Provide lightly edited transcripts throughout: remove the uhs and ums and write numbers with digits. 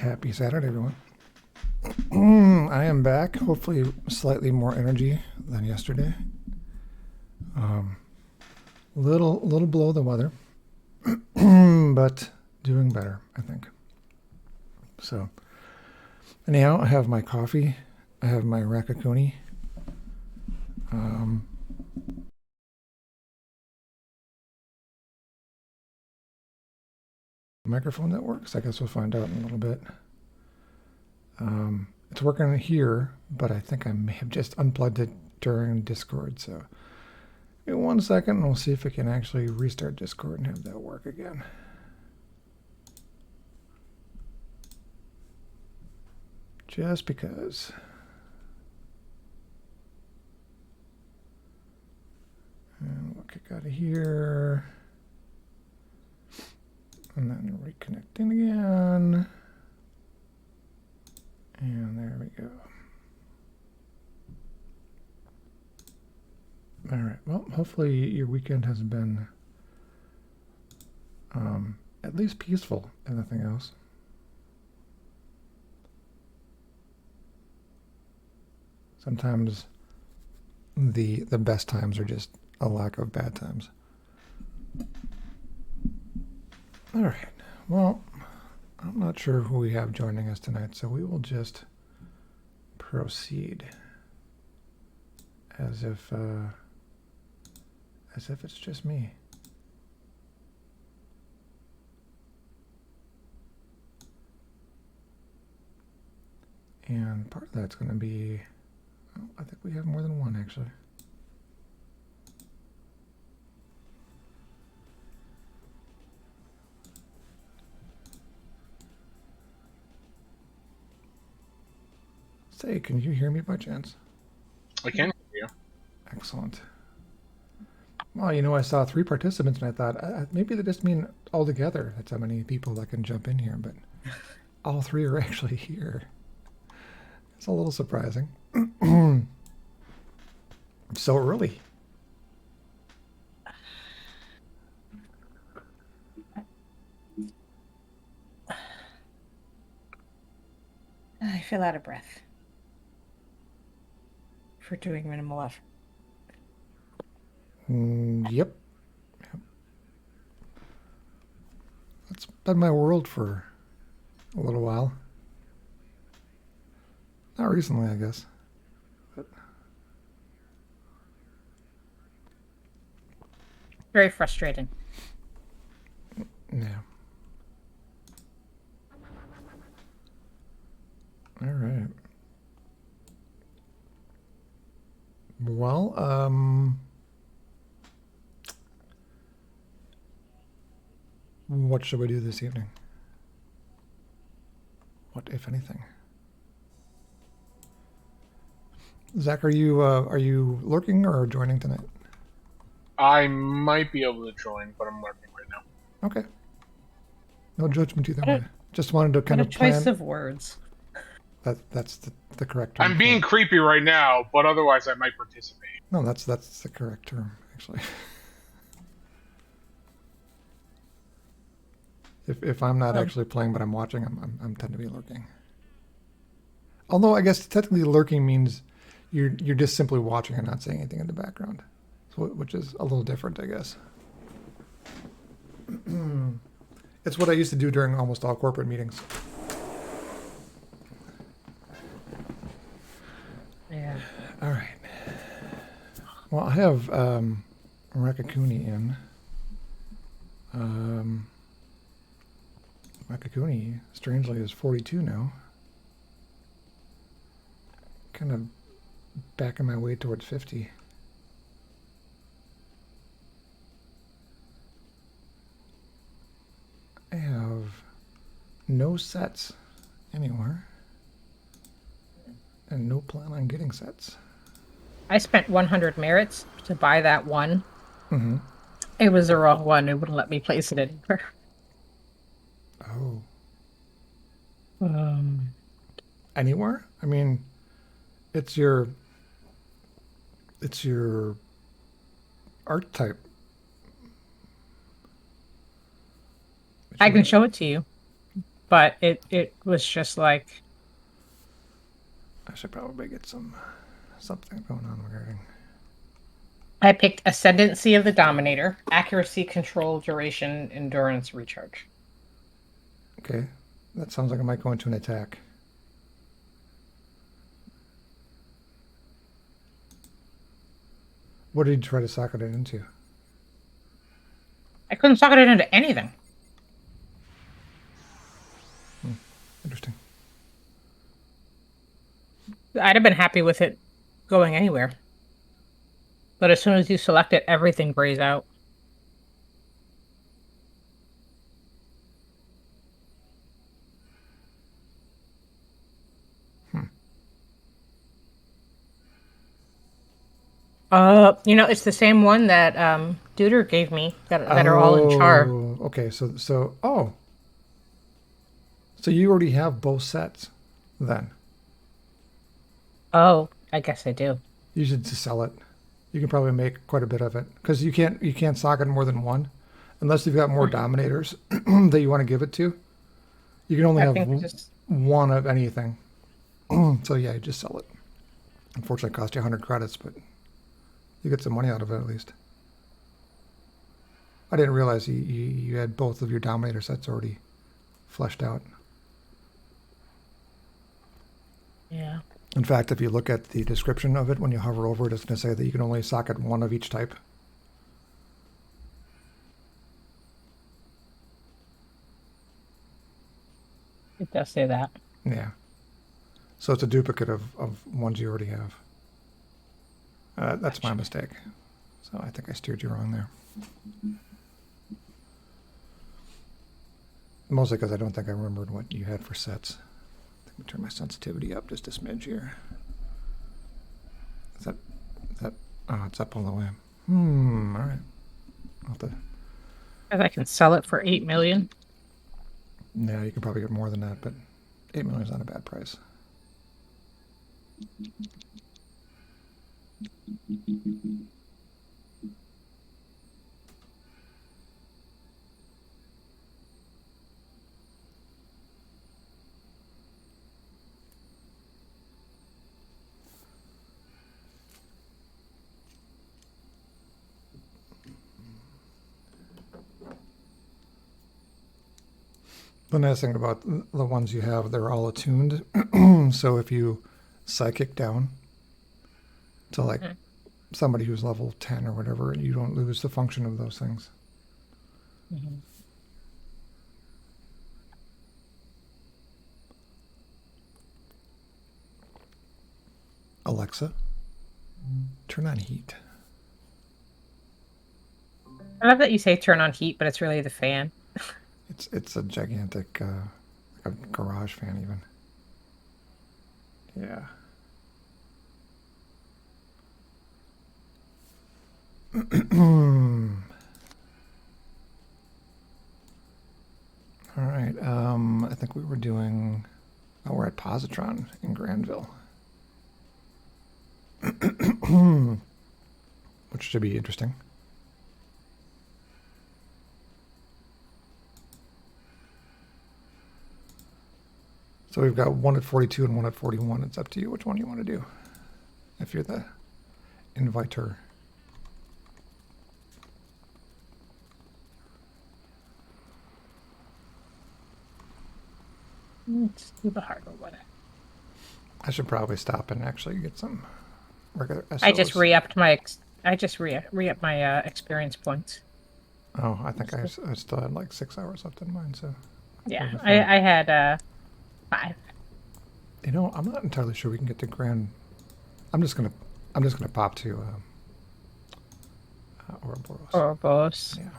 Happy Saturday, everyone. I am back. Hopefully, slightly more energy than yesterday. Little below the weather, but doing better, I think. So, anyhow, I have my coffee. I have my Rakakuni. Microphone that works. I guess we'll find out in a little bit. It's working here, but I think I may have just unplugged it during Discord. So, give me 1 second, and we'll see if we can actually restart Discord and have that work again. Just because. And we'll kick out of here. And then reconnecting again. And there we go. All right. Well, hopefully your weekend has been at least peaceful, if nothing else. Sometimes the best times are just a lack of bad times. All right. Well, I'm not sure who we have joining us tonight, so we will just proceed as if it's just me. And part of that's going to be, oh, I think we have more than one actually. Say, can you hear me by chance? I can hear you. Excellent. Well, you know, I saw 3 participants and I thought maybe they just mean all together. That's how many people that can jump in here, but all 3 are actually here. It's a little surprising. So early. I feel out of breath for doing minimal effort. Yep. That's been my world for a little while. Not recently, I guess. But Very frustrating. yeah. All right. Well, what should we do this evening? What, if anything? Zach, are you lurking or joining tonight? I might be able to join, but I'm lurking right now. Okay. No judgment either way. Just wanted to kind of plan. Choice of words. That's the correct term. I'm being creepy right now, but otherwise I might participate. No, that's the correct term, actually. If I'm not actually playing, but I'm watching, I'm tend to be lurking. Although I guess technically lurking means you're just simply watching and not saying anything in the background, so, which is a little different, I guess. It's what I used to do during almost all corporate meetings. Yeah. All right. Well, I have Rakakuni in. Rakakuni, strangely, is 42 now. Kind of backing my way towards 50. I have no sets anywhere. And no plan on getting sets. I spent 100 merits to buy that one. Mm-hmm. It was the wrong one. It wouldn't let me place it anywhere. Oh. Anywhere? I mean, it's your archetype. I can show it to you. but it was just like, I should probably get something going on regarding. I picked Ascendancy of the Dominator, Accuracy, Control, Duration, Endurance, Recharge. Okay, that sounds like I might go into an attack. What did you try to socket it into? I couldn't socket it into anything. Interesting. I'd have been happy with it going anywhere. But as soon as you select it, everything grays out. It's the same one that Duder gave me that are all in char. Okay, so you already have both sets, then. Oh, I guess I do. You should just sell it. You can probably make quite a bit of it because you can't socket more than one, unless you've got more dominators that you want to give it to. You can only I have think just one of anything. So yeah, you just sell it. Unfortunately, it cost you 100 credits, but you get some money out of it at least. I didn't realize you had both of your dominator sets already fleshed out. yeah. In fact, if you look at the description of it, when you hover over it, it's going to say that you can only socket one of each type. It does say that. Yeah. So it's a duplicate of ones you already have. That's my mistake. So I think I steered you wrong there. Mostly because I don't think I remembered what you had for sets. Let me turn my sensitivity up just a smidge here. Is that? Oh, it's up all the way. All right. I'll have to. Because I can sell it for 8 million. Yeah, you can probably get more than that, but 8 million is not a bad price. The nice thing about the ones you have, they're all attuned. So if you psychic down to like somebody who's level 10 or whatever, you don't lose the function of those things. Mm-hmm. Alexa, turn on heat. I love that you say turn on heat, but it's really the fan. It's a gigantic like a garage fan even. Yeah. All right. I think we were doing. Oh, we're at Positron in Granville, which should be interesting. So we've got one at 42 and one at 41. It's up to you which one you want to do. If you're the inviter. Let's do the hardware one. I should probably stop and actually get some regular SOs. I just re-upped my re-upped my experience points. Oh, I think I still had like 6 hours left in mine, so. Yeah, I had 5. You know, I'm not entirely sure we can get to Grand. I'm just gonna pop to Ouroboros. Ouroboros. Yeah.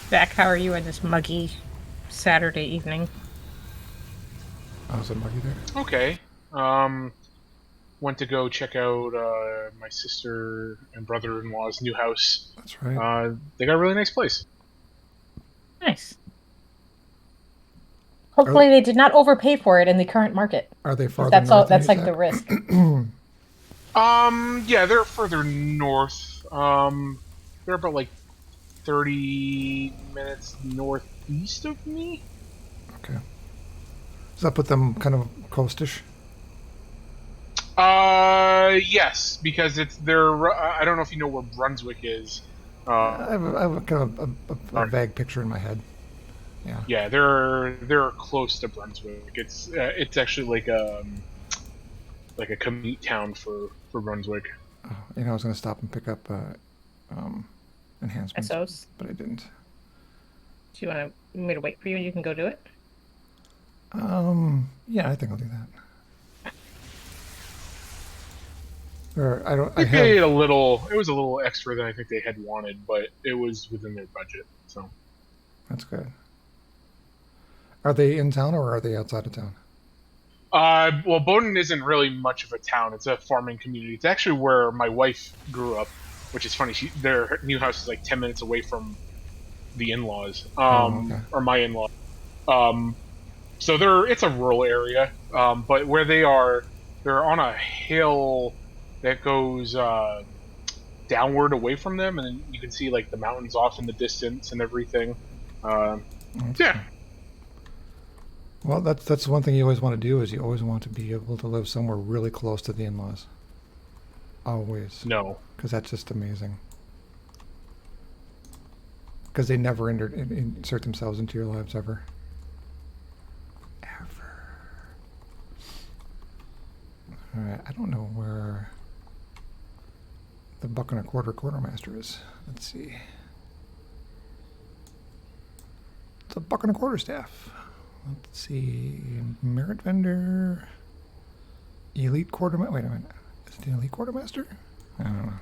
Zach, how are you in this muggy Saturday evening? Oh, is it muggy there? Okay. Went to go check out my sister and brother-in-law's new house. That's right. They got a really nice place. Nice. Hopefully, they did not overpay for it in the current market. Are they 'Cause farther that's all. north than you, That's like the Zach? risk. Yeah, they're further north. They're about like 30 minutes northeast of me. Okay. Does that put them kind of coastish? Yes, because it's their. I don't know if you know where Brunswick is. I have a kind of a Or, vague picture in my head. Yeah. yeah, they're close to Brunswick. It's actually like a commute town for Brunswick. Oh, you know, I was going to stop and pick up um, enhancements, SOs. but I didn't. Do you want me to wait for you and you can go do it? Yeah, I think I'll do that. Or I don't. I They have. paid a little. It was a little extra than I think they had wanted, but it was within their budget. So, That's good. Are they in town or are they outside of town? well, Bowdoin isn't really much of a town. It's a farming community. It's actually where my wife grew up, which is funny. Their new house is like 10 minutes away from the in-laws, Oh, okay. or my in-laws. Um, so it's a rural area, but where they are, they're on a hill that goes downward away from them, and then you can see like the mountains off in the distance and everything. Um, Oh, that's yeah, cool. Well, that's one thing you always want to do is you always want to be able to live somewhere really close to the in-laws. Always, no, because that's just amazing. Because they never insert themselves into your lives ever. Ever. All right, I don't know where the buck and a quarter quartermaster is. Let's see. It's a buck and a quarter staff. Let's see. Merit vendor. Elite quartermaster. Wait a minute. Is it the elite quartermaster? I don't know.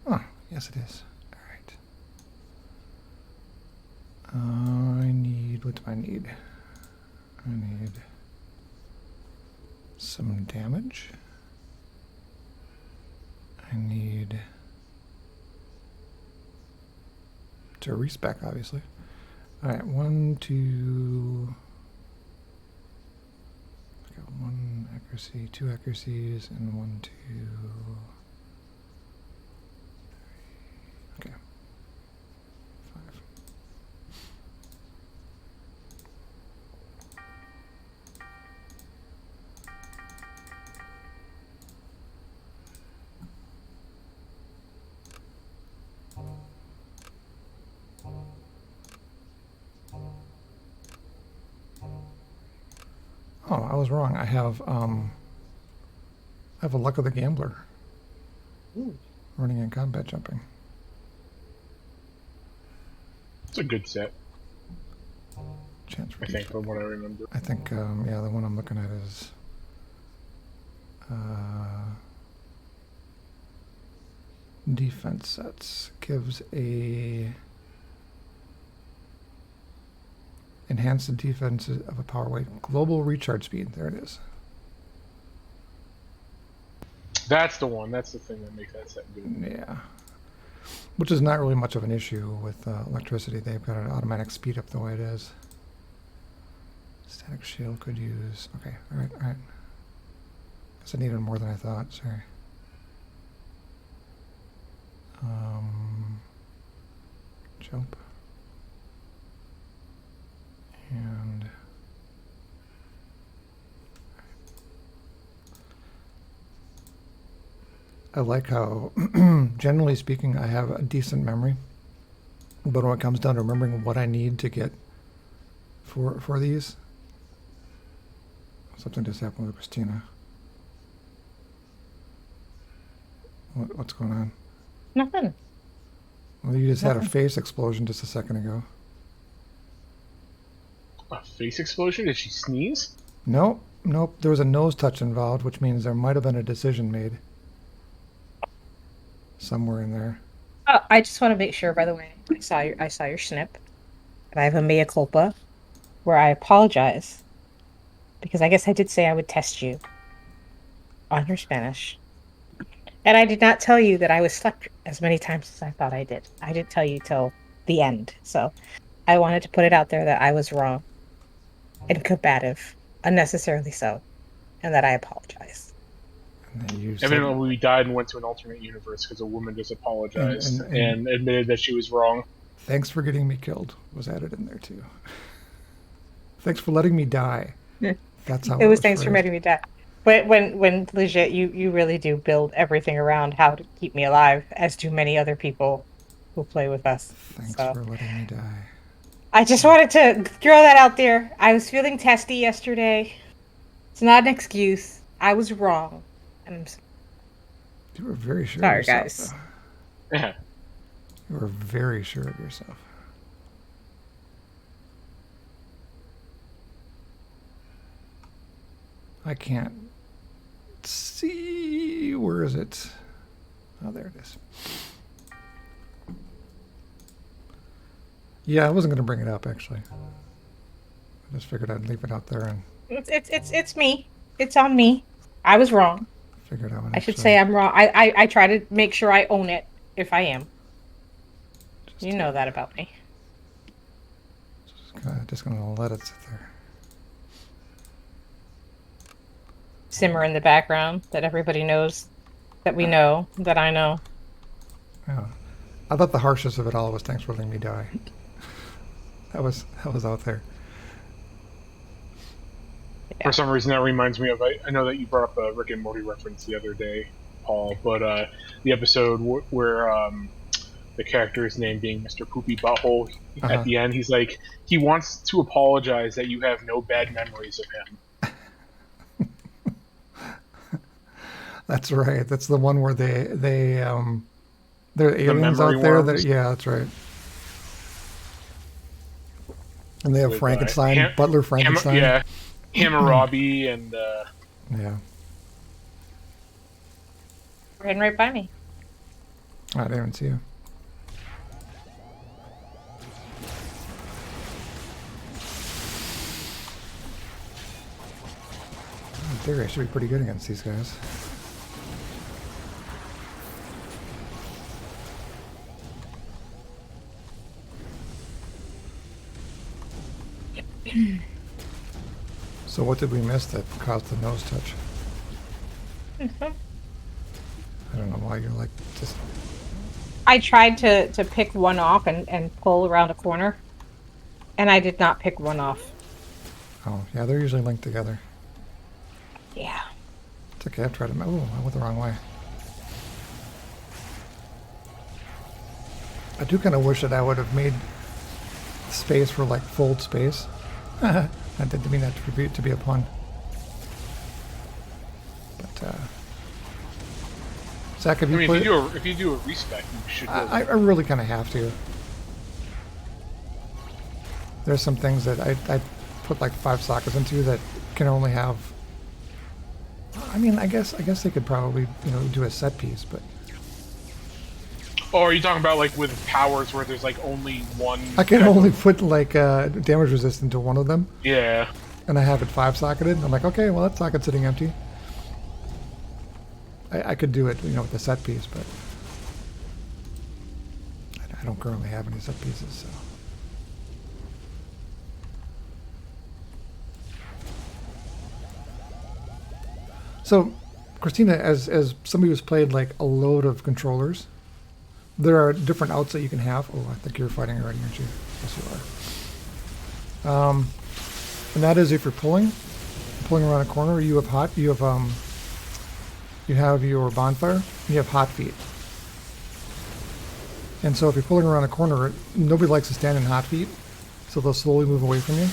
Oh, yes it is. All right. I need. What do I need? I need some damage. I need to respec, obviously. All right, 1, 2. I got 1 accuracy, 2 accuracies, and 1, 2. Okay. 5. Oh, I was wrong. I have a luck of the gambler. Ooh. Running in combat jumping. it's a good set. Chance for I think, defense. from what I remember. I think, yeah, the one I'm looking at is defense sets. Gives a enhance the defense of a power weight. Global recharge speed. There it is. That's the one. That's the thing that makes that set good. Yeah. Which is not really much of an issue with electricity. They've got an automatic speed up the way it is. Static shield could use. Okay, alright, alright. Guess I needed more than I thought, sorry. Jump. And I like how, generally speaking, I have a decent memory. But when it comes down to remembering what I need to get for these, something just happened with Christina. What's going on? Nothing. Well, you just had a Nothing. face explosion just a second ago. A face explosion? Did she sneeze? Nope, nope. There was a nose touch involved, which means there might have been a decision made somewhere in there. I just want to make sure. By the way, I saw your snip, and I have a mea culpa where I apologize because I guess I did say I would test you on your Spanish, And I did not tell you that I was slept as many times as I thought I did. I didn't tell you till the end. So I wanted to put it out there that I was wrong and combative, unnecessarily so, and that I apologize. And that you said, Evidently, we died and went to an alternate universe because a woman just and, apologized and, and and admitted that she was wrong. thanks for getting me killed was added in there too. Thanks for letting me die. That's how It it was was thanks for phrased. making me die. But when legit, you really do build everything around how to keep me alive, as do many other people who play with us. Thanks So for letting me die. I just wanted to throw that out there. I was feeling testy yesterday. It's not an excuse. I was wrong. I'm You were very sure of sorry, yourself, though. guys. Yeah. You were very sure of yourself. I can't see. Where is it? Oh, there it is. Yeah, I wasn't going to bring it up, actually. I just figured I'd leave it out there and It's me. It's on me. I was wrong. figured I would I should say actually I'm wrong. I try to make sure I own it if I am. You just, know that about me. just gonna let it sit there. Simmer in the background that everybody knows that we know that I know. Yeah. I thought the harshest of it all was thanks for letting me die. That was out there. For some reason, that reminds me of. I know that you brought up a Rick and Morty reference the other day, Paul, but the episode where the character's name being Mr. Poopy Butthole at the end, he's like, he wants to apologize that you have no bad memories of him. That's right. That's the one where there are aliens memory out there worms? that yeah, that's right. And they have With, Frankenstein, Butler Frankenstein. Yeah, Hammurabi and Yeah. Ran right by me. I didn't even see you. In theory, I should be pretty good against these guys. So what did we miss that caused the nose touch? I don't know why you're like just... I tried to pick one off and pull around a corner, and I did not pick one off. Oh, yeah, they're usually linked together. Yeah. It's okay, I've tried to... Oh, I went the wrong way. I do kind of wish that I would have made space for, like, fold space. I didn't mean that to be a pun. But, Zach, have you played... if you do a respec, you should. I really kind of have to. There's some things that I put like 5 sockets into that can only have... I mean, I guess they could probably, do a set piece, but... Oh, are you talking about like with powers where there's like only one? I can only put like damage resistant to one of them. Yeah. And I have it 5-socketed. I'm like, okay, well that socket's sitting empty. I could do it, with the set piece, but I don't currently have any set pieces, so. So, Christina, as somebody who's played like a load of controllers, there are different outs that you can have. Oh, I think you're fighting already, aren't you? Yes, you are. And that is if you're pulling around a corner, you have your bonfire, and you have hot feet. And so if you're pulling around a corner, nobody likes to stand in hot feet, so they'll slowly move away from you.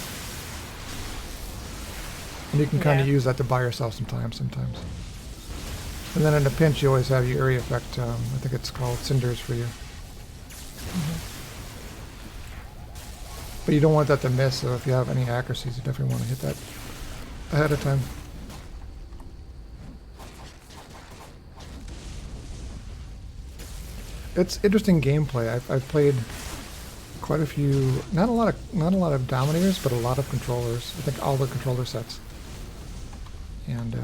And you can kind of use that to buy yourself some time sometimes. And then in a pinch, you always have your area effect. I think it's called Cinders for you. Mm-hmm. But you don't want that to miss, so if you have any accuracies, you definitely want to hit that ahead of time. It's interesting gameplay. I've played quite a few, not a lot of Dominators, but a lot of controllers. I think all the controller sets. And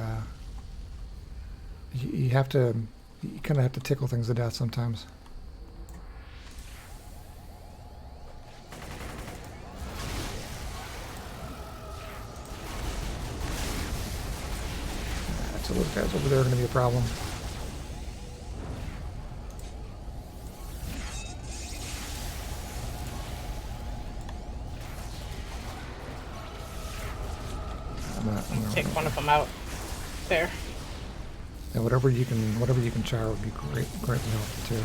you have to You kind of have to tickle things to death sometimes. So those guys over there are going to be a problem. I'm gonna Take one of them out. There. Yeah, whatever you can char would be greatly helpful too.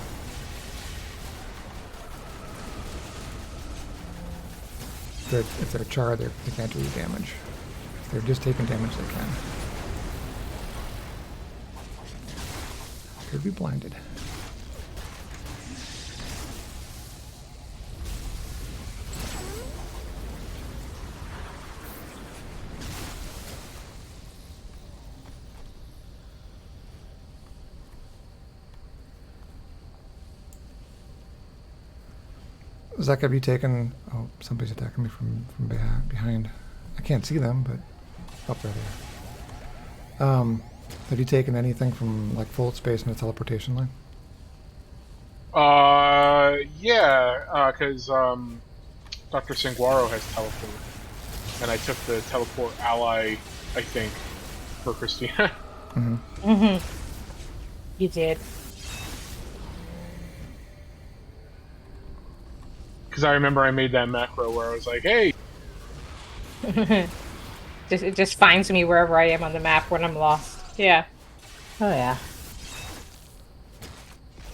If they're charred, they can't do any damage. If they're just taking damage, they can. Could be blinded. Zach, have you taken... Oh, somebody's attacking me from behind. I can't see them, but... Up there they are. Have you taken anything from, like, full space in a teleportation line? Yeah, because Dr. Sanguaro has teleport, and I took the teleport ally, I think, for Christina. Mm-hmm. Mm-hmm. You did. Because I remember I made that macro where I was like, hey! It just finds me wherever I am on the map when I'm lost. Yeah. Oh yeah.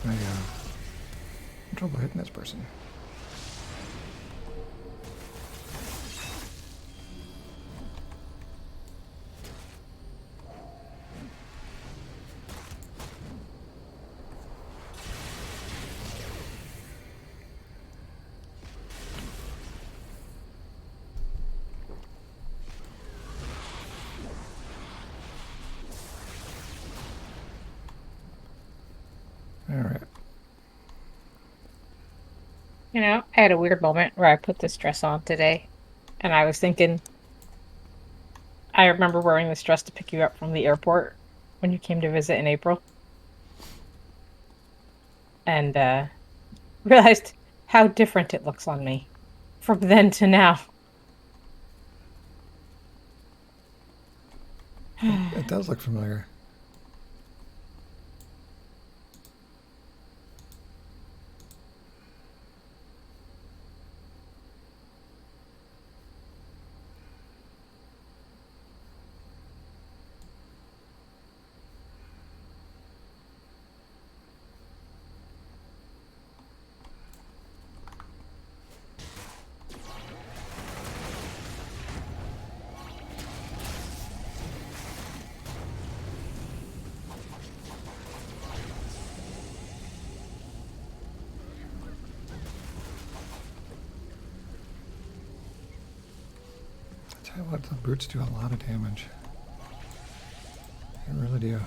I'm trouble hitting this person. Alright. You know, I had a weird moment where I put this dress on today, and I was thinking, I remember wearing this dress to pick you up from the airport when you came to visit in April, and realized how different it looks on me from then to now. It does look familiar. I tell you what, the brutes do a lot of damage. They really do.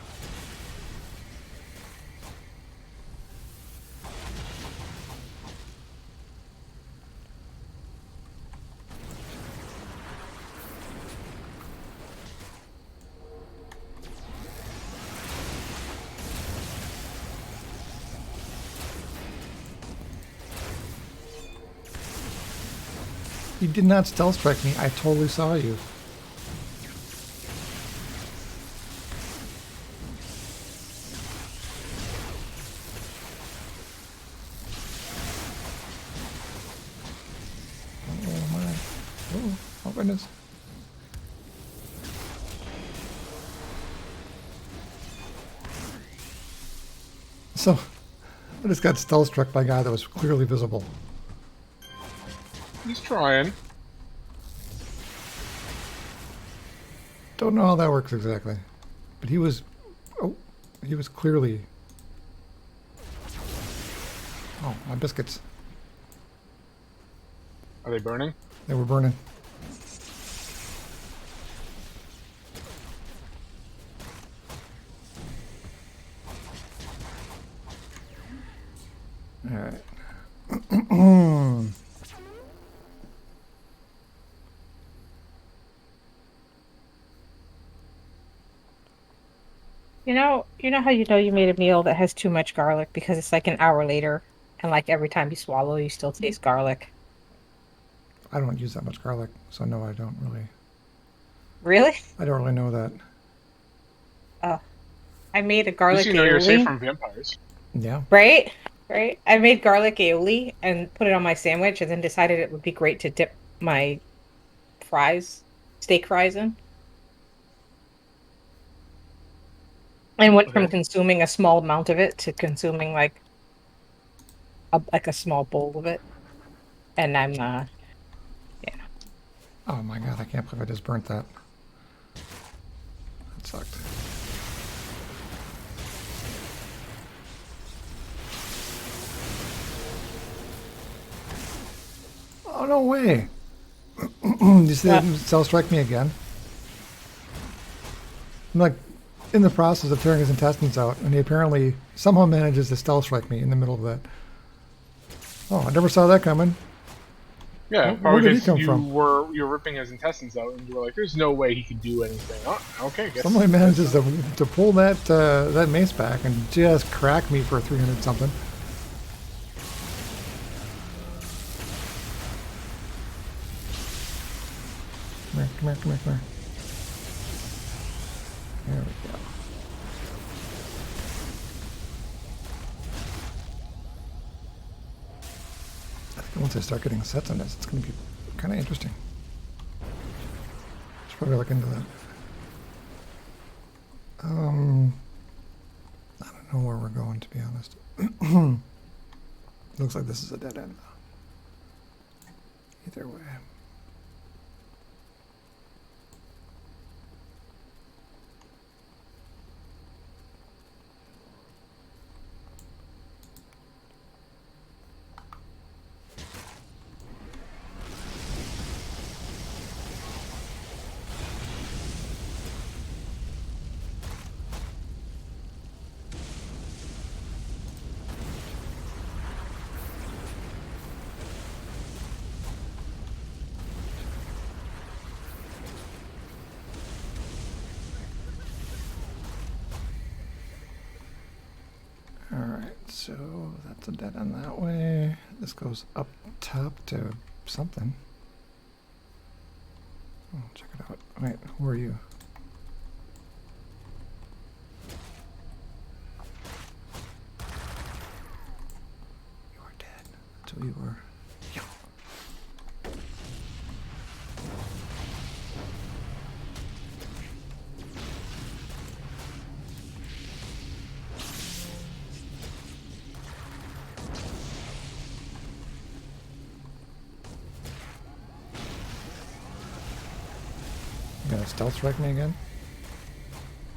You did not stealth strike me. I totally saw you. Oh my. Oh goodness. So, I just got stealth struck by a guy that was clearly visible. He's trying. Don't know how that works exactly. But he was... Oh, he was clearly... Oh, my biscuits. Are they burning? They were burning. Alright. You know how you made a meal that has too much garlic because it's like an hour later, and like every time you swallow, you still taste garlic. I don't use that much garlic, so no, I don't really. Really? I don't really know that. Oh, I made a At least garlic you know you're safe aioli, from vampires. Yeah. right? Right. I made garlic aioli and put it on my sandwich, and then decided it would be great to dip my fries, steak fries in. And went from Okay. consuming a small amount of it to consuming like a small bowl of it. And yeah. Oh my god, I can't believe I just burnt that. That sucked. Oh, no way. You see What? that cell strike me again? I'm like in the process of tearing his intestines out, and he apparently somehow manages to stealth strike me in the middle of that. Oh, I never saw that coming. Yeah, Where probably did he because come from? you were ripping his intestines out, and you were like, "There's no way he can do anything." Oh, okay, Somehow he guess manages not. to pull that mace back and just crack me for 300 something. Come here, come here, come here, come here. There we go. I think once I start getting sets on this, it's going to be kind of interesting. Should probably look into that. I don't know where we're going, to be honest. Looks like this is a dead end. Either way. Alright, so that's a dead end that way. This goes up top to something. Oh, check it out. Wait, who are you? You are dead. That's who you were. Yeah. You gonna stealth strike me again?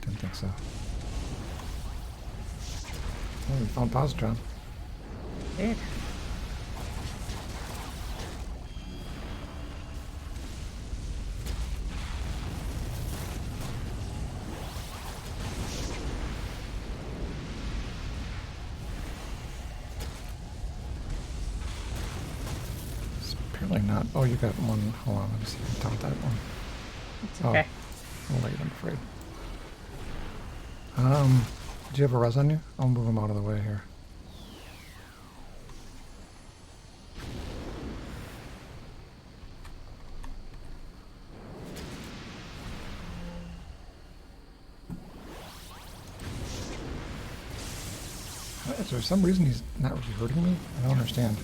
Didn't think so. Oh, we found Positron. Dude. It's apparently not. Oh, you got one. Hold on, let me see if I can taunt that one. It's Oh, okay. I'm late, I'm afraid. Do you have a res on you? I'll move him out of the way here. Is there some reason he's not really hurting me? I don't understand.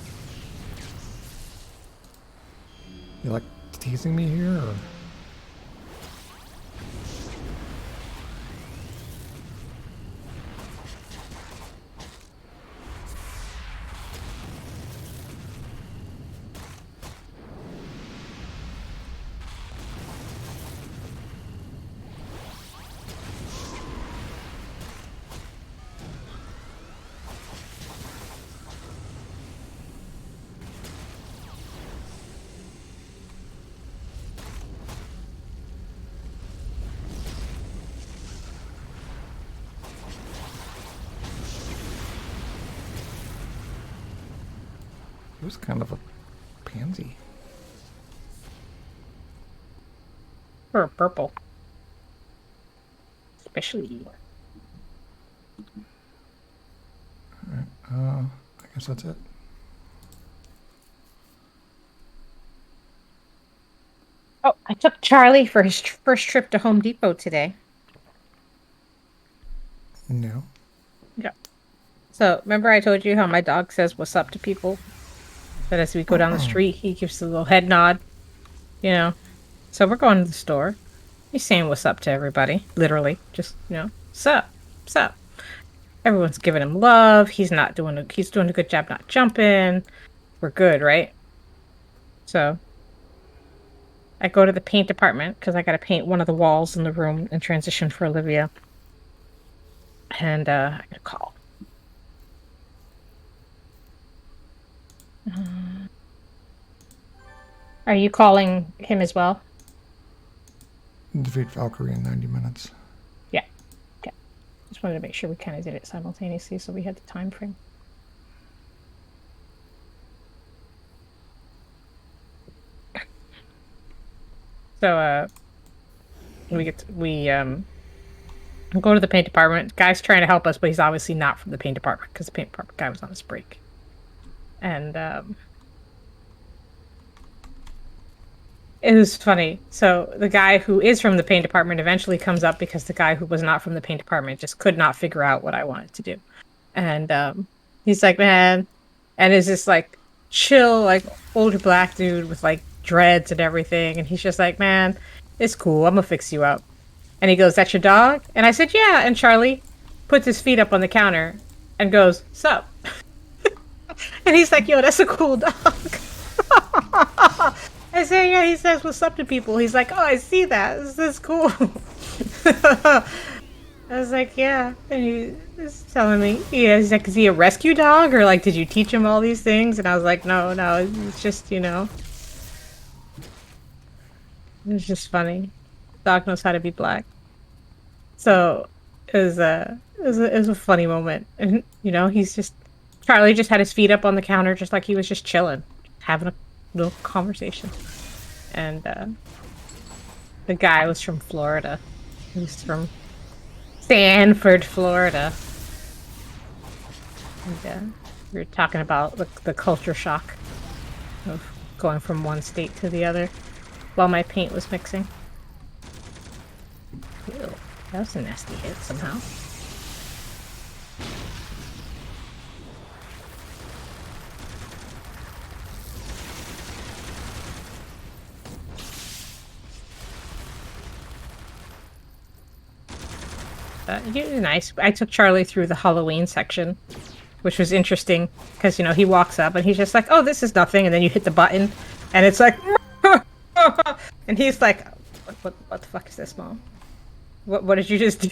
You like teasing me here, or? He was kind of a pansy. Or purple, especially. I guess that's it. Oh, I took Charlie for his first trip to Home Depot today. No. Yeah. So remember I told you how my dog says what's up to people? That as we go down the street, he gives a little head nod, you know. So we're going to the store. He's saying what's up to everybody, literally. Just, sup, sup. Everyone's giving him love. He's doing a good job not jumping. We're good, right? So I go to the paint department because I got to paint one of the walls in the room in transition for Olivia. And I got a call. Are you calling him as well? Defeat Valkyrie in 90 minutes. Yeah. Okay. Just wanted to make sure we kind of did it simultaneously so we had the time frame. So we go to the paint department. Guy's trying to help us, but he's obviously not from the paint department because the paint department guy was on his break. And it was funny. So the guy who is from the paint department eventually comes up because the guy who was not from the paint department just could not figure out what I wanted to do. And he's like, man, and is this like chill, like older black dude with like dreads and everything. And he's just like, man, it's cool. I'm gonna fix you up. And he goes, that's your dog? And I said, yeah. And Charlie puts his feet up on the counter and goes, sup? And he's like, yo, that's a cool dog. I say, yeah, he says what's up to people. He's like, oh, I see that. This is cool. I was like, yeah. And he was telling me, yeah, he's like, is he a rescue dog? Or like, did you teach him all these things? And I was like, no, it's just, it's just funny. Dog knows how to be black. So it was a funny moment. And, Charlie just had his feet up on the counter just like he was just chilling, having a little conversation. And the guy was from Florida. He was from Sanford, Florida. And we were talking about the culture shock of going from one state to the other while my paint was mixing. Ew, that was a nasty hit somehow. Nice. I took Charlie through the Halloween section, which was interesting because he walks up and he's just like, "Oh, this is nothing," and then you hit the button, and it's like, and he's like, "What the fuck is this, Mom? What did you just do?"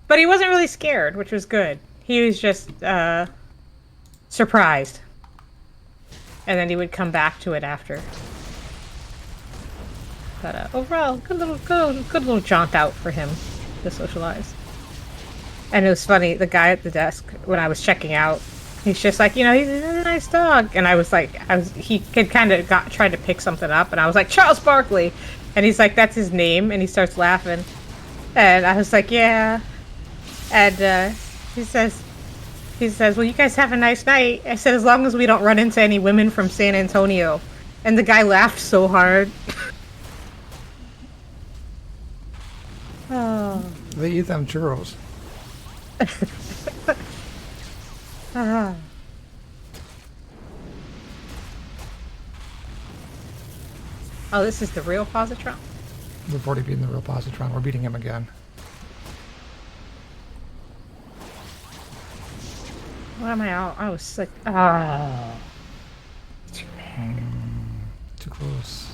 But he wasn't really scared, which was good. He was just surprised, and then he would come back to it after. But overall, good little jaunt out for him to socialize. And it was funny, the guy at the desk when I was checking out, he's just like, he's a nice dog. And I was like, he had kind of tried to pick something up, and I was like, Charles Barkley, and he's like, that's his name, and he starts laughing, and I was like, yeah, and he says, well, you guys have a nice night. I said, as long as we don't run into any women from San Antonio, and the guy laughed so hard. Oh. They eat them churros. Ah. Oh, this is the real positron? We've already beaten the real positron. We're beating him again. What am I out? I was sick. Oh. Too close.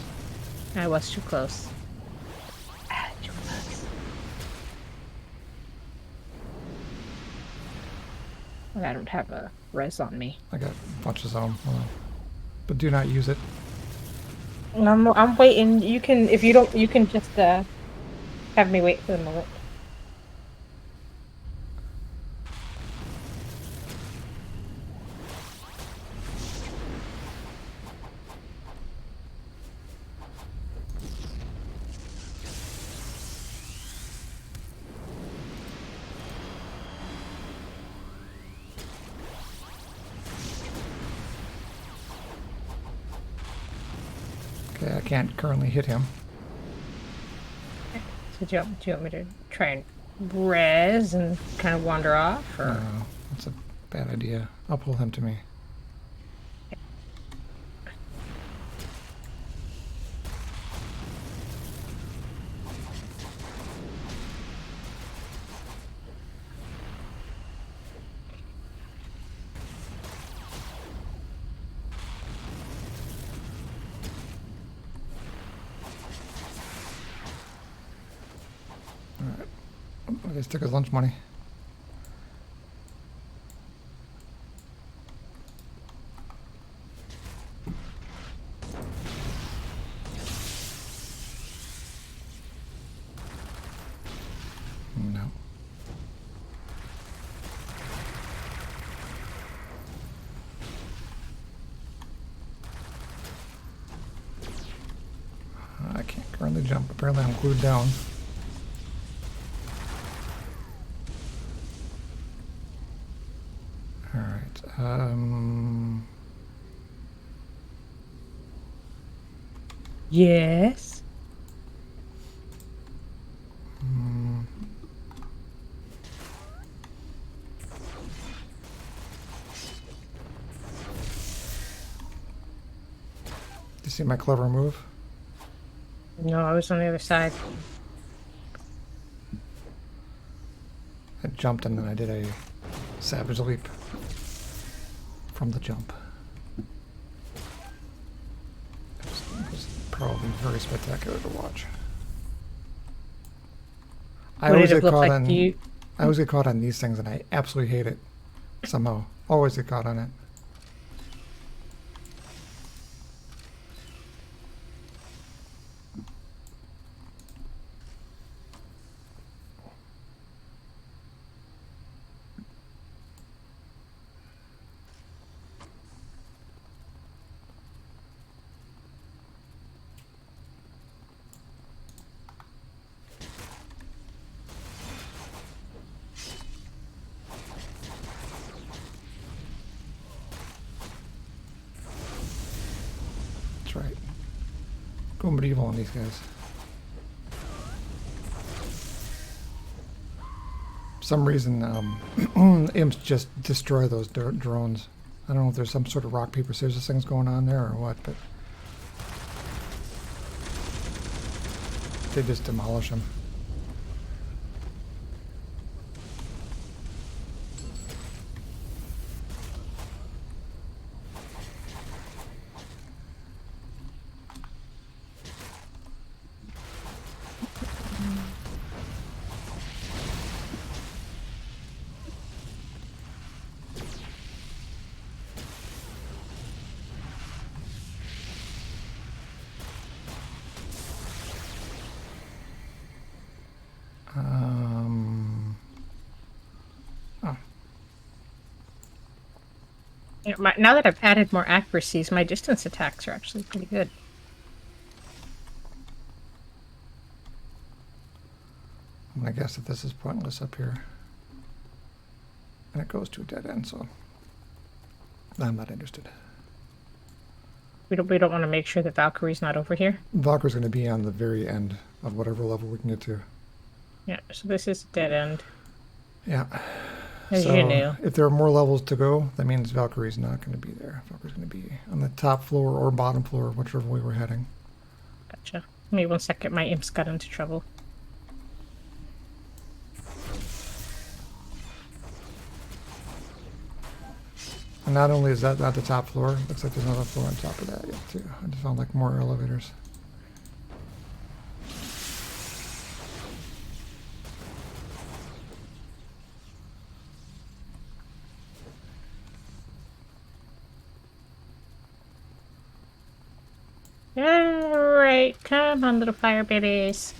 I was too close. Too close. I don't have a res on me. I got a bunch of zone. But do not use it. I'm waiting. You can, if you don't, you can just have me wait for the moment. Okay, I can't currently hit him. So do you want me to try and res and kind of wander off, or? No, that's a bad idea. I'll pull him to me. Alright. I guess took his lunch money. No. I can't currently jump. Apparently I'm glued down. Alright. Yes. You see my clever move? No, I was on the other side. I jumped and then I did a savage leap from the jump. It was probably very spectacular to watch. I What always did it get look caught like on. to you? I always get caught on these things, and I absolutely hate it. Somehow, always get caught on it. That's right. Go medieval on these guys. For some reason, imps just destroy those drones. I don't know if there's some sort of rock, paper, scissors things going on there or what, but they just demolish them. Oh, Yeah, now that I've added more accuracies, my distance attacks are actually pretty good. I'm gonna guess that this is pointless up here. And it goes to a dead end, so I'm not interested. We don't want to make sure that Valkyrie's not over here. Valkyrie's gonna be on the very end of whatever level we can get to. Yeah, so this is dead end. Yeah. As So you knew. if there are more levels to go, that means Valkyrie's not going to be there. Valkyrie's going to be on the top floor or bottom floor, whichever way we're heading. Gotcha. Give me 1 second, my imps got into trouble. And not only is that not the top floor, looks like there's another floor on top of that yet too. I just found like more elevators. Alright, come on, little fire babies.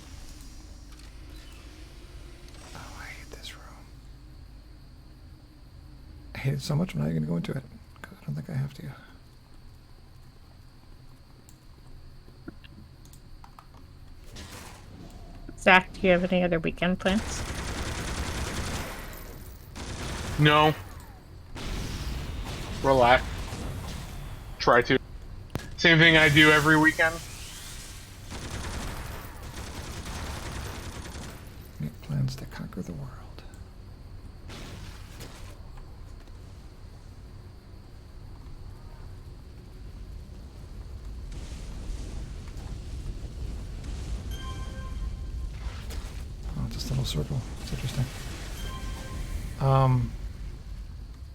Oh, I hate this room. I hate it so much. I'm not even going to go into it because I don't think I have to. Zach, do you have any other weekend plans? No. Relax. Try to. Same thing I do every weekend. Make plans to conquer the world. Oh, it's just a little circle. It's interesting.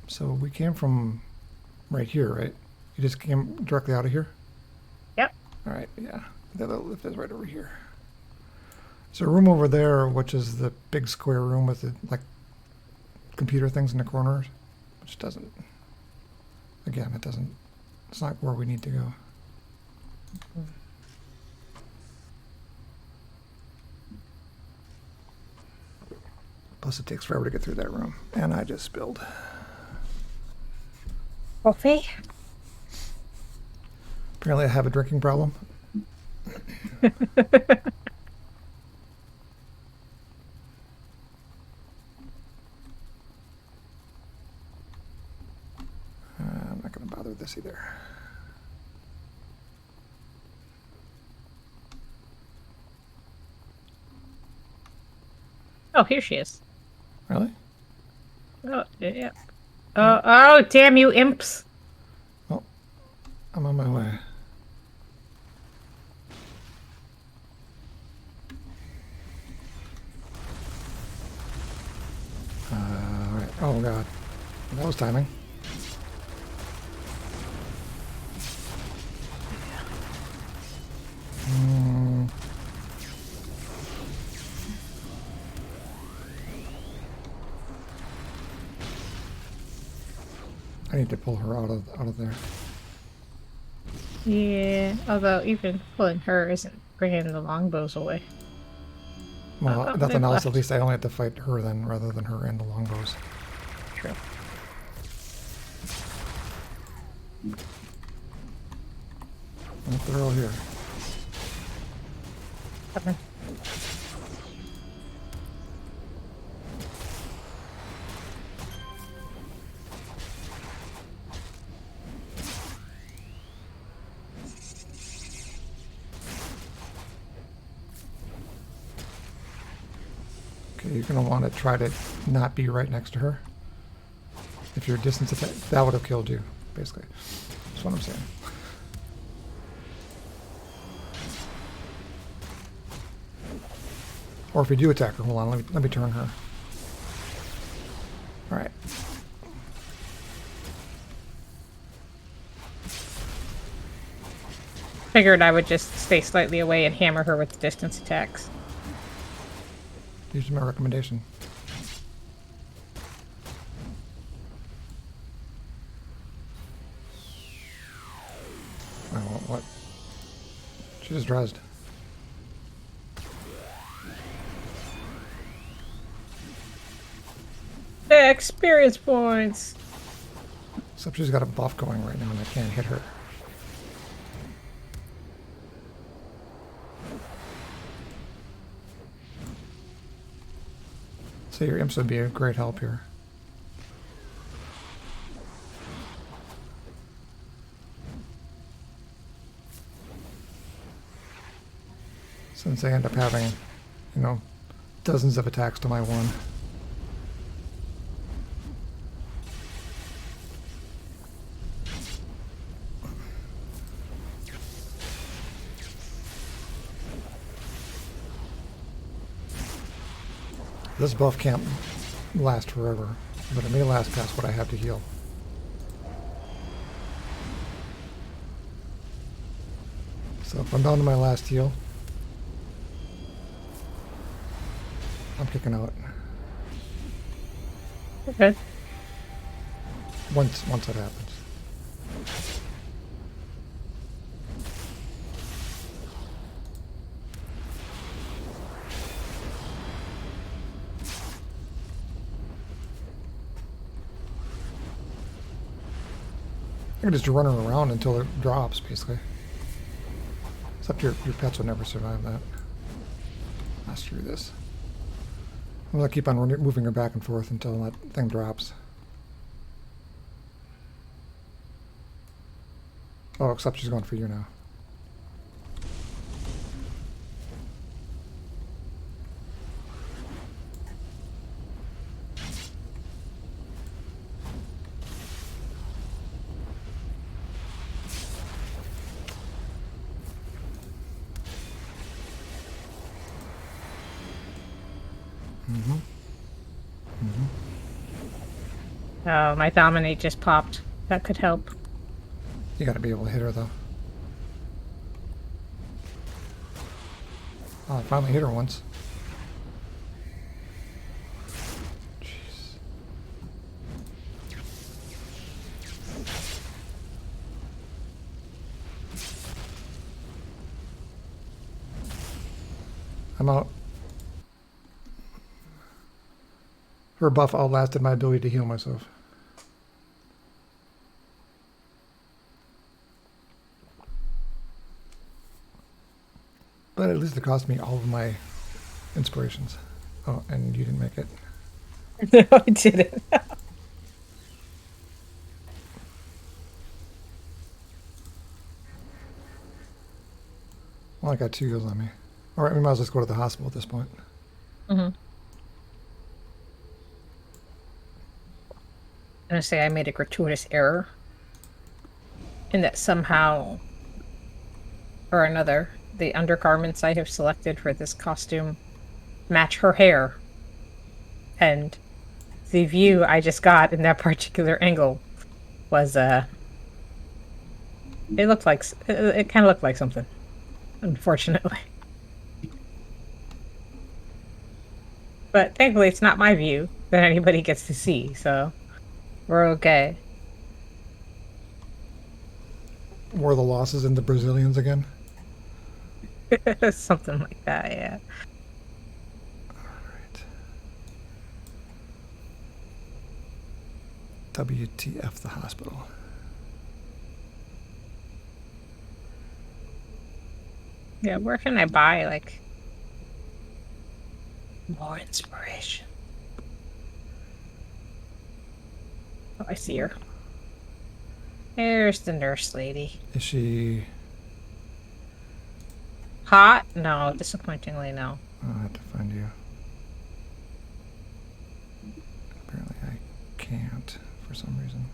So we came from right here, right? You just came directly out of here? Yep. All right, yeah. The other lift is right over here. So a room over there, which is the big square room with the, like, computer things in the corners, which doesn't, again, it doesn't, it's not where we need to go. Plus it takes forever to get through that room. And I just spilled. Coffee? Apparently I have a drinking problem. I'm not going to bother with this either. Oh, here she is. Really? Oh, yeah. Oh, damn you imps. Oh, I'm on my way. Right. Oh, God. That was timing. I need to pull her out of there. Yeah, although even pulling her isn't bringing the longbows away. Well, Oh, nothing else. left. At least I only have to fight her then, rather than her and the longbows. True. Oh, they're all here. Come on. Okay, you're going to want to try to not be right next to her. If you're distance attack, that would have killed you, basically. That's what I'm saying. Or if you do attack her, hold on, let me turn her. Alright. Figured I would just stay slightly away and hammer her with distance attacks. Here's my recommendation. Oh, what? She just dressed. Experience points! Except she's got a buff going right now and I can't hit her. So your imps would be a great help here. Since I end up having, you know, dozens of attacks to my one. This buff can't last forever, but it may last past what I have to heal. So if I'm down to my last heal, I'm kicking out. Okay. Once it happens. I can just run her around until it drops, basically. Except your pets would never survive that. Let's do this. I'm gonna keep on moving her back and forth until that thing drops. Oh, except she's going for you now. Mm-hmm. Mm-hmm. Oh, my dominate just popped. That could help. You gotta be able to hit her, though. Oh, I finally hit her once. Jeez. I'm out. Her buff outlasted my ability to heal myself. But at least it cost me all of my inspirations. Oh, and you didn't make it. No, I didn't. Well, I got 2 heals on me. Alright, we might as well just go to the hospital at this point. Mm-hmm. I'm gonna say I made a gratuitous error. In that somehow or another, the undergarments I have selected for this costume match her hair. And the view I just got in that particular angle was it looked like it kind of looked like something, unfortunately. But thankfully it's not my view that anybody gets to see, so we're okay. Were the losses in the Brazilians again? Something like that, yeah. Alright. WTF the hospital. Yeah, where can I buy like more inspiration? Oh, I see her. There's the nurse lady. Is she... Hot? No, disappointingly, no. Oh, I have to find you. Apparently I can't for some reason.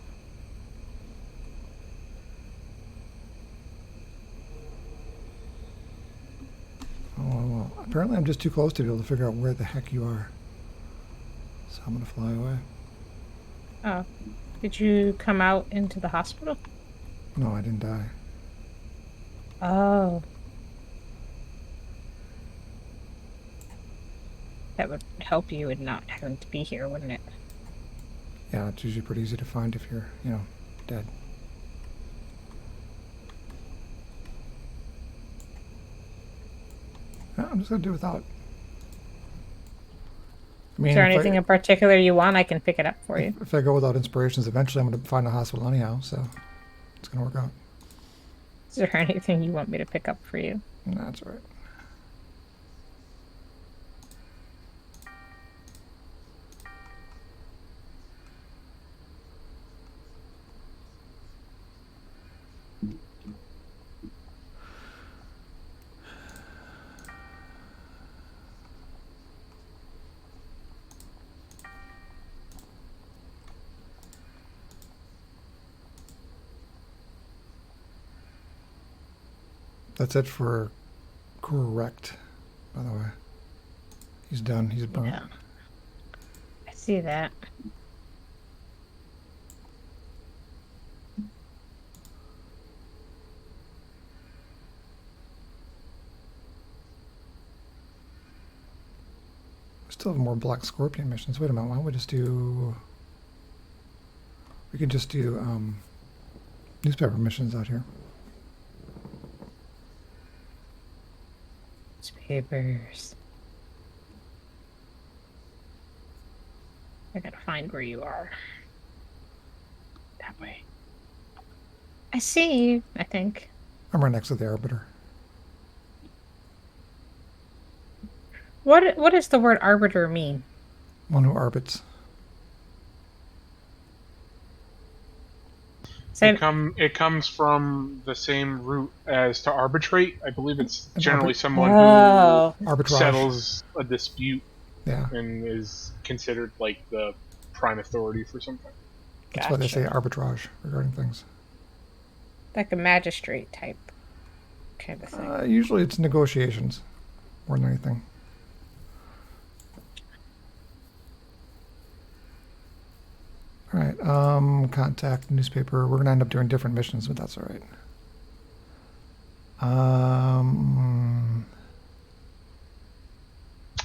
Oh, well, apparently I'm just too close to be able to figure out where the heck you are. So I'm gonna fly away. Oh, did you come out into the hospital? No, I didn't die. Oh, that would help you in not having to be here, wouldn't it? Yeah, it's usually pretty easy to find if you're, dead. Yeah, I'm just gonna do without. I mean, Is there anything in particular you want? I can pick it up for you. if I go without inspirations, eventually I'm gonna find a hospital anyhow, so it's gonna work out. Is there anything you want me to pick up for you? That's all right. That's it for correct, by the way. He's done. He's burnt. Yeah, I see that. We still have more Black Scorpion missions. Wait a minute. Why don't we just do... We could just do newspaper missions out here. Papers. I gotta find where you are. That way. I see you, I think. I'm right next to the Arbiter. What does the word arbiter mean? One who arbits. It comes from the same root as to arbitrate. I believe it's generally someone Oh. who Arbitrage. settles a dispute Yeah. and is considered like the prime authority for something. That's why they say arbitrage regarding things. Like a magistrate type kind of thing. Usually it's negotiations more than anything. All right. Contact newspaper. We're gonna end up doing different missions, but that's all right.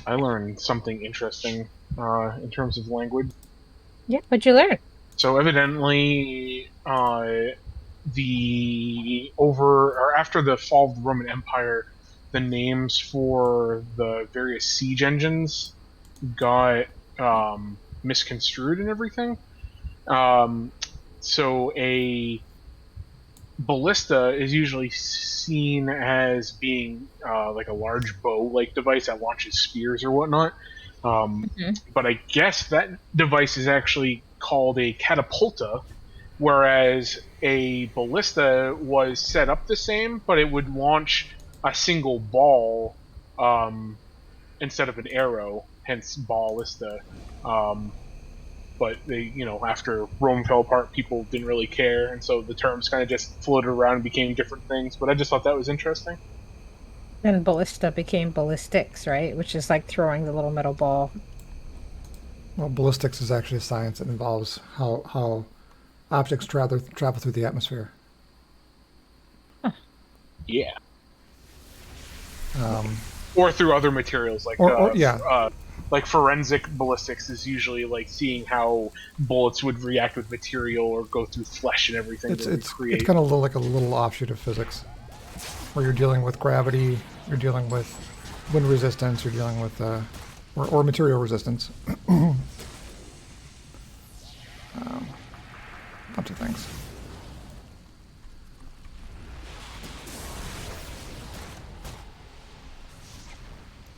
I learned something interesting in terms of language. Yeah, what'd you learn? So evidently, the over or after the fall of the Roman Empire, the names for the various siege engines got misconstrued and everything. Um, so a ballista is usually seen as being like a large bow-like device that launches spears or whatnot. Um, Mhm. but I guess that device is actually called a catapulta, whereas a ballista was set up the same, but it would launch a single ball instead of an arrow, hence ballista. Um, but after Rome fell apart, people didn't really care, and so the terms kind of just floated around and became different things. But I just thought that was interesting. Then ballista became ballistics, right? Which is like throwing the little metal ball. Well, ballistics is actually a science that involves how objects travel through the atmosphere. Huh. Yeah. Um, Or through other materials or yeah, like forensic ballistics is usually like seeing how bullets would react with material or go through flesh and everything it's to it's it's recreate. kind of like a little offshoot of physics, where you're dealing with gravity, you're dealing with wind resistance, you're dealing with or material resistance. Bunch of things.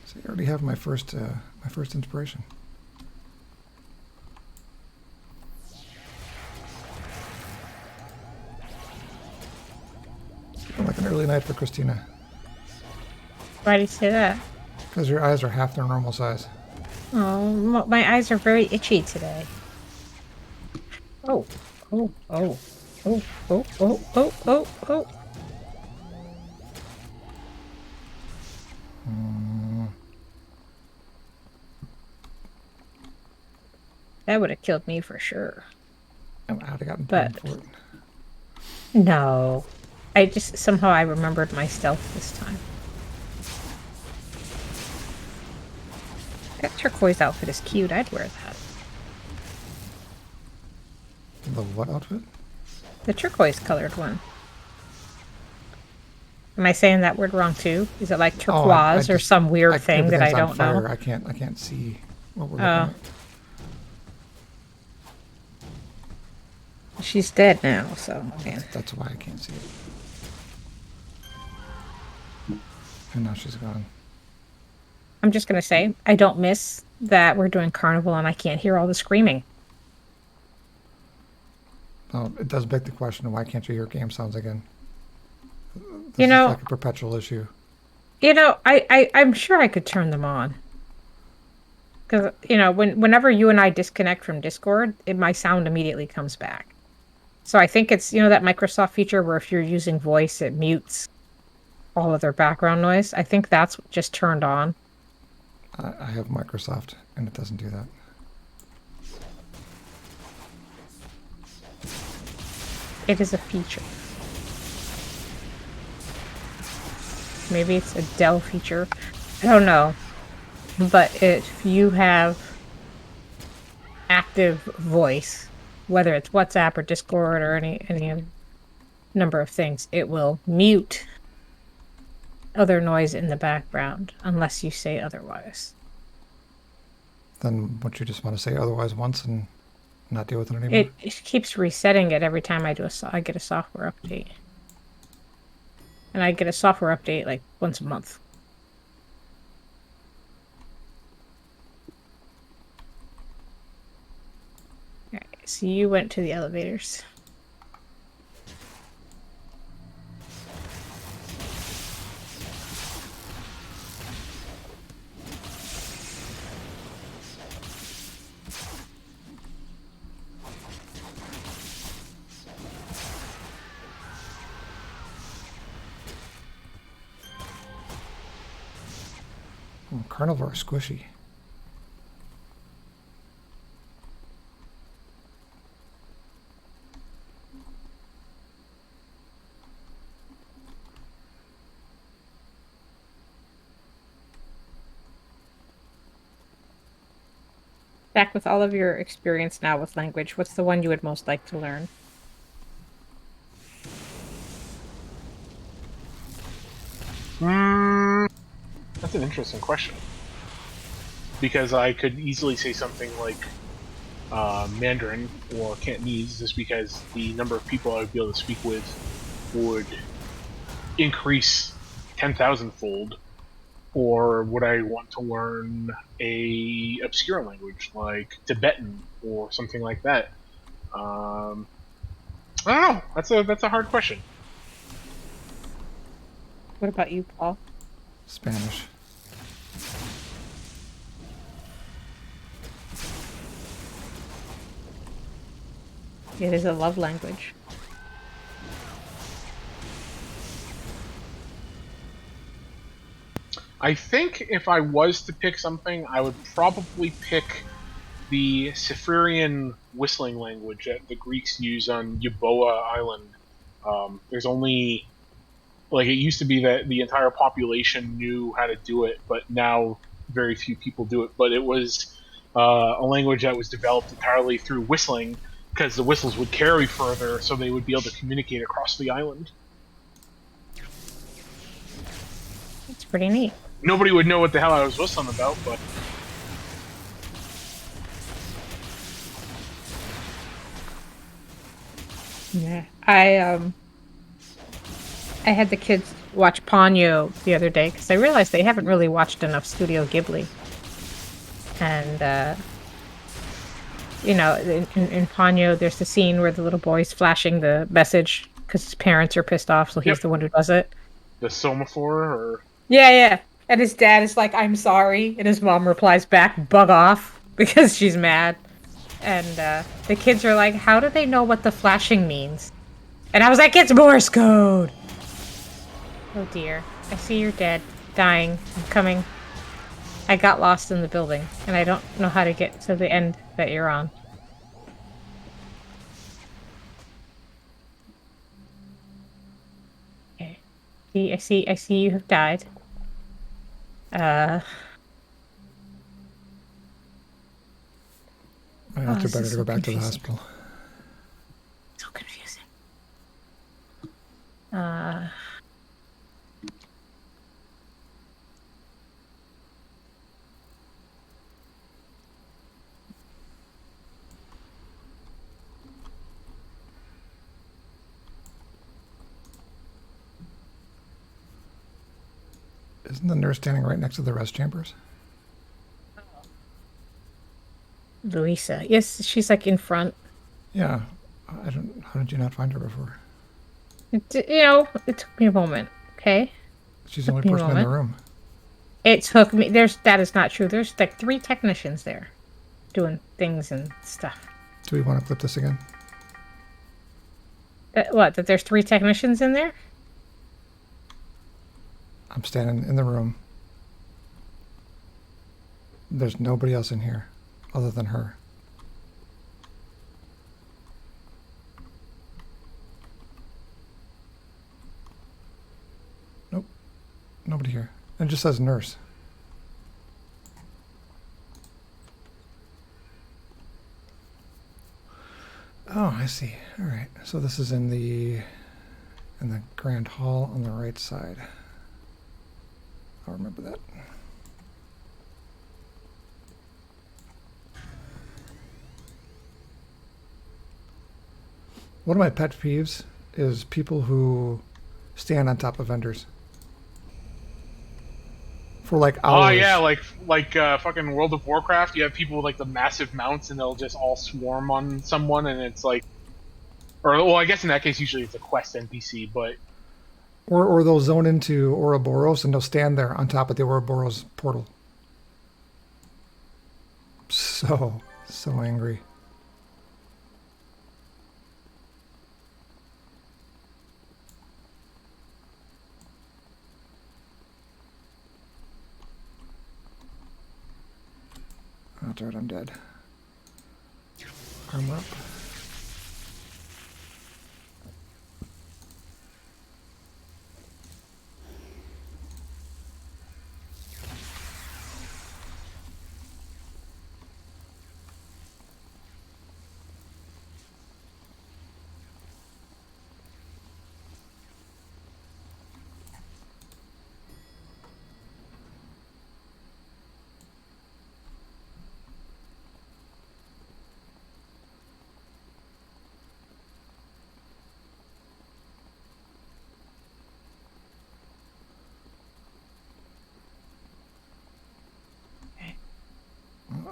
So I already have my first inspiration. Feeling like an early night for Christina, Why do you say that? because your eyes are half their normal size. Oh, my eyes are very itchy today. Oh, oh, oh, oh, oh, oh, oh, oh, oh. That would have killed me for sure. I would have gotten blamed But for it. no, I just somehow I remembered my stealth this time. That turquoise outfit is cute. I'd wear that. The what outfit? The turquoise colored one. Am I saying that word wrong too? Is it like Oh, I turquoise or just some weird thing that everything's I on don't know? fire. I can't see what we're looking Oh, at. she's dead now, so man. That's why I can't see it. And now she's gone. I'm just gonna say I don't miss that we're doing Carnival and I can't hear all the screaming. Oh, it does beg the question: why can't you hear game sounds again? You This is know, like a perpetual issue. I'm sure I could turn them on because whenever you and I disconnect from Discord, my sound immediately comes back. So I think it's that Microsoft feature where if you're using voice, it mutes all of their background noise. I think that's just turned on. I have Microsoft, and it doesn't do that. It is a feature. Maybe it's a Dell feature. I don't know. But if you have active voice, whether it's WhatsApp or Discord or any other number of things, it will mute other noise in the background unless you say otherwise. Then would you just want to say otherwise once and not deal with it anymore? It keeps resetting it every time I get a software update. And I get a software update like once a month. All right, so you went to the elevators. Carnival are squishy. Back with all of your experience now with language, what's the one you would most like to learn? Hmm, that's an interesting question because I could easily say something like Mandarin or Cantonese, just because the number of people I would be able to speak with would increase 10,000 fold. Or would I want to learn a obscure language like Tibetan or something like that? Um, I don't know. That's a hard question. What about you, Paul? Spanish. It is a love language. I think if I was to pick something, I would probably pick the Cyprian whistling language that the Greeks use on Euboea Island. There's only like it used to be that the entire population knew how to do it, but now very few people do it. But it was a language that was developed entirely through whistling because the whistles would carry further, so they would be able to communicate across the island. It's pretty neat. Nobody would know what the hell I was whistling about, but Yeah. I had the kids watch Ponyo the other day because I realized they haven't really watched enough Studio Ghibli. And in Ponyo, there's the scene where the little boy's flashing the message because his parents are pissed off, so yep, he's the one who does it. the somaphore or Yeah, yeah. And his dad is like, "I'm sorry," and his mom replies back, "Bug off," because she's mad. And the kids are like, "How do they know what the flashing means?" And I was like, "It's Morse code." Oh dear. I see you're dead. Dying. I'm coming. I got lost in the building, and I don't know how to get to the end that you're on. Okay. I see you have died. Uh, My oh, odds are this better is to so go back to the confusing. hospital. So confusing. Uh, Isn't the nurse standing right next to the rest chambers? Louisa. Yes, she's like in front. Yeah. I don't. How did you not find her before? It took me a moment. Okay, She's the took only me a person in the moment. room. It took me. That is not true. There's like 3 technicians there doing things and stuff. Do we want to clip this again? That there's 3 technicians in there? I'm standing in the room. There's nobody else in here other than her. Nope. Nobody here. It just says nurse. Oh, I see. All right. So this is in the grand hall on the right side. I'll remember that. One of my pet peeves is people who stand on top of vendors for like oh hours. yeah, like fucking World of Warcraft, you have people with like the massive mounts and they'll just all swarm on someone, and it's like, or well, I guess in that case usually it's a quest NPC, but Or they'll zone into Ouroboros and they'll stand there on top of the Ouroboros portal. So angry. Oh, that's right, I'm dead. Armor up.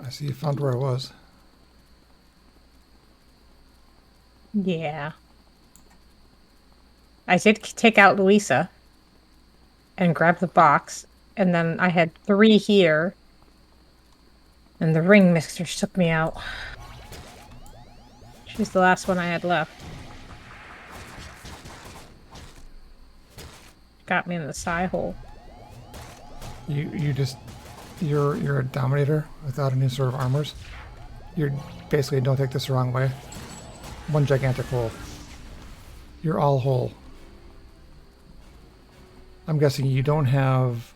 I see you found where I was. Yeah. I did take out Louisa and grab the box, and then I had 3 here, and the ring mixers took me out. She's the last one I had left. Got me in the side hole. You're a dominator without any sort of armors. You're basically, don't take this the wrong way. One gigantic hole. You're all whole. I'm guessing you don't have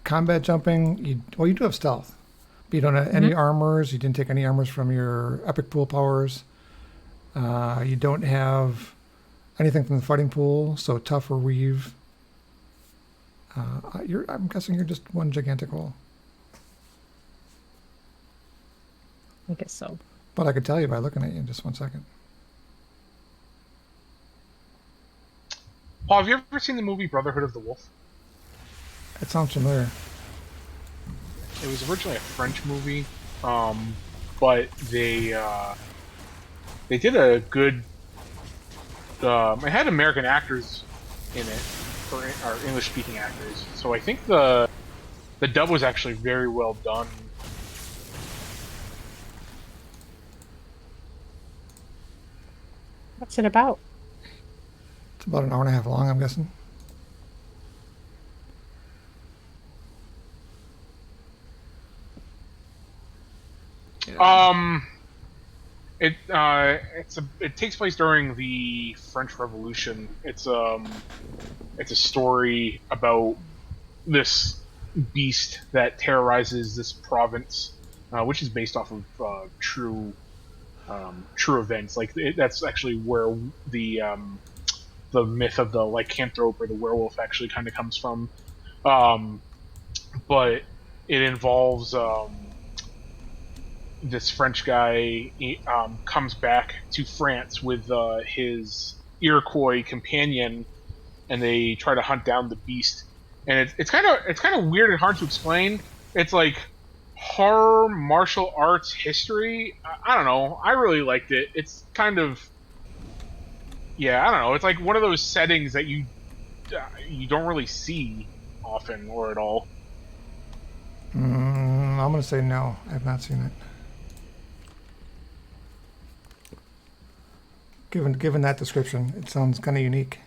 combat jumping. You do have stealth, but you don't have any armors. You didn't take any armors from your epic pool powers. You don't have anything from the fighting pool, so tough or weave. I'm guessing you're just one gigantic hole. I guess so. But I could tell you by looking at you in just 1 second. Paul, have you ever seen the movie Brotherhood of the Wolf? It sounds familiar. It was originally a French movie, but they did a good. It had American actors in it, or English-speaking actors. So I think the dub was actually very well done. What's it about? It's about an hour and a half long, I'm guessing. It takes place during the French Revolution. It's a story about this beast that terrorizes this province, which is based off of true events. That's actually where the myth of the lycanthrope or the werewolf actually kind of comes from. But it involves this French guy comes back to France with his Iroquois companion, and they try to hunt down the beast. And it's kind of weird and hard to explain. It's like horror, martial arts, history. I don't know. I really liked it. It's kind of, yeah, I don't know. It's like one of those settings that you don't really see often or at all. I'm gonna say no. I have not seen it. Given that description, it sounds kind of unique.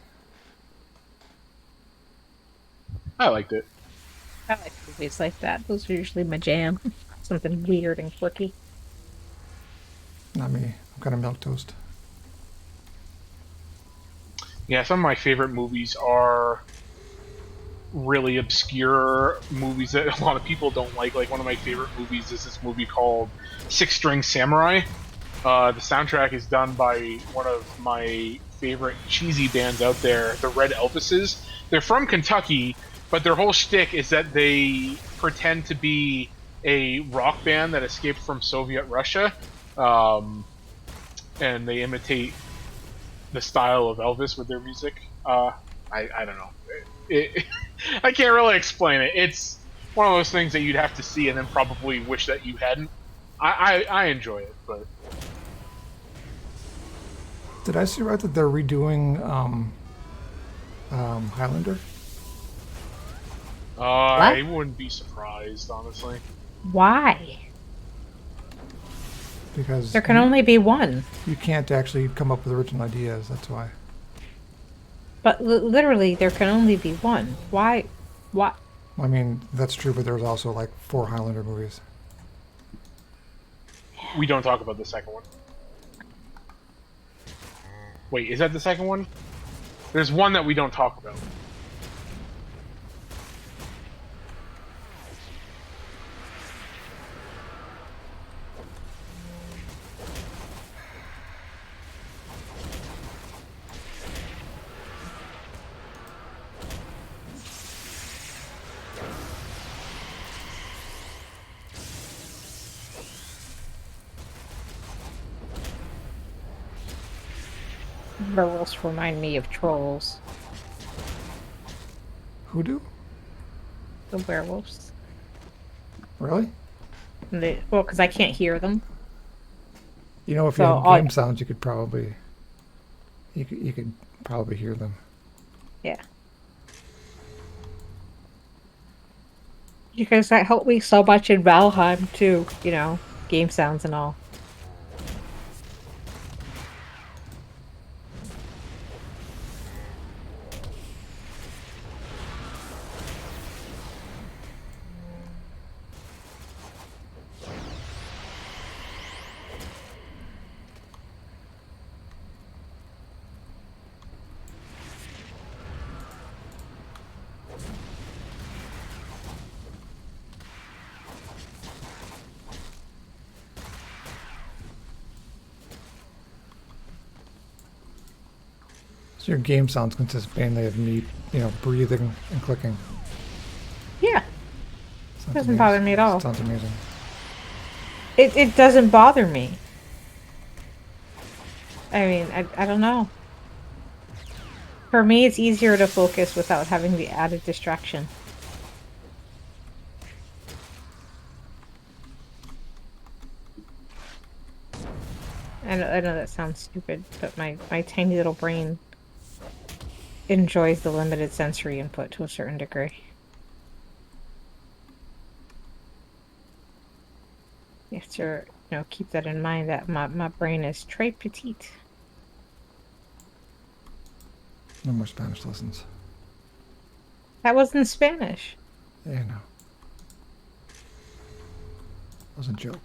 I liked it. I like movies like that. Those are usually my jam. Something weird and quirky. Not me. I'm kind of milquetoast. Yeah, some of my favorite movies are really obscure movies that a lot of people don't like. Like, one of my favorite movies is this movie called Six String Samurai. The soundtrack is done by one of my favorite cheesy bands out there, the Red Elvises. They're from Kentucky, but their whole shtick is that they pretend to be a rock band that escaped from Soviet Russia, and they imitate the style of Elvis with their music. I don't know. I can't really explain it. It's one of those things that you'd have to see and then probably wish that you hadn't. I enjoy it, but... Did I see right that they're redoing Highlander? I wouldn't be surprised, honestly. Why? Because There can only be one. you can't actually come up with original ideas. That's why. But literally, there can only be one. Why? What? I mean, that's true, but there's also like 4 Highlander movies. We don't talk about the second one. Wait, is that the second one? There's one that we don't talk about. Werewolves remind me of trolls. Who do? The werewolves. Really? Well, because I can't hear them. You know, if you So had all, game sounds, you could probably hear them. yeah. Because that helped me so much in Valheim too, game sounds and all. So your game sounds consist mainly of me, breathing and clicking. Yeah, Sounds doesn't bother amazing. me at all. Sounds amazing. It doesn't bother me. I mean, I don't know. For me, it's easier to focus without having the added distraction. I know that sounds stupid, but my tiny little brain enjoys the limited sensory input to a certain degree. You have to, keep that in mind that my brain is très petite. No more Spanish lessons. That was in Spanish. Yeah, no. That was a joke.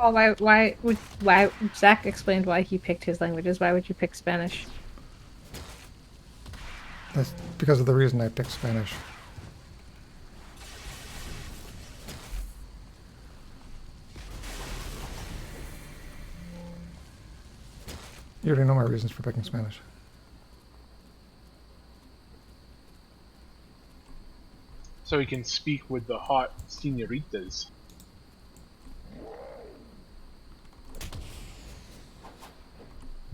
Oh, why Zach explained why he picked his languages. Why would you pick Spanish? That's because of the reason I picked Spanish. You already know my reasons for picking Spanish. So he can speak with the hot senoritas.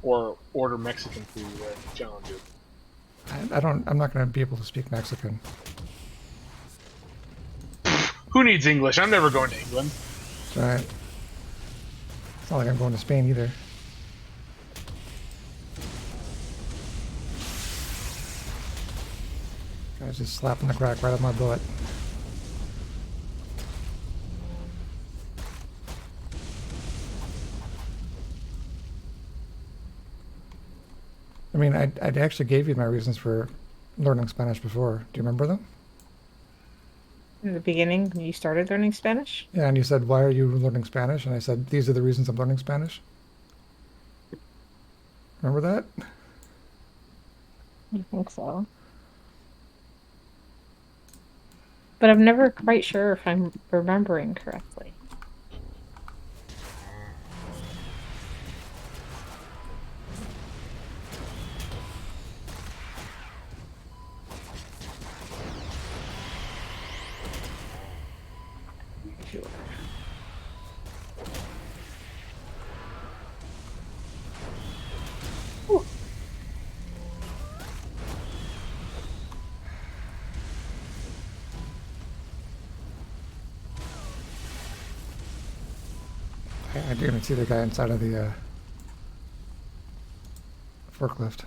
Or order Mexican food like John did. I'm not going to be able to speak Mexican. Who needs English? I'm never going to England. It's alright. It's not like I'm going to Spain either. Guy's just slapping the crack right up my butt. I mean, I actually gave you my reasons for learning Spanish before. Do you remember them? In the beginning, when you started learning Spanish? Yeah, and you said, why are you learning Spanish? And I said, these are the reasons I'm learning Spanish. Remember that? I think so. But I'm never quite sure if I'm remembering correctly. Sure. Ooh. I didn't even see the guy inside of the forklift.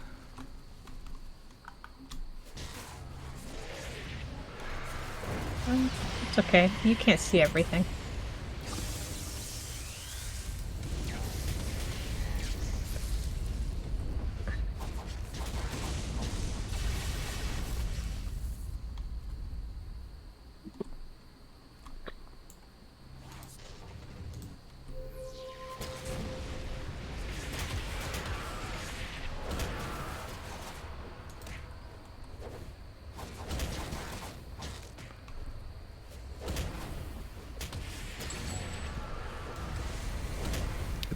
It's okay. You can't see everything.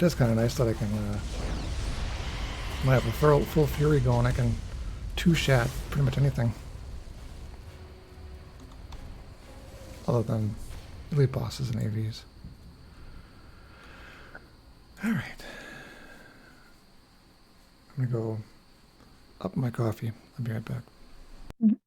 is kind of nice that I can, when I have a full fury going, I can two-shot pretty much anything. Other than elite bosses and AVs. Alright. I'm gonna go up my coffee. I'll be right back. Mhm.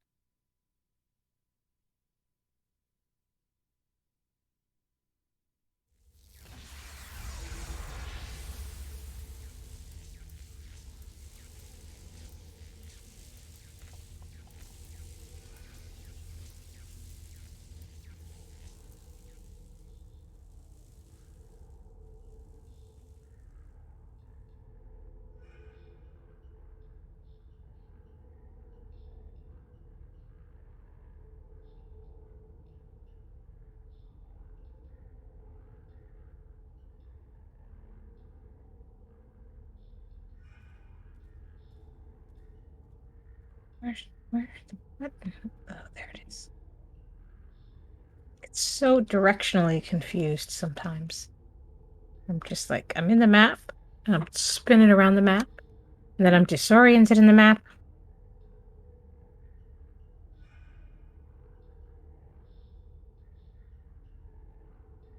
Where's the what? Oh, there it is. It's so directionally confused sometimes. I'm just like, I'm in the map, and I'm spinning around the map, and then I'm disoriented in the map.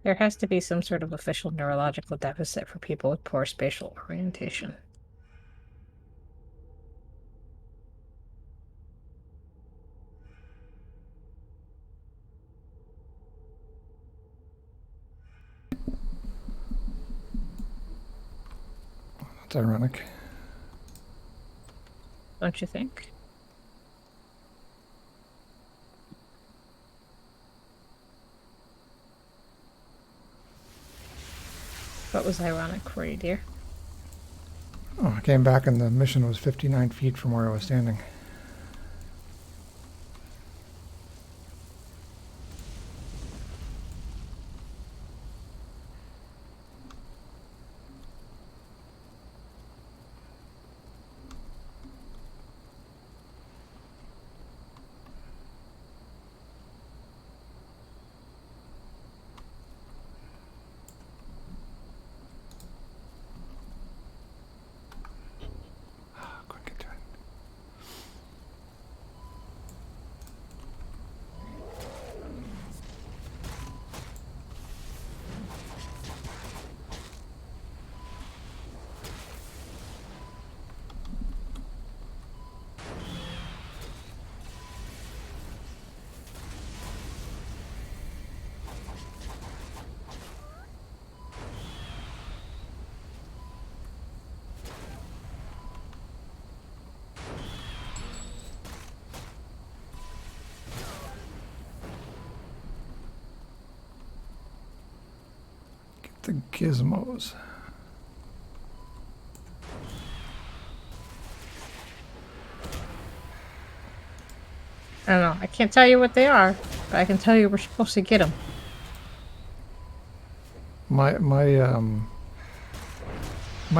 There has to be some sort of official neurological deficit for people with poor spatial orientation. That's ironic. Don't you think? What was ironic for you, dear? Oh, I came back and the mission was 59 feet from where I was standing. Couldn't get to it. Get the gizmos. I don't know. I can't tell you what they are, but I can tell you we're supposed to get them. My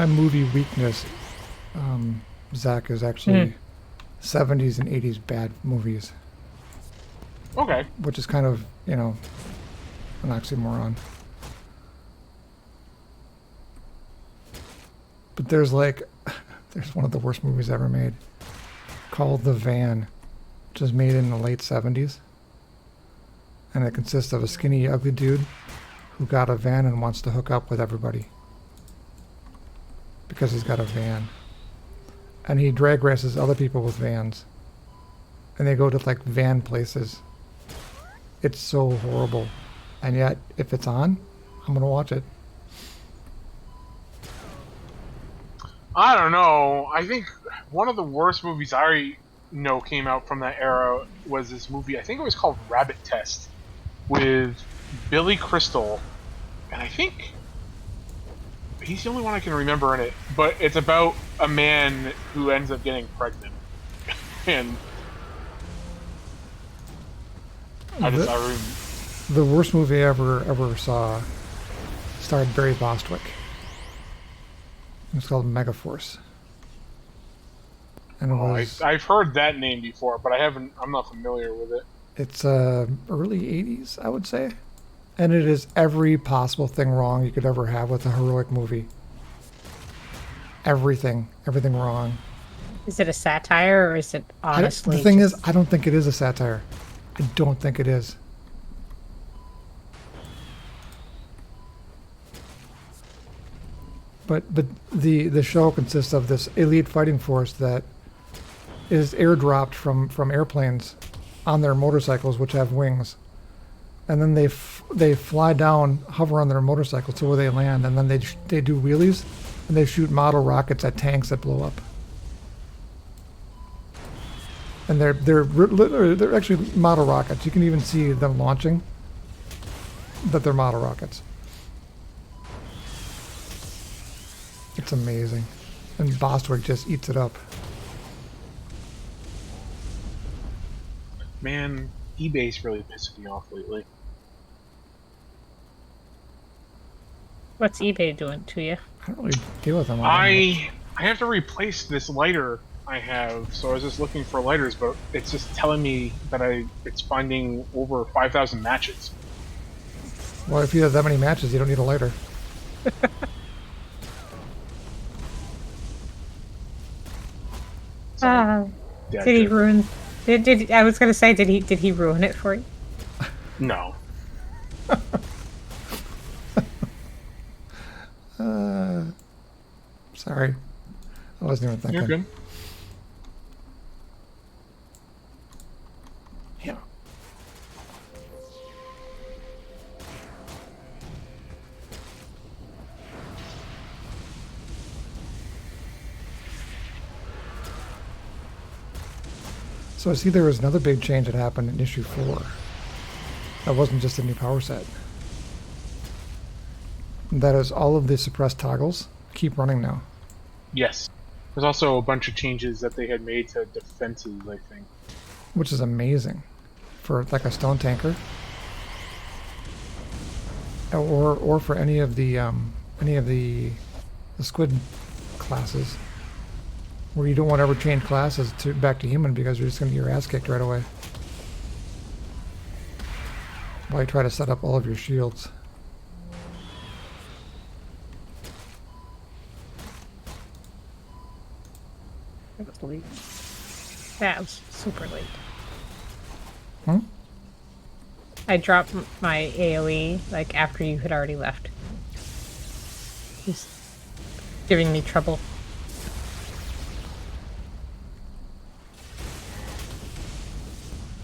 movie weakness, Zach, is actually 70s and 80s bad movies, Okay. which is kind of, an oxymoron. But there's there's one of the worst movies ever made called The Van, which was made in the late 70s. And it consists of a skinny, ugly dude who got a van and wants to hook up with everybody because he's got a van. And he drag races other people with vans. And they go to van places. It's so horrible. And yet, if it's on, I'm going to watch it. I don't know. I think one of the worst movies I know came out from that era was this movie. I think it was called Rabbit Test with Billy Crystal, and I think he's the only one I can remember in it. But it's about a man who ends up getting pregnant, and The worst movie I ever saw starred Barry Bostwick. It's called Megaforce. And it was, I've heard that name before, but I'm not familiar with it. it's early 80s, I would say. And it is every possible thing wrong you could ever have with a heroic movie. everything wrong. Is it a satire or is it honestly The thing is, just... I don't think it is a satire. I don't think it is. But the show consists of this elite fighting force that is airdropped from airplanes on their motorcycles, which have wings, and then they fly down, hover on their motorcycles to where they land, and then they do wheelies, and they shoot model rockets at tanks that blow up. And they're actually model rockets. You can even see them launching, but they're model rockets. It's amazing. And Bostwick just eats it up. Man, eBay's really pissing me off lately. What's eBay doing to you? I don't really deal with them all that much. I have to replace this lighter I have, so I was just looking for lighters, but it's just telling me that it's finding over 5,000 matches. Well, if you have that many matches, you don't need a lighter. Did he ruin? Did I was gonna say, did he ruin it for you? No. Sorry, I wasn't even thinking. You're good. Yeah. So I see there was another big change that happened in issue 4. That wasn't just a new power set. That is, all of the suppressed toggles keep running now. Yes. There's also a bunch of changes that they had made to defenses, I think. Which is amazing for like a stone tanker, or for any of the squid classes, where you don't want to ever change classes back to human because you're just going to get your ass kicked right away. While you try to set up all of your shields. That was late. That was super late. Hmm? I dropped my AoE like after you had already left. Just giving me trouble.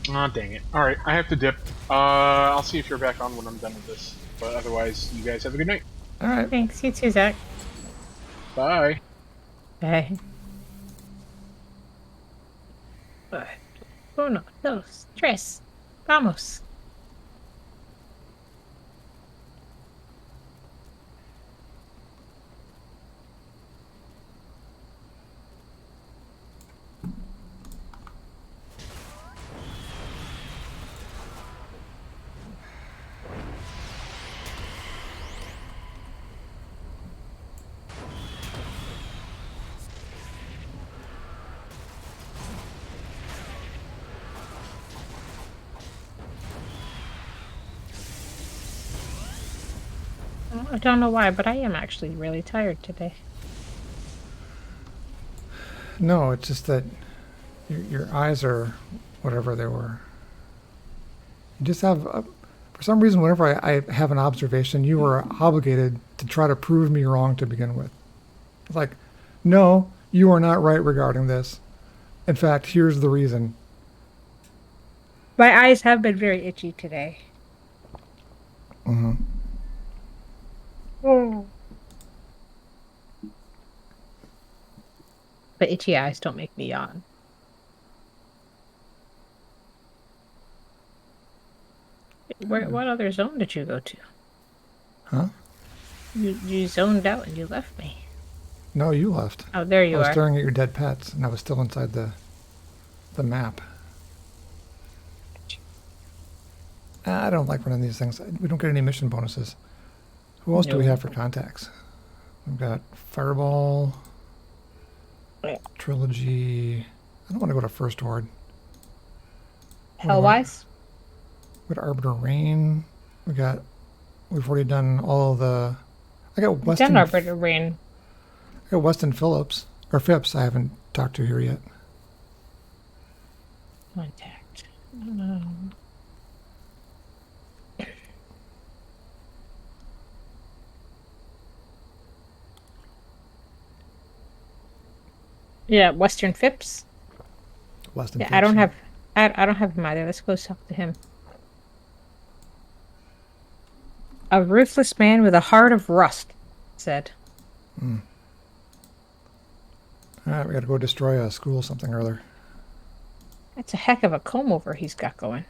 Ah, dang it. Alright, I have to dip. I'll see if you're back on when I'm done with this. But otherwise, you guys have a good night. Alright. Thanks, you too, Zach. Bye. Bye. Uno, dos, tres. Vamos. I don't know why, but I am actually really tired today. No, it's just that your eyes are whatever they were. You just have, for some reason, whenever I have an observation, you are obligated to try to prove me wrong to begin with. It's like, no, you are not right regarding this. In fact, here's the reason. My eyes have been very itchy today. Mm-hmm. Oh. But itchy eyes don't make me yawn. What other zone did you go to? Huh? You zoned out and you left me. No, you left. Oh, there you I was are. staring at your dead pets, and I was still inside the map. I don't like running these things. We don't get any mission bonuses. Who else do we have for contacts? We've got Fireball, Trilogy. I don't want to go to First Horde. Hellwise? We got Arbiter Rain. We've already done all of the. I got Weston. Done Arbiter Rain. I got Weston Phillips or Phipps. I haven't talked to here yet. Contact. Yeah, Western Phipps. Weston Yeah, Phipps. I don't yeah. have. I don't have him either. Let's go talk to him. A ruthless man with a heart of rust, said. All right, we got to go destroy a school, something or other. That's a heck of a comb over he's got going.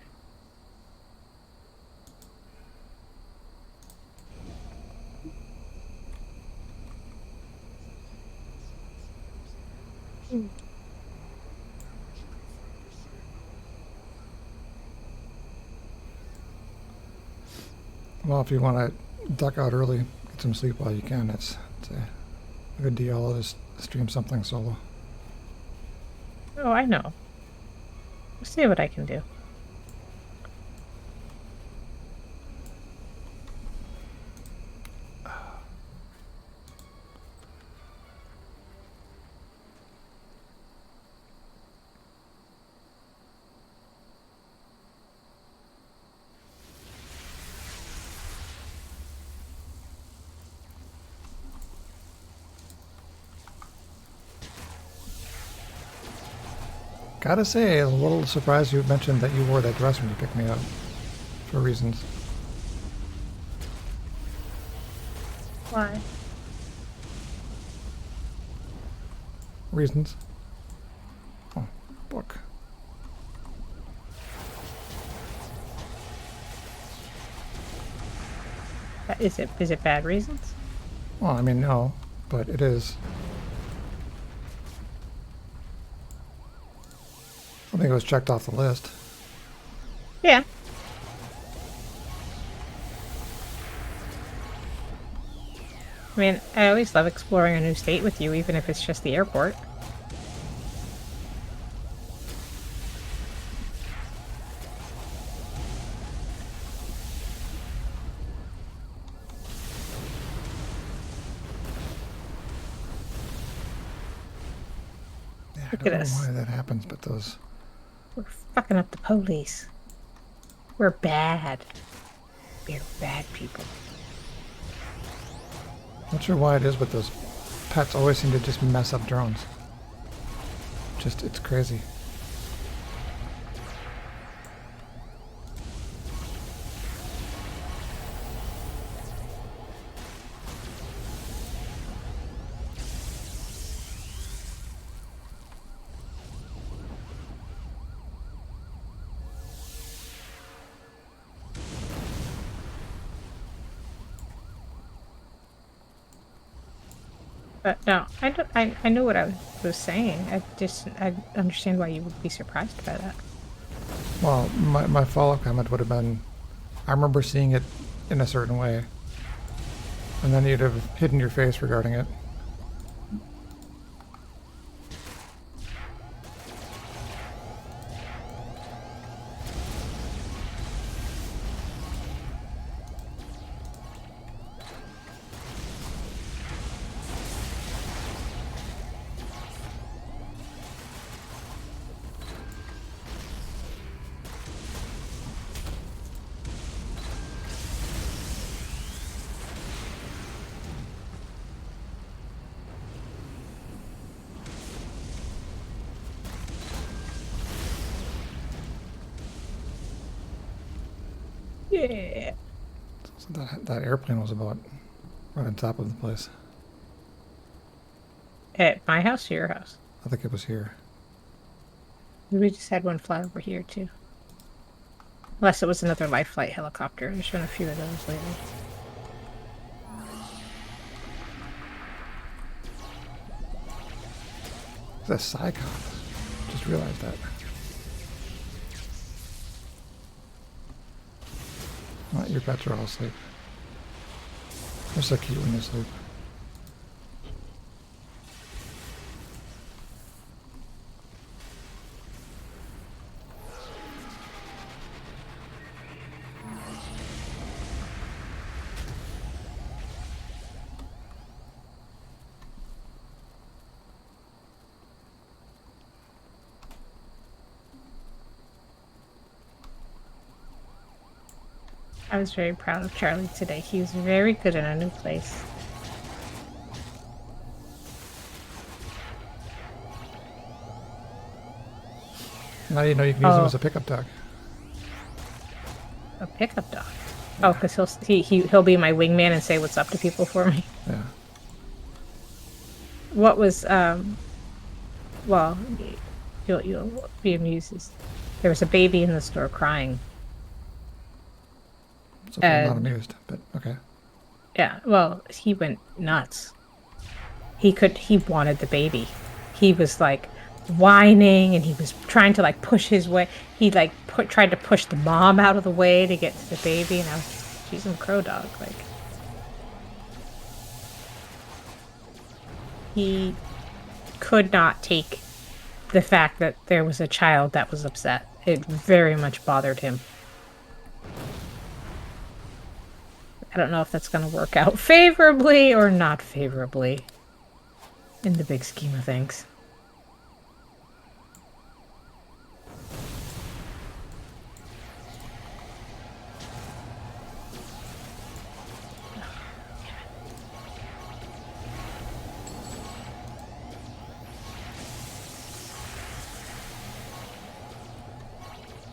Well, if you want to duck out early, get some sleep while you can. It's a good deal. I'll just stream something solo. Oh, I know. We'll see what I can do. Gotta say, I'm a little surprised you mentioned that you wore that dress when you picked me up. For reasons. Why? Reasons? Oh, book. Is it bad reasons? Well, I mean, no, but it is. I think it was checked off the list. Yeah. I mean, I always love exploring a new state with you, even if it's just the airport. Yeah, I Look don't at know us. why that happens, but those. We're fucking up the police. We're bad. We're bad people. Not sure why it is, but those pets always seem to just mess up drones. Just, it's crazy. But no, I don't. I know what I was saying. I understand why you would be surprised by that. Well, my follow-up comment would have been, I remember seeing it in a certain way, and then you'd have hidden your face regarding it. Yeah. So that airplane was about right on top of the place. At my house or your house? I think it was here. We just had one fly over here too. Unless it was another life flight helicopter. There's been a few of those lately. It's a Psychon. Just realized that. Well, your pets are all asleep. They're so cute when they sleep. I was very proud of Charlie today. He was very good in a new place. Now you know you can use him as a pickup dog. A pickup dog. Oh, because he'll be my wingman and say what's up to people for me. Yeah. What was well, you'll be amused. There was a baby in the store crying. So I'm not amused, but okay. Yeah, well, he went nuts. He wanted the baby. He was like whining and he was trying to like push his way. He like tried to push the mom out of the way to get to the baby, and I was just, she's a crow dog. Like he could not take the fact that there was a child that was upset. It very much bothered him. I don't know if that's going to work out favorably or not favorably in the big scheme of things.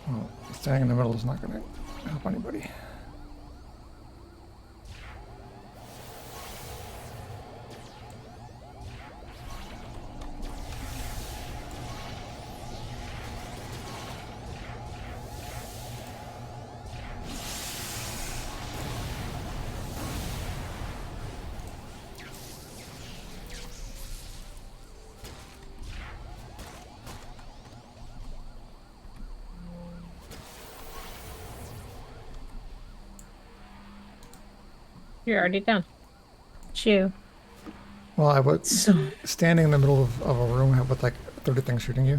Well, standing in the middle is not going to help anybody. You're already done. Chew. Well, I was standing in the middle of a room with like 30 things shooting you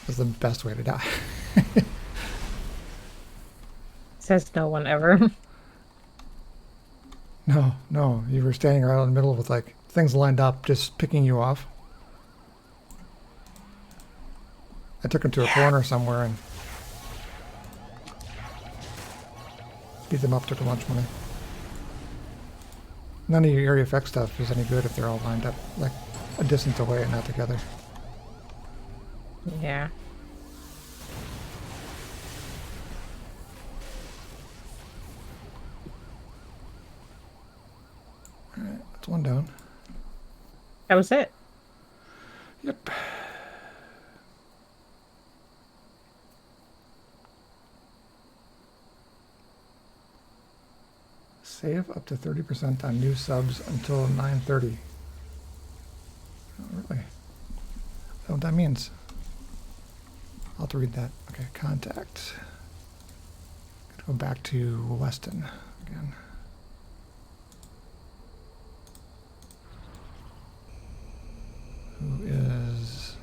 is the best way to die. Says no one ever. No, you were standing right in the middle with like things lined up, just picking you off. I took him to a corner somewhere and beat them up, took a lunch money. None of your area effect stuff is any good if they're all lined up like a distance away and not together. Yeah. Alright, that's one down. That was it. Yep. Save up to 30% on new subs until 9:30. Oh, really? I don't know what that means. I'll have to read that. Okay, contact. Gotta go back to Weston again. Who is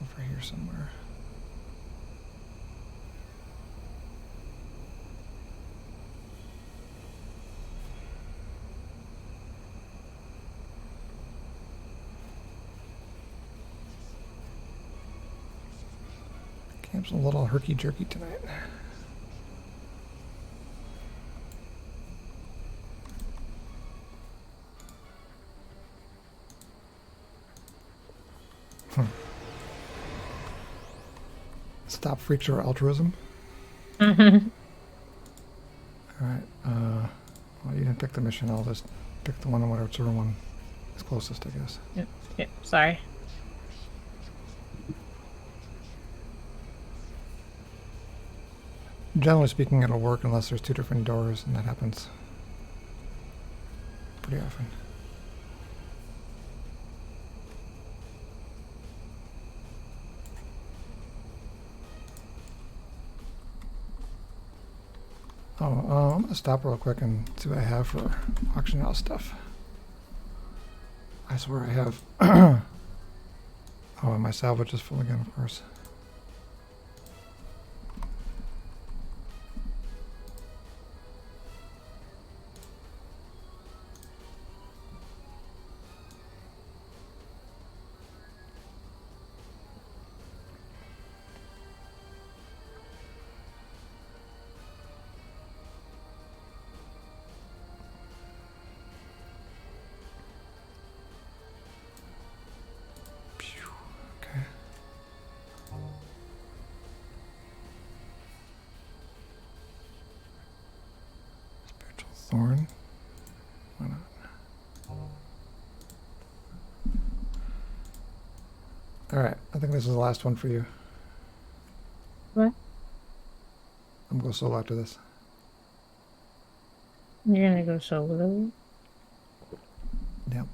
over here somewhere? Camp's a little herky-jerky tonight. Stop freak show altruism. Mm-hmm. Alright, well, you didn't pick the mission. I'll just pick the one on whatever one is closest, I guess. Yep, sorry. Generally speaking, it'll work unless there's two different doors, and that happens pretty often. Oh, I'm gonna stop real quick and see what I have for auction house stuff. I swear I have. Oh, and my salvage is full again, of course. Thorn. Why not? Alright, I think this is the last one for you. What? I'm going to go solo after this. You're gonna go solo? Yep.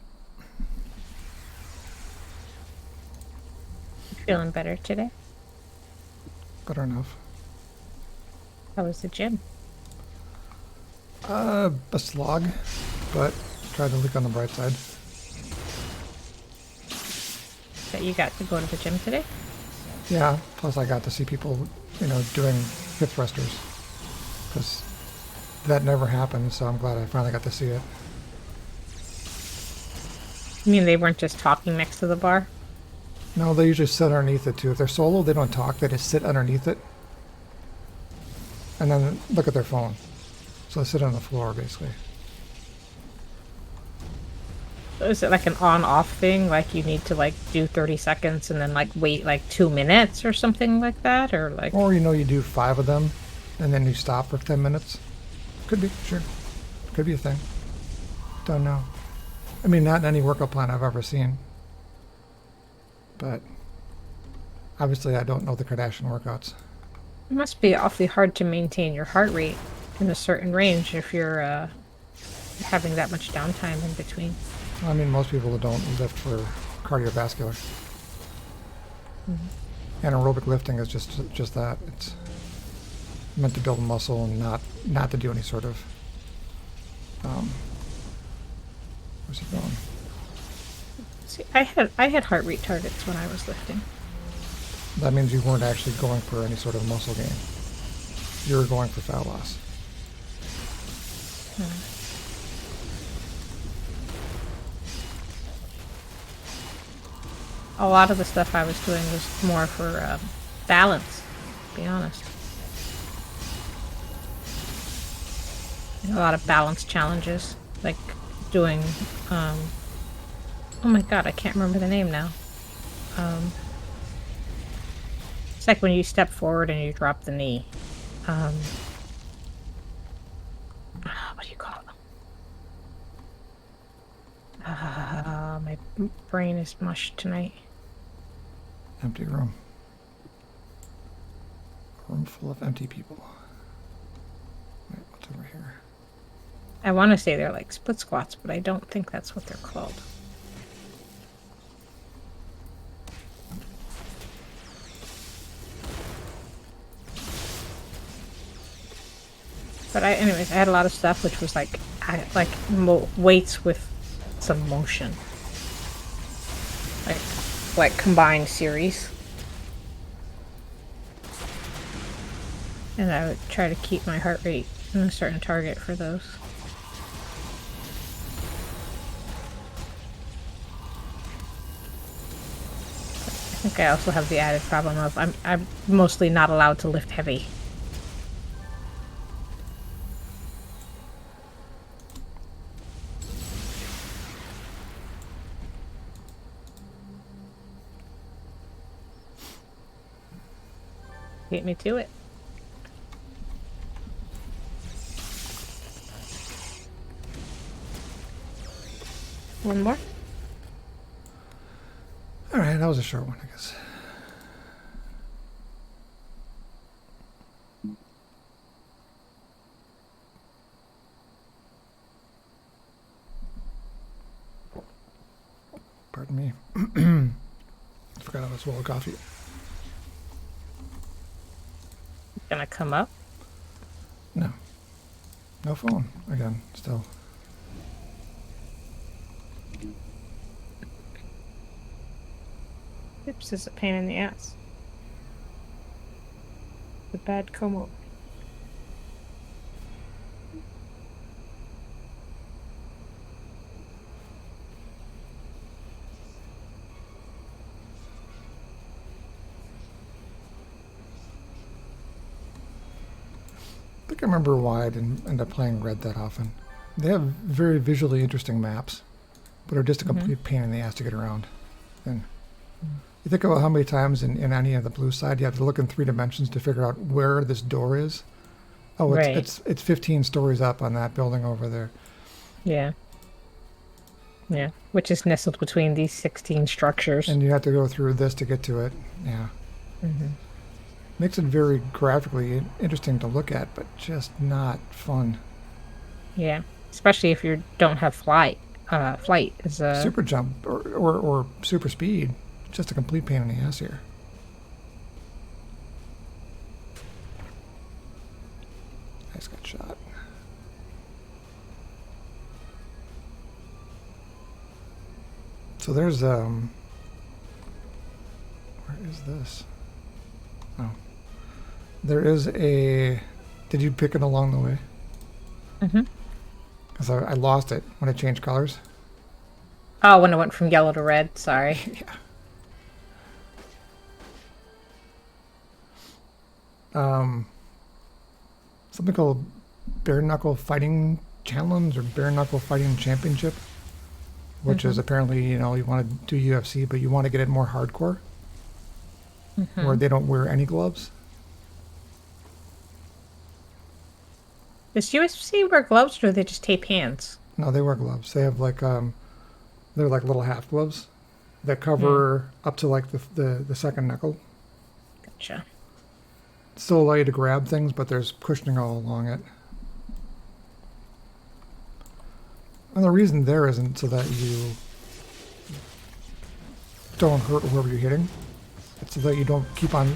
Feeling better today? Better enough. How was the gym? A slog, but try to look on the bright side. That you got to go to the gym today? Yeah, plus I got to see people, doing hip thrusters. Because that never happened, so I'm glad I finally got to see it. You mean they weren't just talking next to the bar? No, they usually sit underneath it too. If they're solo, they don't talk, they just sit underneath it. And then look at their phone. So they sit on the floor, basically. Is it like an on-off thing? Like you need to do 30 seconds and then wait 2 minutes or something like that? Or Or you do 5 of them and then you stop for 10 minutes. Could be, sure. Could be a thing. Don't know. I mean, not in any workout plan I've ever seen. But obviously I don't know the Kardashian workouts. It must be awfully hard to maintain your heart rate in a certain range if you're having that much downtime in between. I mean, most people don't lift for cardiovascular. And aerobic lifting is just that. It's meant to build muscle and not to do any sort of where's it going? See, I had heart rate targets when I was lifting. That means you weren't actually going for any sort of muscle gain. You were going for fat loss. A lot of the stuff I was doing was more for balance, to be honest. A lot of balance challenges, like doing, oh my god, I can't remember the name now. It's like when you step forward and you drop the knee. What do you call them? My brain is mush tonight. Empty room. Room full of empty people. Wait, what's over here? I want to say they're like split squats, but I don't think that's what they're called. But anyways, I had a lot of stuff which was weights with some motion, like combined series, and I would try to keep my heart rate in a certain target for those. I think I also have the added problem of I'm mostly not allowed to lift heavy. Get me to it. One more? Alright, that was a short one, I guess. Pardon me. I forgot I was swallowing coffee. Gonna come up? No. No phone. Again, still. Oops, is a pain in the ass. The bad como. I think I remember why I didn't end up playing Red that often. They have very visually interesting maps, but are just a complete pain in the ass to get around. And you think about how many times in any of the blue side you have to look in 3 dimensions to figure out where this door is, Oh, it's Right. it's it's 15 stories up on that building over there, Yeah. Yeah. Which is nestled between these 16 structures. and you have to go through this to get to it. Yeah, Hmm. makes it very graphically interesting to look at, but just not fun. Yeah. Especially if you don't have flight. Flight is a Super jump or super speed, just a complete pain in the ass here. I just got shot. So there's where is this? Oh, there is a. Did you pick it along the way? Mhm. Because I lost it when I changed colors. Oh, when it went from yellow to red. Sorry. Yeah. Um, something called bare knuckle fighting challenge or bare knuckle fighting championship, which is Hmm. apparently you want to do UFC, but you want to get it more hardcore, where Hmm. they don't wear any gloves. Does UFC wear gloves or do they just tape hands? No, they wear gloves. They have like they're like little half gloves that Hmm. cover up to like the second knuckle. Gotcha. Still allow you to grab things, but there's cushioning all along it. And the reason there isn't so that you don't hurt whoever you're hitting. It's so that you don't keep on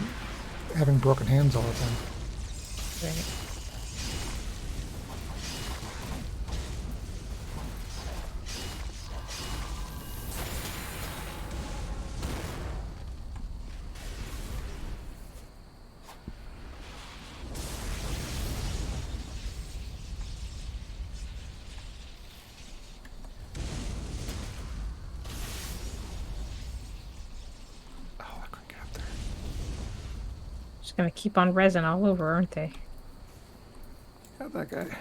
having broken hands all the time. Right. Oh, I couldn't get up there. Just gonna keep on resin all over, aren't they? Got that guy.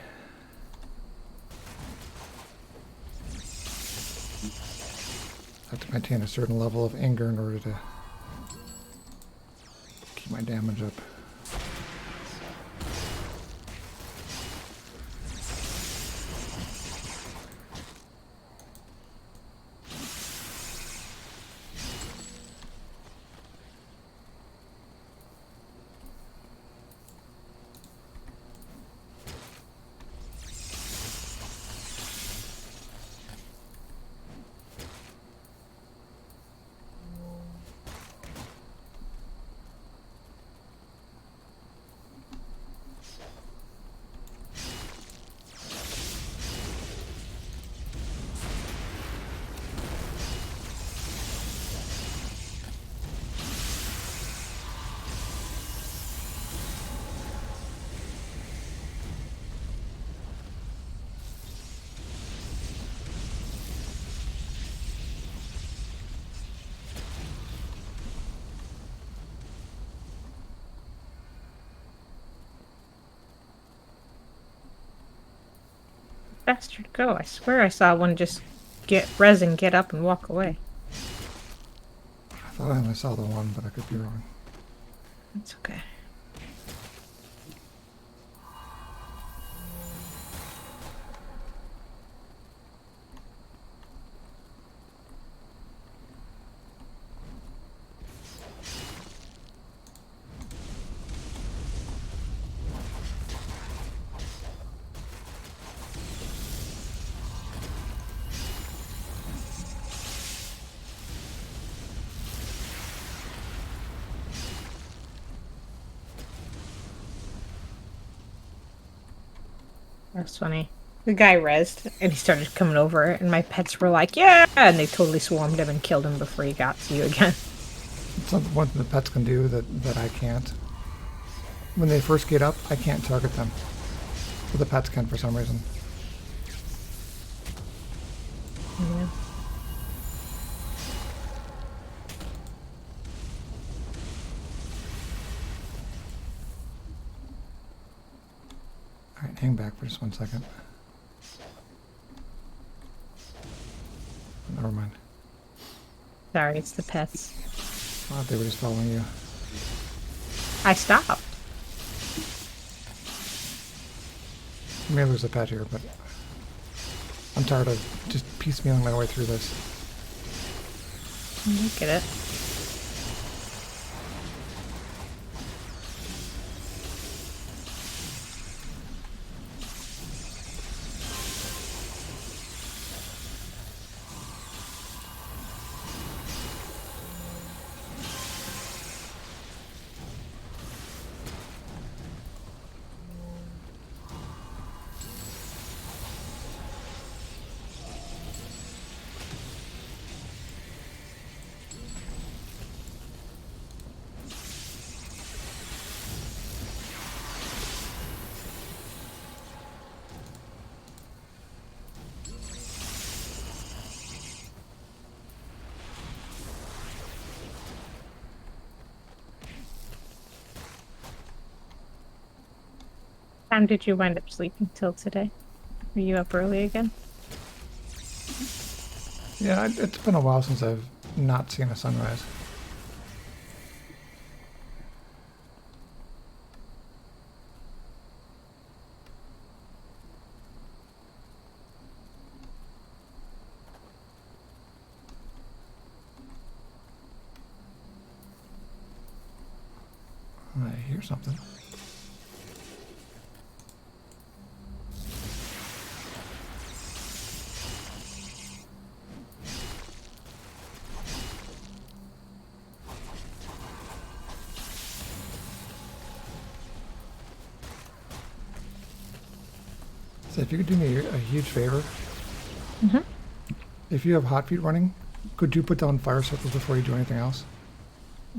I have to maintain a certain level of anger in order to keep my damage up. Bastard, go. I swear I saw one just get resin, get up, and walk away. I thought I only saw the one, but I could be wrong. That's okay. That's funny. The guy rezzed and he started coming over, and my pets were like, yeah! And they totally swarmed him and killed him before he got to you again. It's something one thing the pets can do that I can't. When they first get up, I can't target them. But the pets can for some reason. Yeah. Alright, hang back for just 1 second. Never mind. Sorry, it's the pets. I thought they were just following you. I stopped. Maybe there's a pet here, but I'm tired of just piecemealing my way through this. Look at it. Time did you wind up sleeping till today? Were you up early again? Yeah, it's been a while since I've not seen a sunrise. I hear something. So if you could do me a huge favor, Mm-hmm. if you have hot feet running, could you put down fire circles before you do anything else?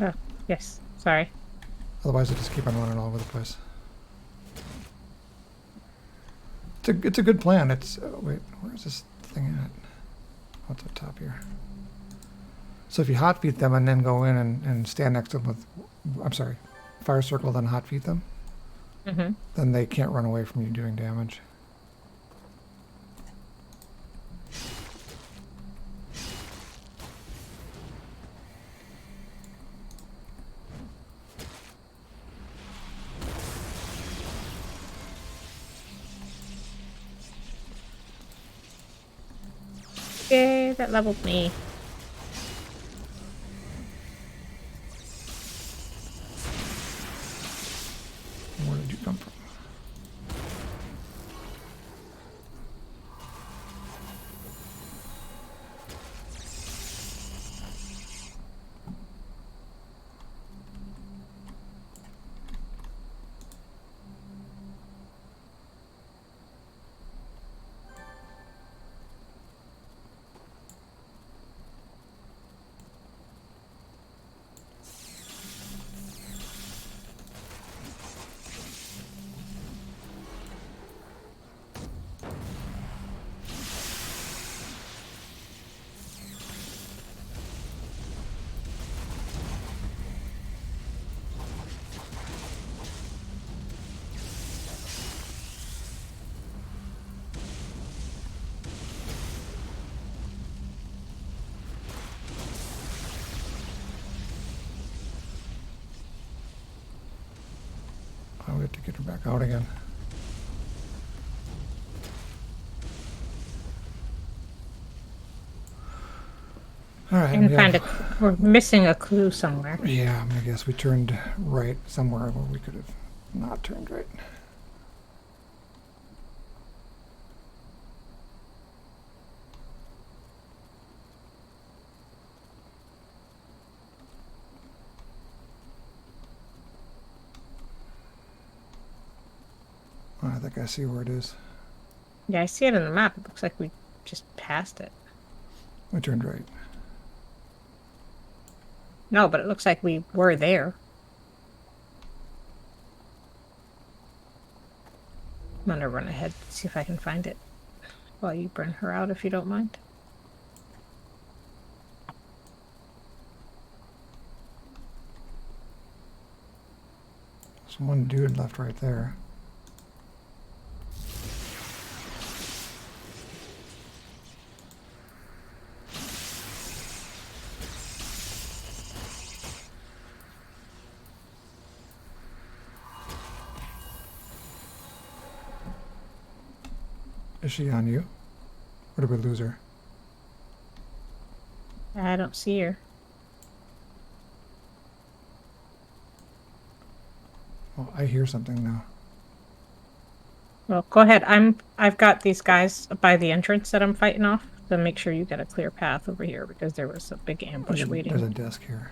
Oh, yes. Sorry. Otherwise, I just keep on running all over the place. It's a good plan. It's wait, where's this thing at? What's up top here? So if you hot feet them and then go in and stand next to them with, I'm sorry, fire circle, then hot feet them, Mm-hmm. then they can't run away from you doing damage. Yay, that leveled me. Where did you come from? Oh, we have to get her back out again. All right. And we find have- we're missing a clue somewhere. Yeah, I guess we turned right somewhere where we could have not turned right. I think I see where it is. Yeah, I see it on the map. It looks like we just passed it. We turned right. No, but it looks like we were there. I'm gonna run ahead, see if I can find it while you burn her out, if you don't mind. There's one dude left right there. Is she on you? Or did we lose her? I don't see her. Oh, I hear something now. Well, go ahead. I've got these guys by the entrance that I'm fighting off, so make sure you get a clear path over here because there was a big ambush There's waiting. a desk here.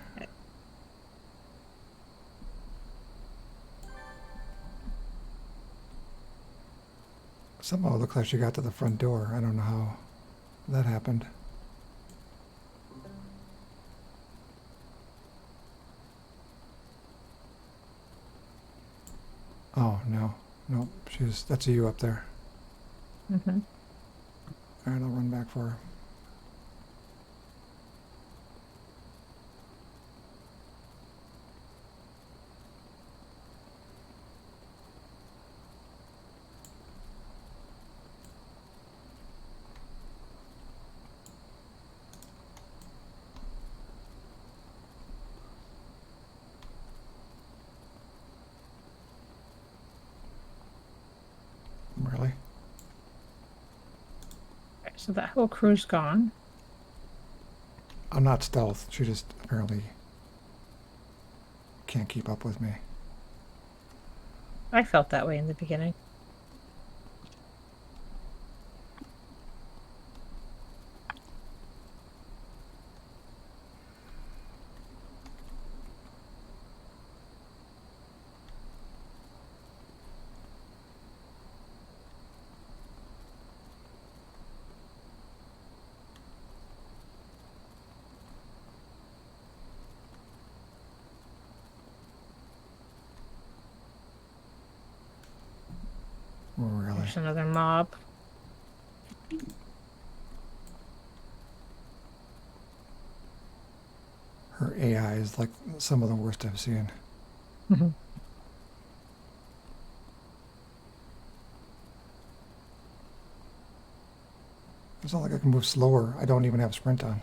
Somehow it looks like she got to the front door. I don't know how that happened. Oh, no. No, that's a you up there. Mm-hmm. All right, I'll run back for her. Really? Okay, so that whole crew's gone. I'm not stealth. She just apparently can't keep up with me. I felt that way in the beginning. Really? There's another mob. Her AI is like some of the worst I've seen. Mm-hmm. It's not like I can move slower. I don't even have sprint on.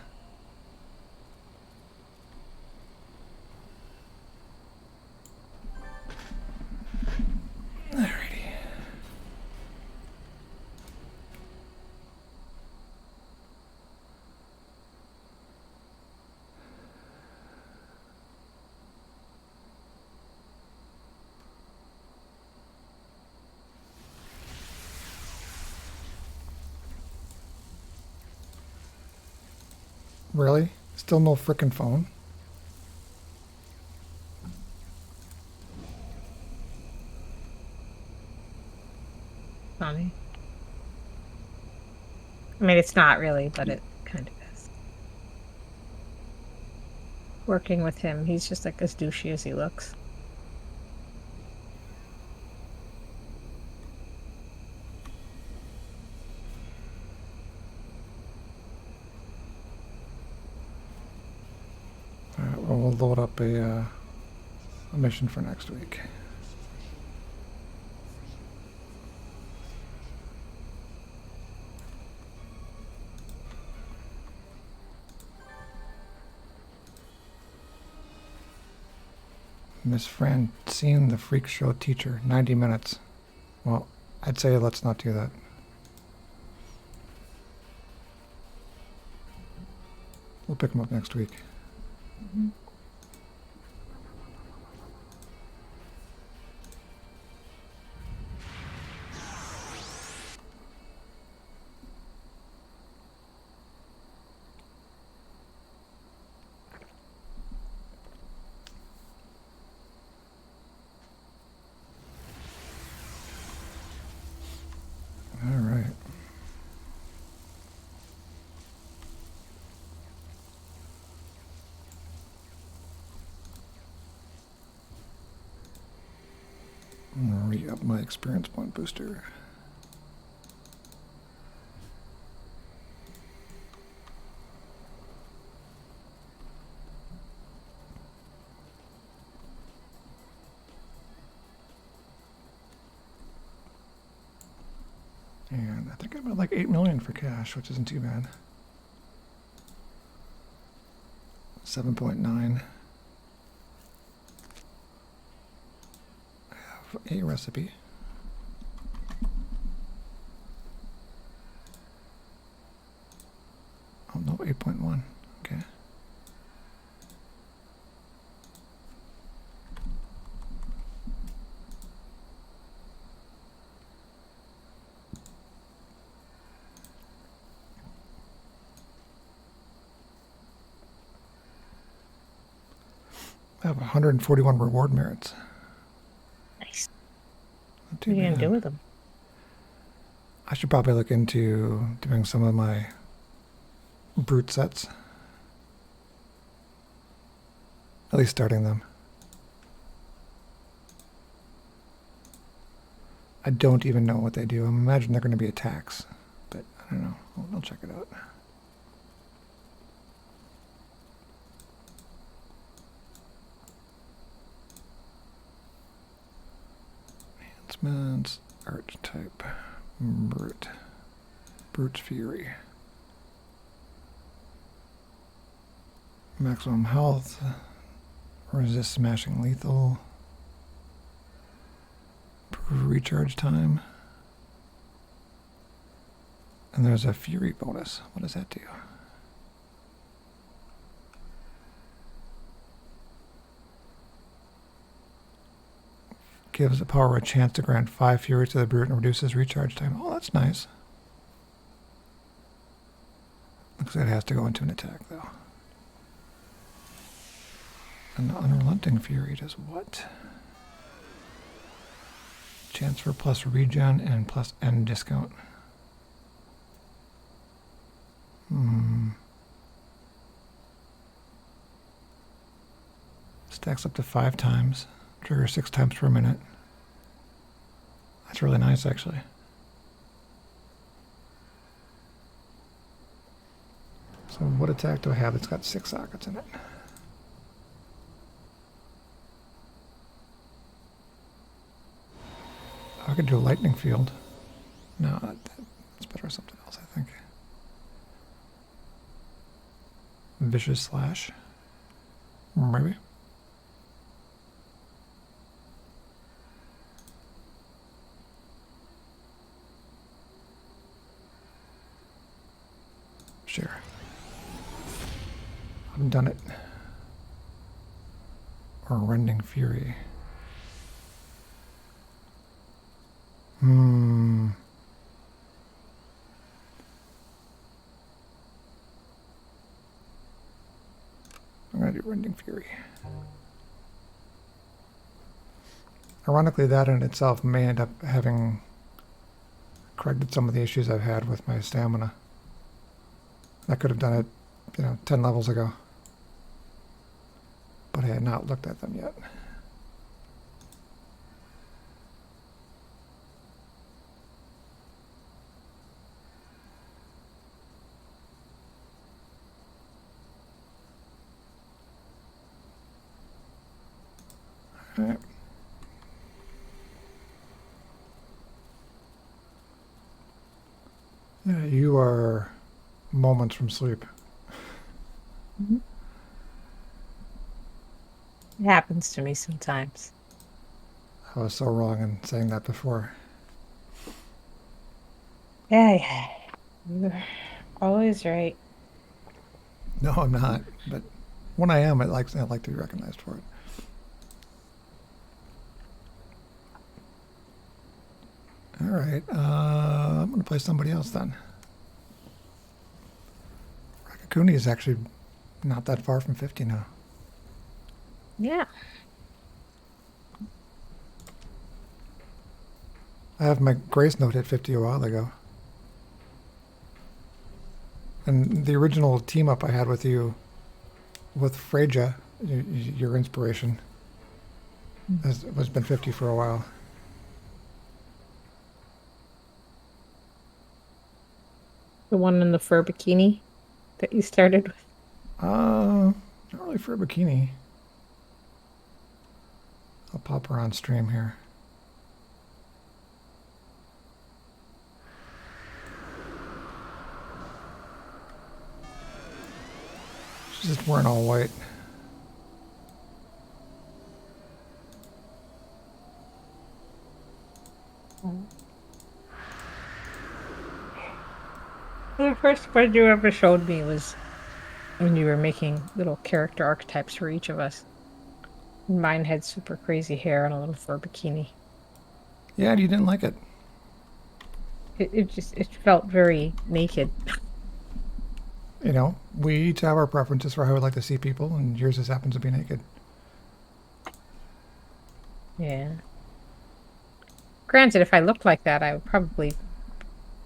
Alrighty. Really? Still no frickin' phone? Funny. I mean, it's not really, but it kind of is. Working with him, he's just like as douchey as he looks. Alright, well, we'll load up a mission for next week. Miss Francine, the freak show teacher, 90 minutes. Well, I'd say let's not do that. We'll pick him up next week. Mm-hmm. All right. I'm gonna re-up my experience point booster. And I think I'm at like 8 million for cash, which isn't too bad. 7.9. I have a recipe. 8.1. Okay. I have 141 reward merits. Nice. Not What too are you gonna do bad. with them? I should probably look into doing some of my brute sets. At least starting them. I don't even know what they do. I imagine they're going to be attacks, but I don't know. I'll check it out. Enhancements, archetype, brute, brute's fury, maximum health, resist smashing lethal, recharge time, and there's a fury bonus. What does that do? Gives the power a chance to grant 5 fury to the brute and reduces recharge time. Oh, that's nice. Looks like it has to go into an attack, though. An unrelenting fury does what? Chance for plus regen and plus end discount. Stacks up to 5 times. Trigger 6 times per minute. That's really nice, actually. So what attack do I have that's got 6 sockets in it? I could do a lightning field. No, that's better something else, I think. Vicious slash. Maybe. Sure. I haven't done it. Or rending fury. I'm going to do rending fury. Ironically, that in itself may end up having corrected some of the issues I've had with my stamina. I could have done it, 10 levels ago. But I had not looked at them yet. All right. Yeah, you are moments from sleep. Mm-hmm. It happens to me sometimes. I was so wrong in saying that before. Yeah. You're always right. No, I'm not. But when I am, I'd like to be recognized for it. All right. I'm going to play somebody else then. Rakakuni is actually not that far from 50 now. Yeah. I have my grace note at 50 a while ago. And the original team up I had with you, with Freja, your inspiration, has been 50 for a while. The one in the fur bikini that you started with. Not really for a bikini. I'll pop her on stream here. She's just wearing all white. The first one you ever showed me was when you were making little character archetypes for each of us. Mine had super crazy hair and a little fur bikini. Yeah, you didn't like it. It felt very naked. You know, we each have our preferences for how we like to see people, and yours just happens to be naked. Yeah. Granted, if I looked like that, I would probably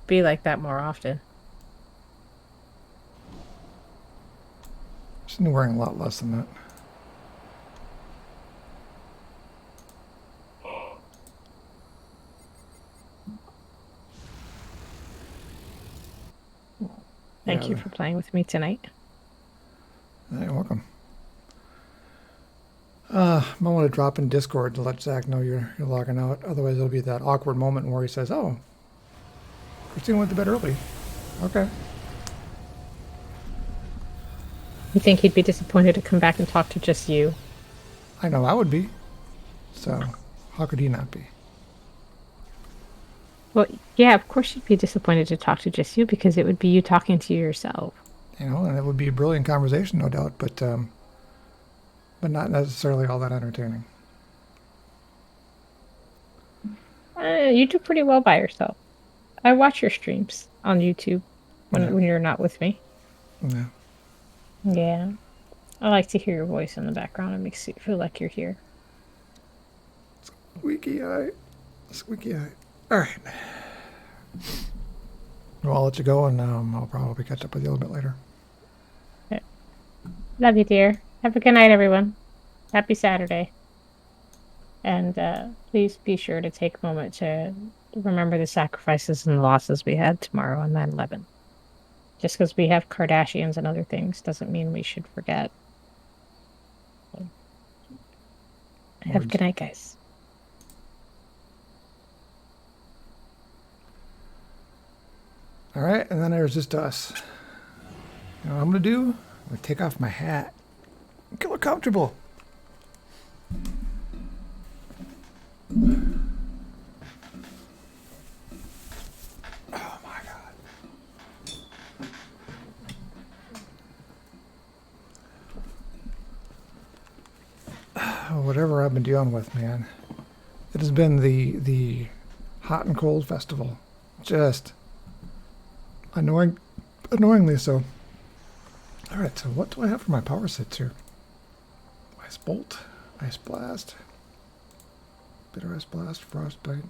be like that more often. She's wearing a lot less than that. Thank you Yeah, for playing with me tonight. you're welcome. Might want to drop in Discord to let Zach know you're logging out. Otherwise, it'll be that awkward moment where he says, "Oh, Christine went to bed early." Okay. You think he'd be disappointed to come back and talk to just you? I know I would be. So, how could he not be? Well, yeah, of course you'd be disappointed to talk to just you because it would be you talking to yourself. You know, and it would be a brilliant conversation, no doubt, but not necessarily all that entertaining. You do pretty well by yourself. I watch your streams on YouTube Yeah. when you're not with me. Yeah. Yeah. I like to hear your voice in the background. It makes you feel like you're here. Squeaky eye. Squeaky eye. All right. Well, I'll let you go, and I'll probably catch up with you a little bit later. Okay. Love you, dear. Have a good night, everyone. Happy Saturday. And please be sure to take a moment to remember the sacrifices and losses we had tomorrow on 9/11. Just because we have Kardashians and other things doesn't mean we should forget. Have a good night, guys. All right, and then there's just us. You know what I'm gonna do? I'm gonna take off my hat. Get a little comfortable. Oh my God. Whatever I've been dealing with, man. It has been the hot and cold festival. Just annoyingly so. All right, so what do I have for my power sets here? Ice Bolt, Ice Blast, Bitter Ice Blast, Frostbite.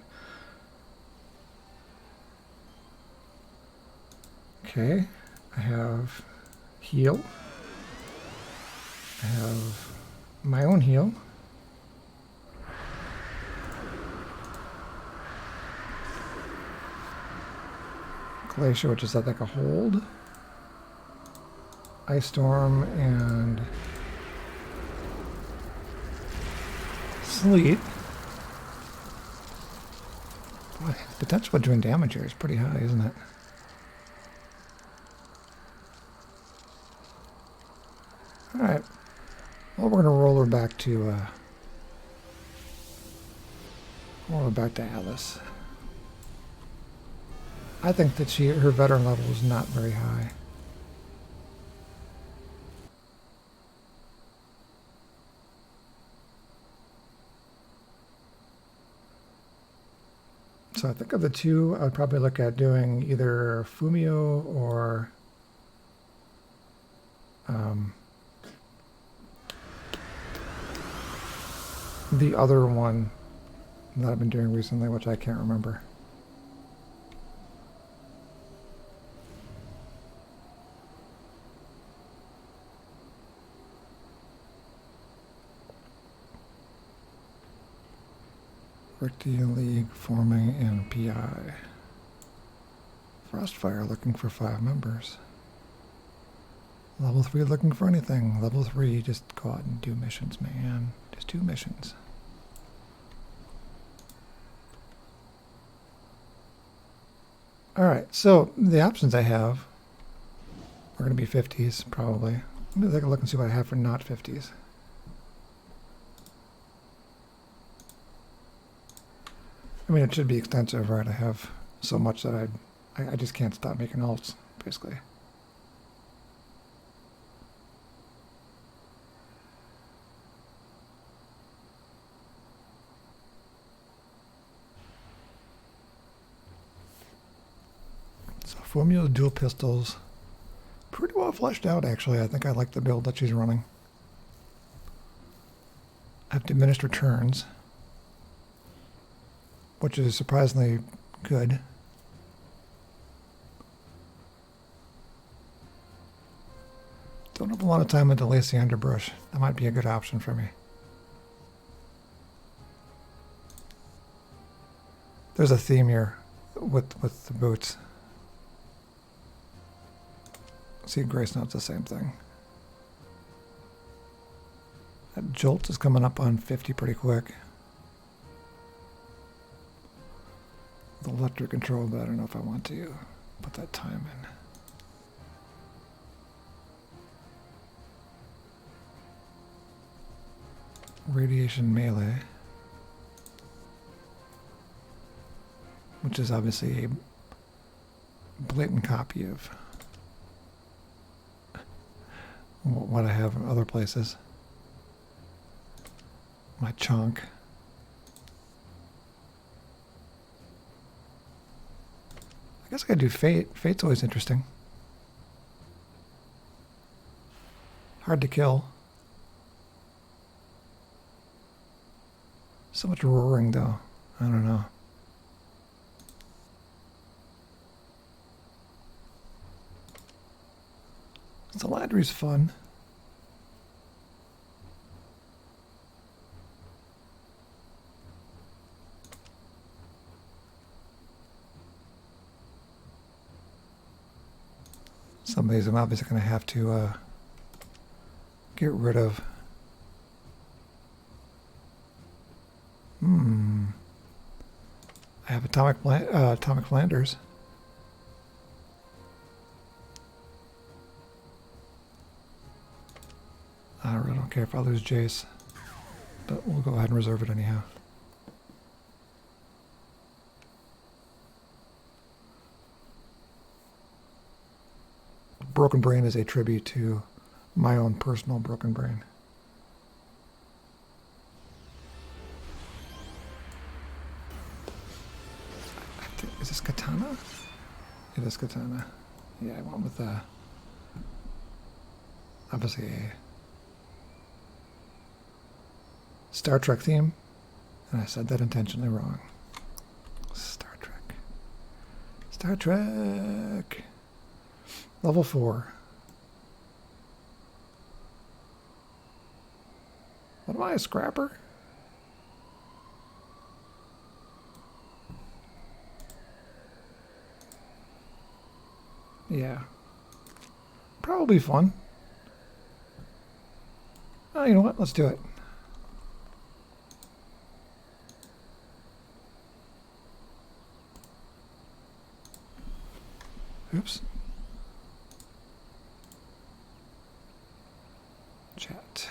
Okay, I have Heal. I have my own Heal. Glacier, which is I think a hold. Ice Storm and Sleet. Boy, the potential of doing damage here is pretty high, isn't it? Alright. Well, we're going to roll her back to Alice. I think that her veteran level is not very high. So I think of the two, I would probably look at doing either Fumio or the other one that I've been doing recently, which I can't remember. Ricty League forming in PI. Frostfire looking for 5 members. Level 3 looking for anything. Level 3, just go out and do missions, man. Just do missions. Alright, so the options I have are going to be 50s, probably. Let me take a look and see what I have for not 50s. I mean, it should be extensive, right? I have so much that I just can't stop making alts, basically. Fumio's dual pistols. Pretty well fleshed out, actually. I think I like the build that she's running. I have diminished returns, which is surprisingly good. Don't have a lot of time with the lacy underbrush. That might be a good option for me. There's a theme here with the boots. See, Grace Note's the same thing. That Jolt is coming up on 50 pretty quick. The electric control, but I don't know if I want to put that time in. Radiation melee, which is obviously a blatant copy of what I have in other places. My chunk. I guess I could do Fate. Fate's always interesting. Hard to kill. So much roaring, though. I don't know. So Landry's fun. Some of these I'm obviously going to have to get rid of. I have Atomic Flanders. I really don't care if I lose Jace, but we'll go ahead and reserve it anyhow. Broken Brain is a tribute to my own personal broken brain. Is this Katana? It is Katana. Yeah, I went with obviously a Star Trek theme, and I said that intentionally wrong. Star Trek. Star Trek. Level 4. What am I, a scrapper? Yeah. Probably fun. Oh, you know what? Let's do it. Oops. Chat.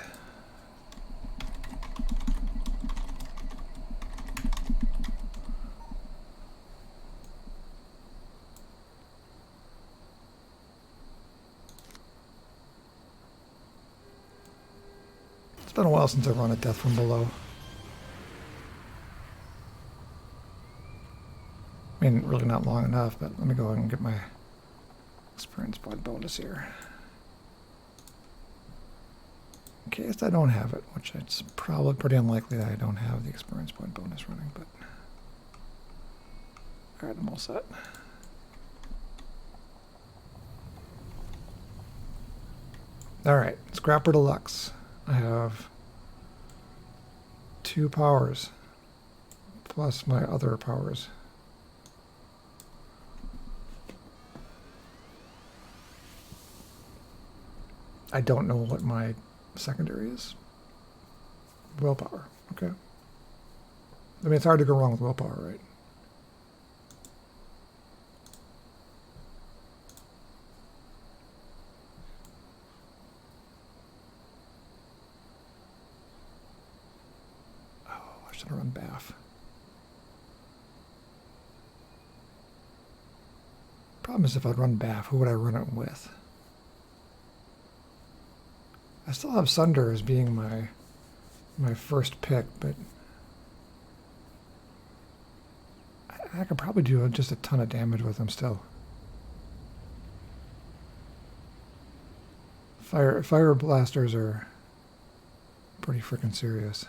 It's been a while since I've run a Death from Below. I mean, really not long enough, but let me go ahead and get my experience point bonus here. In case I don't have it, which it's probably pretty unlikely that I don't have the experience point bonus running, but alright, I'm all set. Alright, Scrapper Deluxe. I have 2 powers plus my other powers. I don't know what my secondary is. Willpower. Okay. I mean, it's hard to go wrong with willpower, right? Oh, I should have run Bath. Problem is, if I'd run Bath, who would I run it with? I still have Sunder as being my first pick, but I could probably do just a ton of damage with him still. Fire blasters are pretty freaking serious.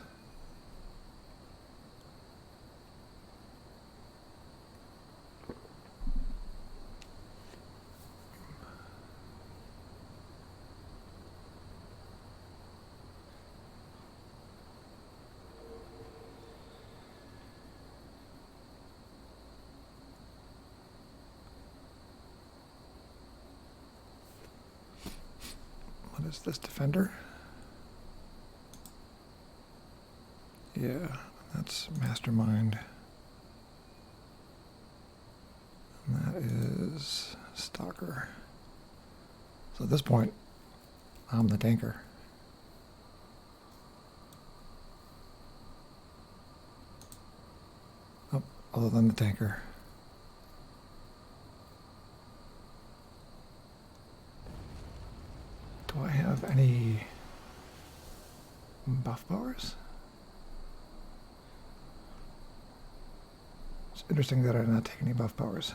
What is this, Defender? Yeah, that's Mastermind. And that is Stalker. So at this point, I'm the tanker. Oh, other than the tanker. Do I have any buff powers? It's interesting that I did not take any buff powers.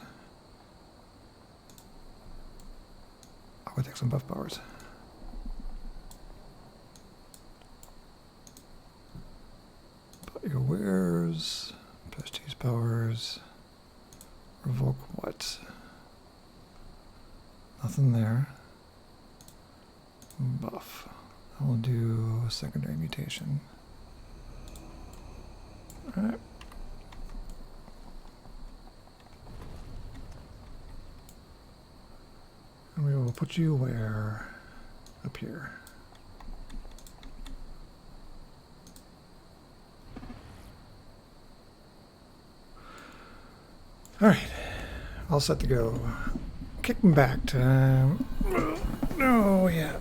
I would take some buff powers. Put your wares, prestige powers, revoke what? Nothing there. Buff. I will do secondary mutation. Alright. And we will put you where? Up here. Alright. All set to go. Kicking back time. Oh, yeah.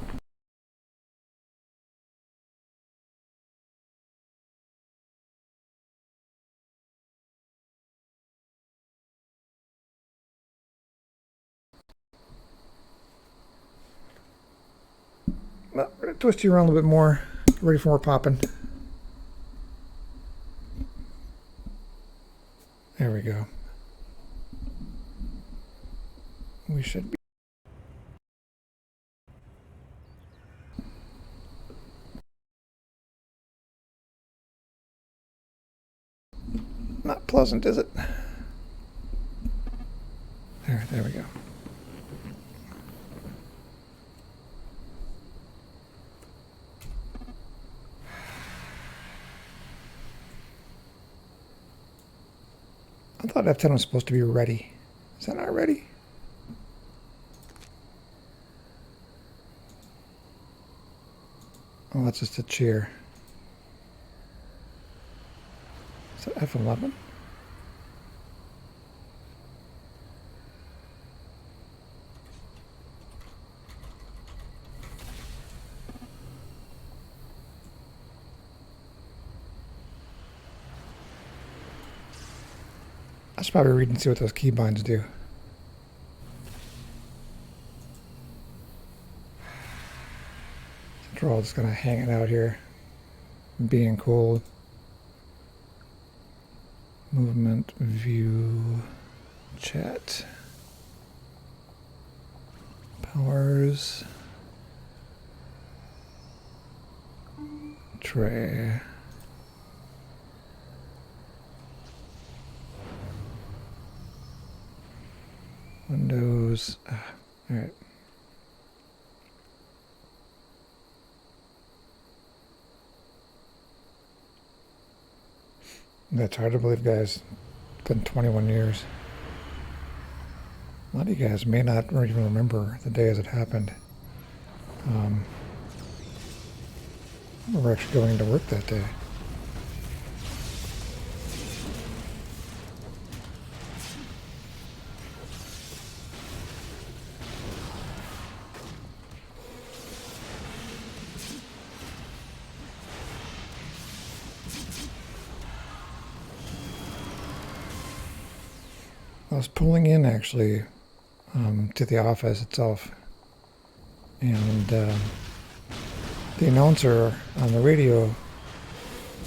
Well, we're going to twist you around a little bit more. Get ready for more popping. There we go. We should be. Not pleasant, is it? There we go. I thought F10 was supposed to be ready. Is that not ready? Oh, that's just a cheer. Is that F11? I should probably read and see what those keybinds do. We're all just kind of hanging out here, being cool. Movement, view, chat, powers, tray. Windows. All right. That's hard to believe, guys. It's been 21 years. A lot of you guys may not even remember the day as it happened. We were actually going to work that day. I was pulling in actually to the office itself, and the announcer on the radio,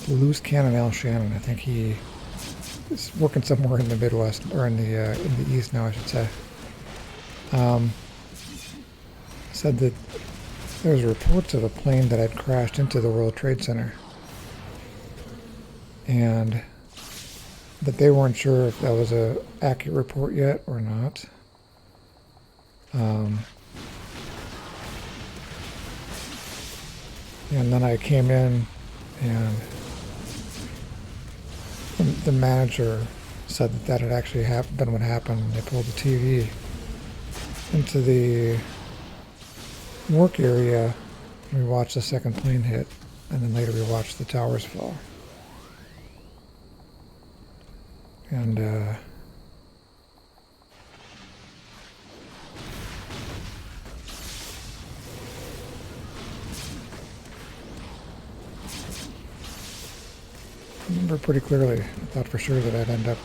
Loose Cannon Al Shannon, I think he is working somewhere in the Midwest or in the East now, I should say. Said that There's reports of a plane that had crashed into the World Trade Center, and that they weren't sure if that was a accurate report yet or not. And then I came in, and the manager said that that had actually been what happened. They pulled the TV into the work area. We watched the second plane hit, and then later we watched the towers fall. And I remember pretty clearly. I thought for sure that I'd end up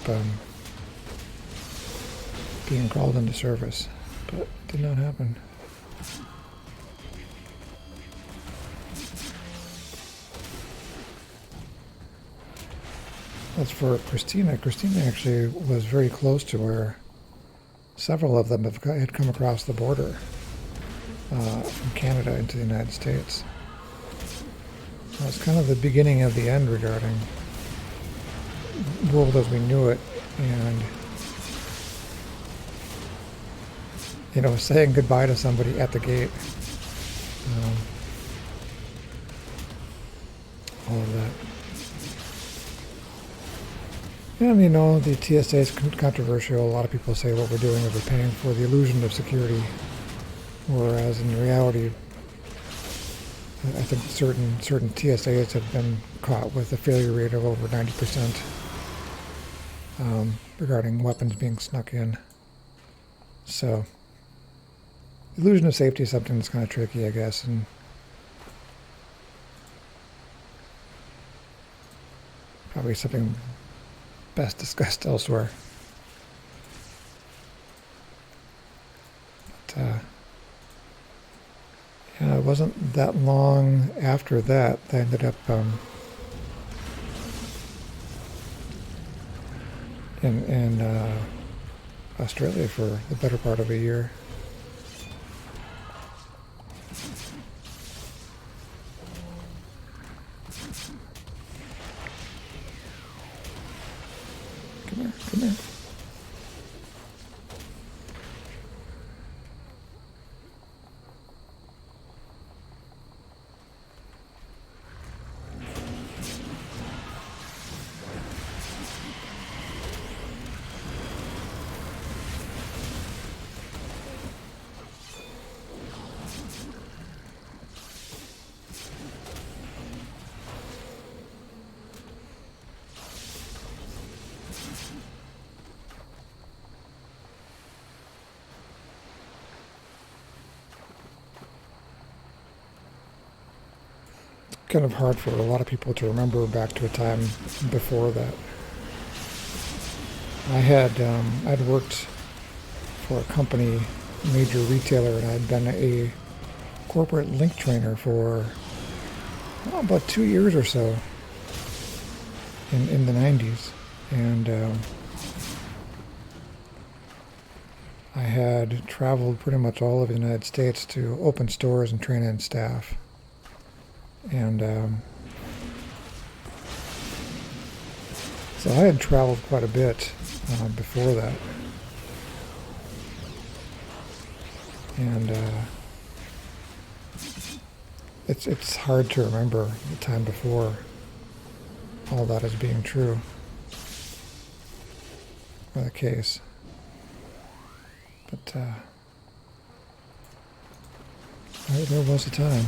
being called into service, but it did not happen. As for Christina, Christina actually was very close to where several of them had come across the border from Canada into the United States. It was kind of the beginning of the end regarding the world as we knew it, and saying goodbye to somebody at the gate. All of that. And the TSA is controversial. A lot of people say what we're doing is we're paying for the illusion of security, whereas in reality, I think certain TSAs have been caught with a failure rate of over 90% regarding weapons being snuck in. So, illusion of safety is something that's kind of tricky, I guess, and probably something best discussed elsewhere. But, yeah, it wasn't that long after that I ended up in Australia for the better part of a year. Come here. Kind of hard for a lot of people to remember back to a time before that. I'd worked for a company, major retailer, and I'd been a corporate link trainer for about 2 years or so in the 90s. And I had traveled pretty much all of the United States to open stores and train in staff. And so I had traveled quite a bit before that. And it's hard to remember the time before all that as being true, or the case. But there was a time.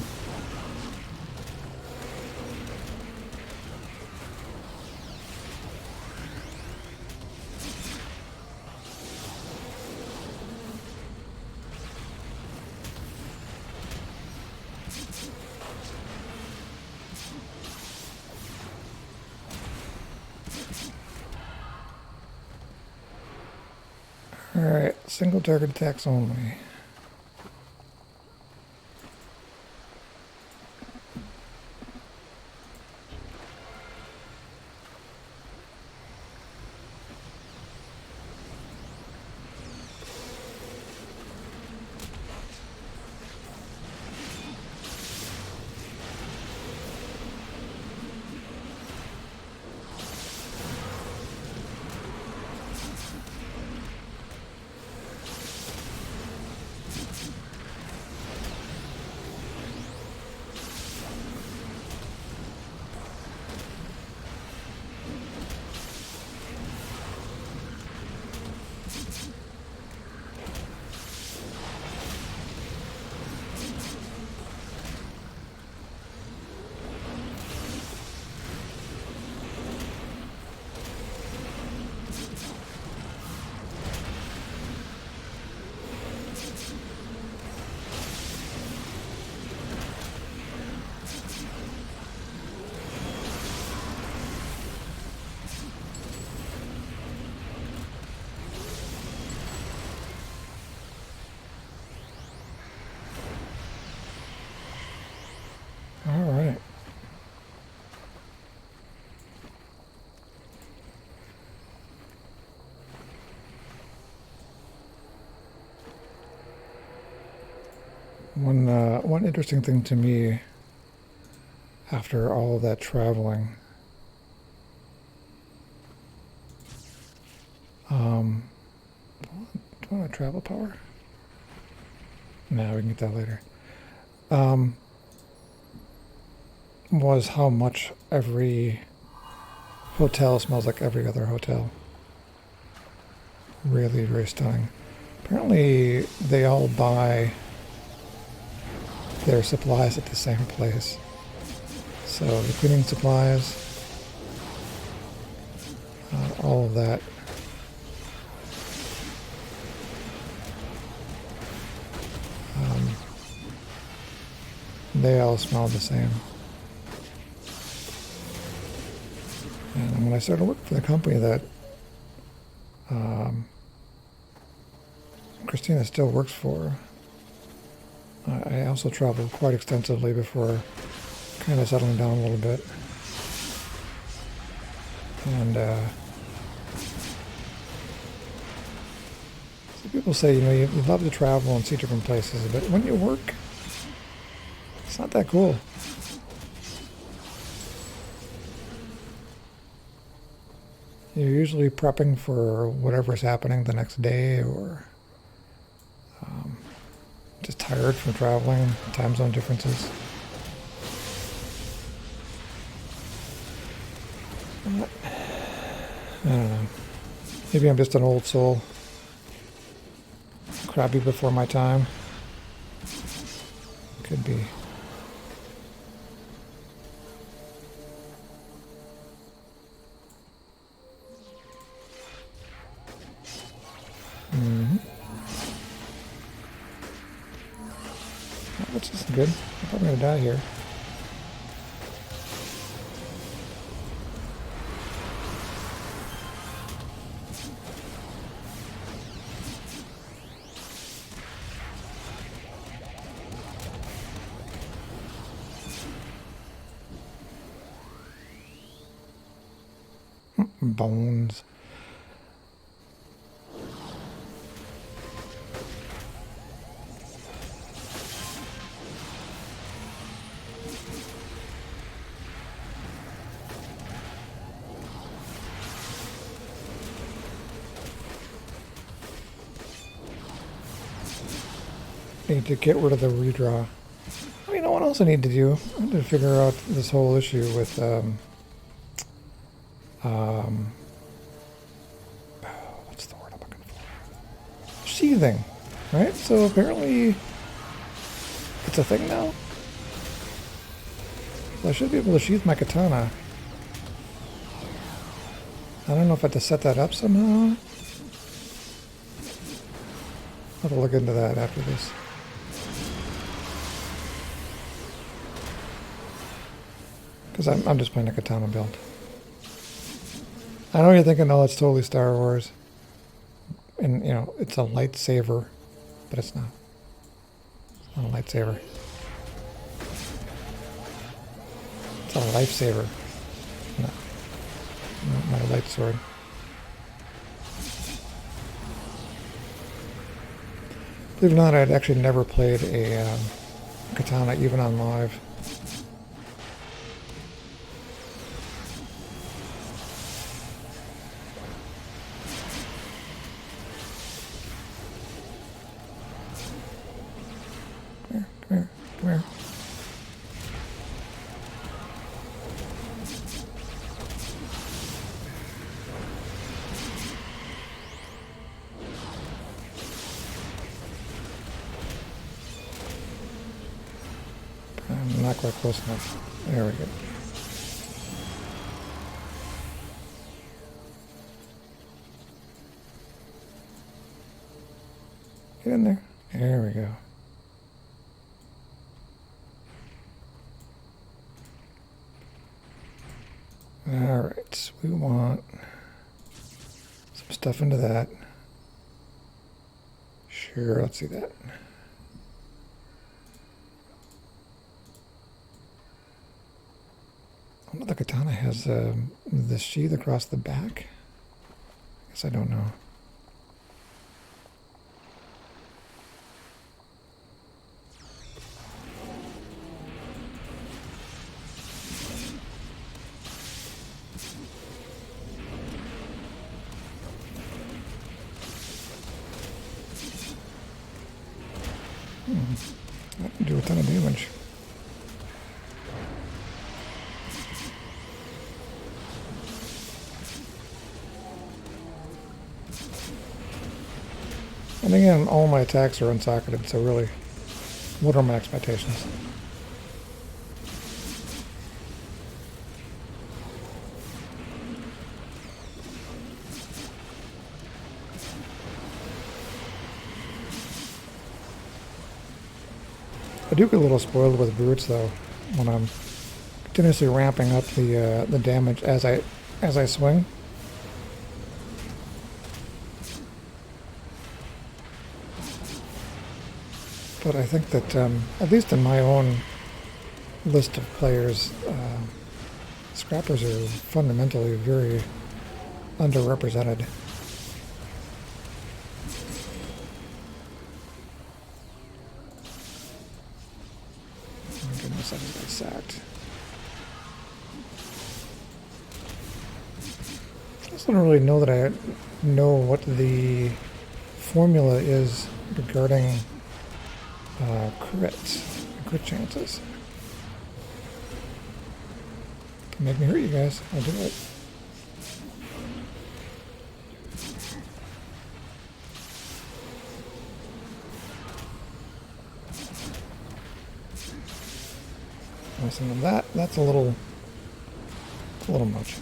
Alright, single target attacks only. One interesting thing to me after all of that traveling, um, do I want a travel power? No, we can get that later. Um, was how much every hotel smells like every other hotel. Really, really stunning. Apparently, they all buy their supplies at the same place. So the cleaning supplies, all of that. They all smell the same. And when I started working for the company that Christina still works for, I also traveled quite extensively before kind of settling down a little bit. And some people say, you love to travel and see different places, but when you work, it's not that cool. You're usually prepping for whatever's happening the next day, or just tired from traveling, time zone differences. I don't know. Maybe I'm just an old soul. Crabby before my time. Could be. Mm-hmm. Which isn't good. I'm probably gonna die here. Bones. Need to get rid of the redraw. You know what else I need to do? I need to figure out this whole issue with what's the word I'm looking for? Sheathing, right? So apparently it's a thing now. So I should be able to sheath my katana. I don't know if I have to set that up somehow. I'll have to look into that after this. Because I'm just playing a katana build. I know you're thinking, oh, it's totally Star Wars. And, it's a lightsaber. But it's not. It's not a lightsaber. It's a lifesaver. No. Not a light sword. Believe it or not, I'd actually never played a katana, even on live. Come here. I'm not quite close enough. There we go. Get in there. There we go. Alright, we want some stuff into that. Sure, let's see that. I wonder if the katana has the sheath across the back. I guess I don't know. That can do a ton of damage. And again, all my attacks are unsocketed, so really, what are my expectations? I do get a little spoiled with brutes though, when I'm continuously ramping up the damage as I swing. But I think that at least in my own list of players, scrappers are fundamentally very underrepresented. Oh my goodness, I just got sacked. I just don't really know that I know what the formula is regarding crit chances. Make me hurt you guys. I'll do it. Listen to that. That's a little much.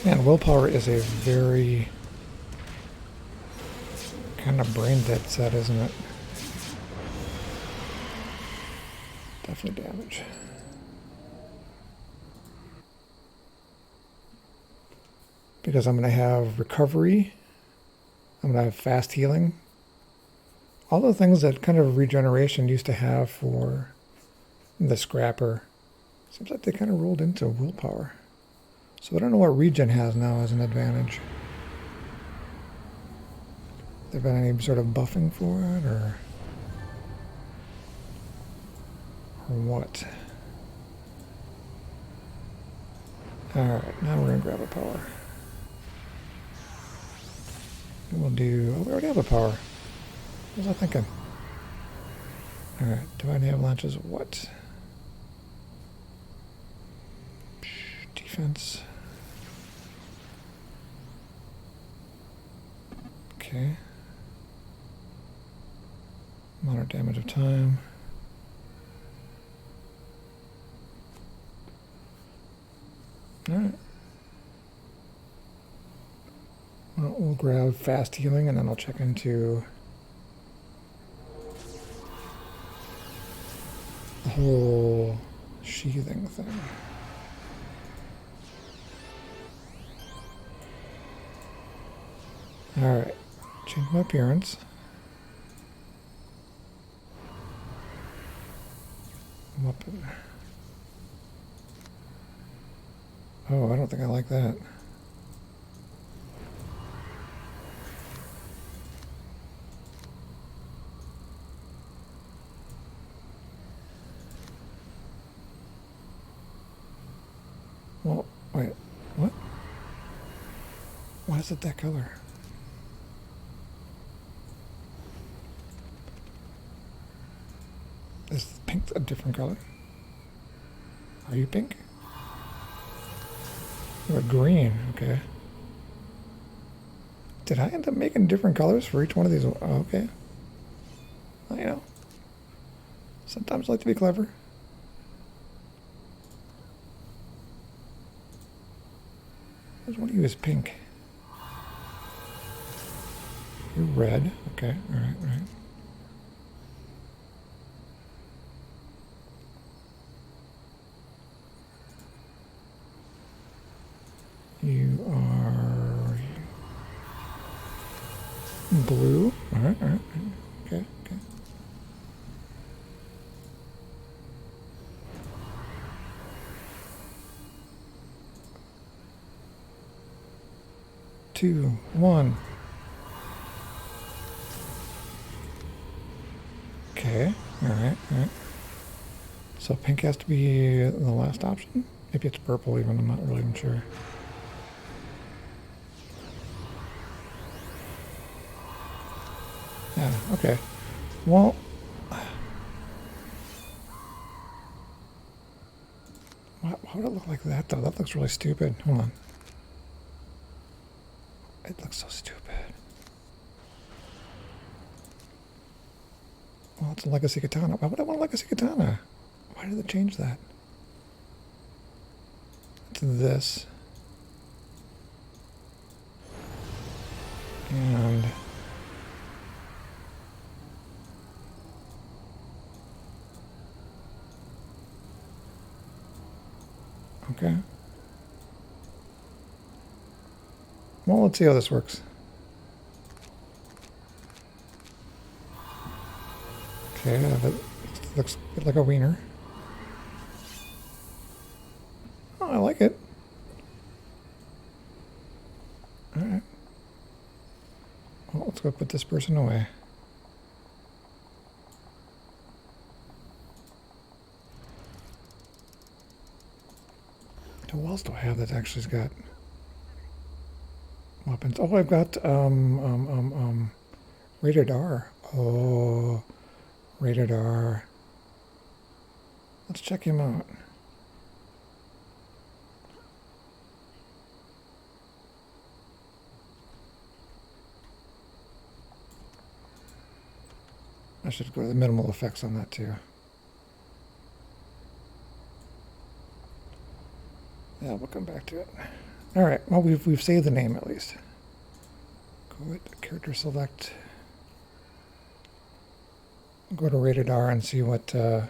Man, willpower is a very kind of brain dead set, isn't it? Definitely damage. Because I'm going to have recovery. I'm going to have fast healing. All the things that kind of regeneration used to have for the scrapper. Seems like they kind of rolled into willpower. So I don't know what regen has now as an advantage. There been any sort of buffing for it, or what? Alright, now we're going to grab a power. We'll do... Oh, we already have a power. What was I thinking? Alright, divine avalanches, what? Defense. Okay. Moderate damage of time. Alright. Well, we'll grab fast healing and then I'll check into the whole sheathing thing. Alright. Change my appearance. Weapon. Oh, I don't think I like that. Well, wait, what? Why is it that color? Is pink a different color? Are you pink? You're green, okay. Did I end up making different colors for each one of these? Oh, okay. Well, you know, sometimes I like to be clever. Which one of you is pink? You're red. Okay, alright, alright. You are blue. Alright, alright. Okay, okay. Two, one. Okay, alright, alright. So pink has to be the last option? Maybe it's purple even, I'm not really even sure. Yeah, okay. Well, why would it look like that, though? That looks really stupid. Hold on. It looks so stupid. Well, it's a legacy katana. Why would I want a legacy katana? Why did they change that? To this. And okay. Well, let's see how this works. Okay, it looks like a wiener. Oh, I like it. Alright. Well, let's go put this person away. Who else do I have that actually's got weapons? Oh, I've got rated R. Oh, rated R. Let's check him out. I should go to the minimal effects on that too. Yeah, we'll come back to it. All right. Well, we've saved the name at least. Go with character select. Go to rated R and see what it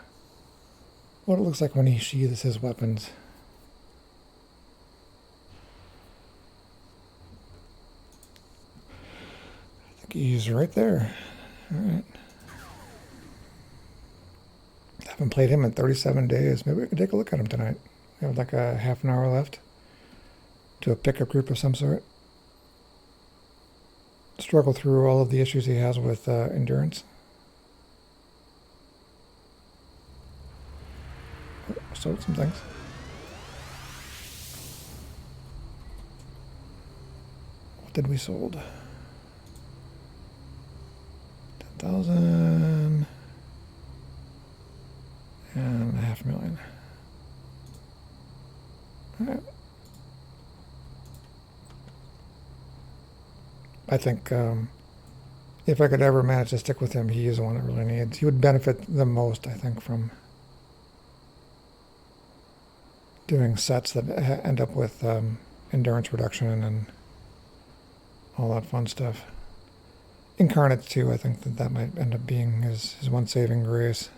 looks like when he sheathes his weapons. I think he's right there. All right. I haven't played him in 37 days. Maybe we can take a look at him tonight. We have like a half an hour left. Do a pickup group of some sort. Struggle through all of the issues he has with endurance. Sold some things. What did we sold? 10,000 and 500,000. All right. I think if I could ever manage to stick with him, he is the one that really needs. He would benefit the most, I think, from doing sets that end up with endurance reduction and all that fun stuff. Incarnates too, I think that might end up being his one saving grace.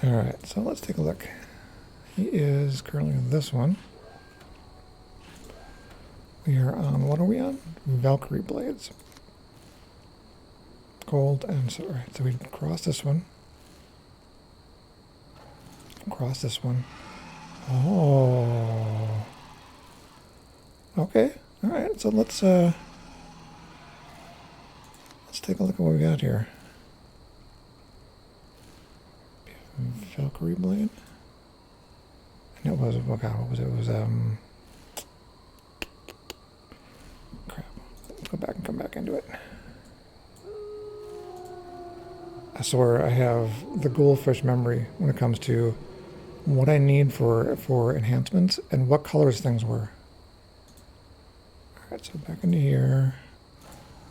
Alright, so let's take a look. He is currently in this one. We are on, what are we on? Valkyrie Blades. Gold and silver. Right, so we cross this one. Cross this one. Oh. Okay. Alright, so let's take a look at what we got here. Valkyrie blade. And it was, oh god, what was it? It was crap. Let's go back and come back into it. I swear I have the goldfish memory when it comes to what I need for enhancements and what colors things were. Alright, so back into here.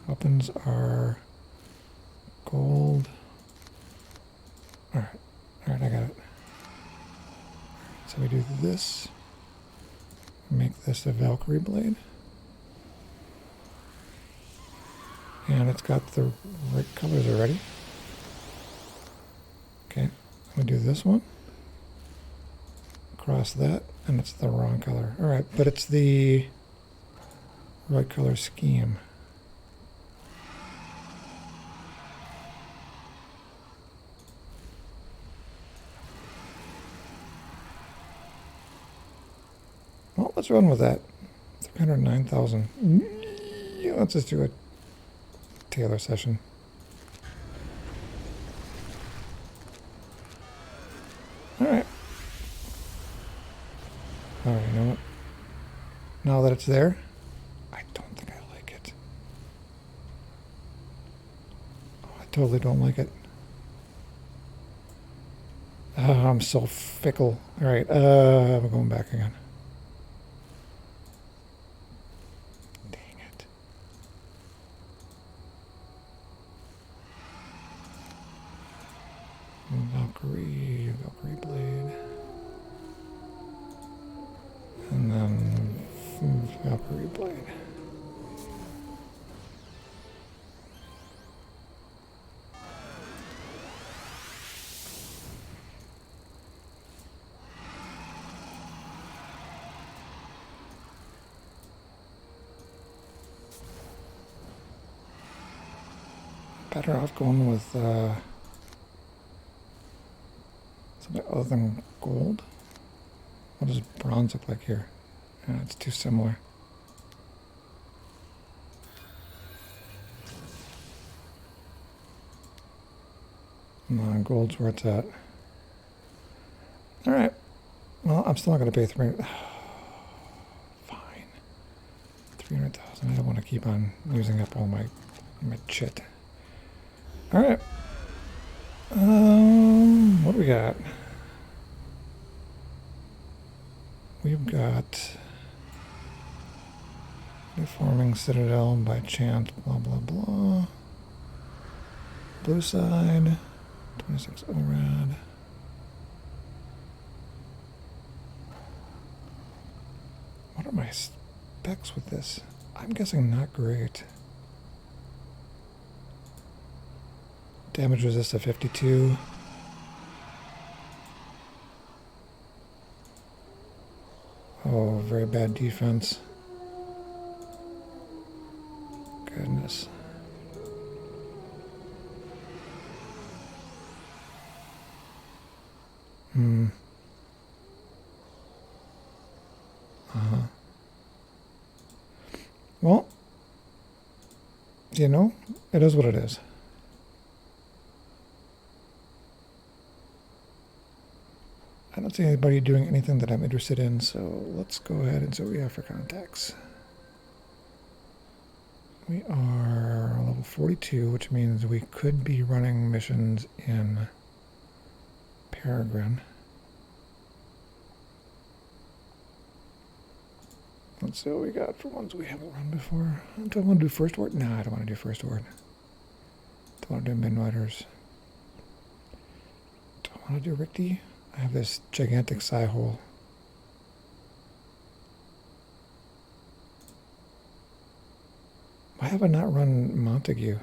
Weapons are gold. Alright, I got it. So we do this. Make this a Valkyrie blade. And it's got the right colors already. Okay, we do this one. Cross that, and it's the wrong color. Alright, but it's the right color scheme. Well, let's run with that. 309,000. Yeah, let's just do a Taylor session. Alright. Alright, you know what? Now that it's there, I don't think I like it. Oh, I totally don't like it. Oh, I'm so fickle. Alright, we're going back again. Dang it. Valkyrie blade. And then Valkyrie blade. Better off going with something other than gold. What does bronze look like here? Yeah, it's too similar. Come on, gold's where it's at. Alright. Well, I'm still not going to pay 300. Fine. 300,000. I don't want to keep on using up all my chit. Alright. What do we got? We've got Reforming Citadel by chance, blah, blah, blah. Blue side, 26 ORAD. What are my specs with this? I'm guessing not great. Damage resist of 52. Oh, very bad defense. Goodness. Well, you know, it is what it is. I don't see anybody doing anything that I'm interested in, so let's go ahead and see what we have for contacts. We are level 42, which means we could be running missions in Peregrine. Let's see what we got for ones we haven't run before. Do I want to do First Ward? No, I don't want to do First Ward. Do I want to do Midnighters? Do I want to do Ricky? I have this gigantic psi hole. Why have I not run Montague?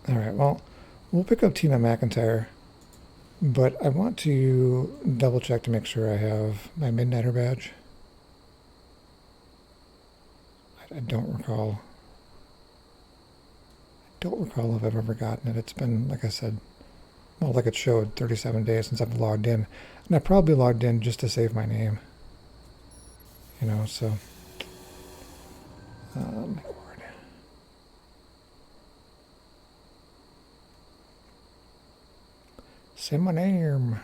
Alright, well, we'll pick up Tina McIntyre, but I want to double check to make sure I have my Midnighter badge. I don't recall. Don't recall if I've ever gotten it. It's been, like I said, well, like it showed, 37 days since I've logged in. And I probably logged in just to save my name. You know, so. Say my name.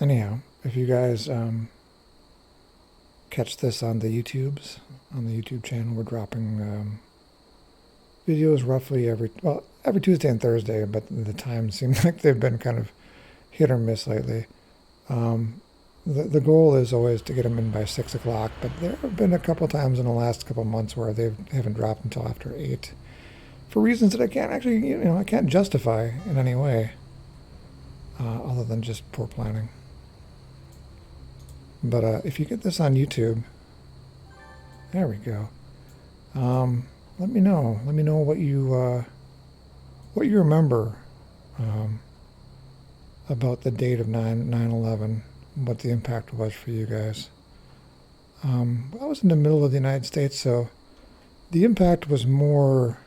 Anyhow, if you guys catch this on the YouTubes, on the YouTube channel, we're dropping videos roughly every Tuesday and Thursday, but the times seem like they've been kind of hit or miss lately. The goal is always to get them in by 6 o'clock, but there have been a couple times in the last couple months where they haven't dropped until after 8, for reasons that I can't actually, I can't justify in any way, other than just poor planning. But if you get this on YouTube, there we go. Let me know. Let me know what you remember about the date of 9/11, what the impact was for you guys. I was in the middle of the United States, so the impact was more,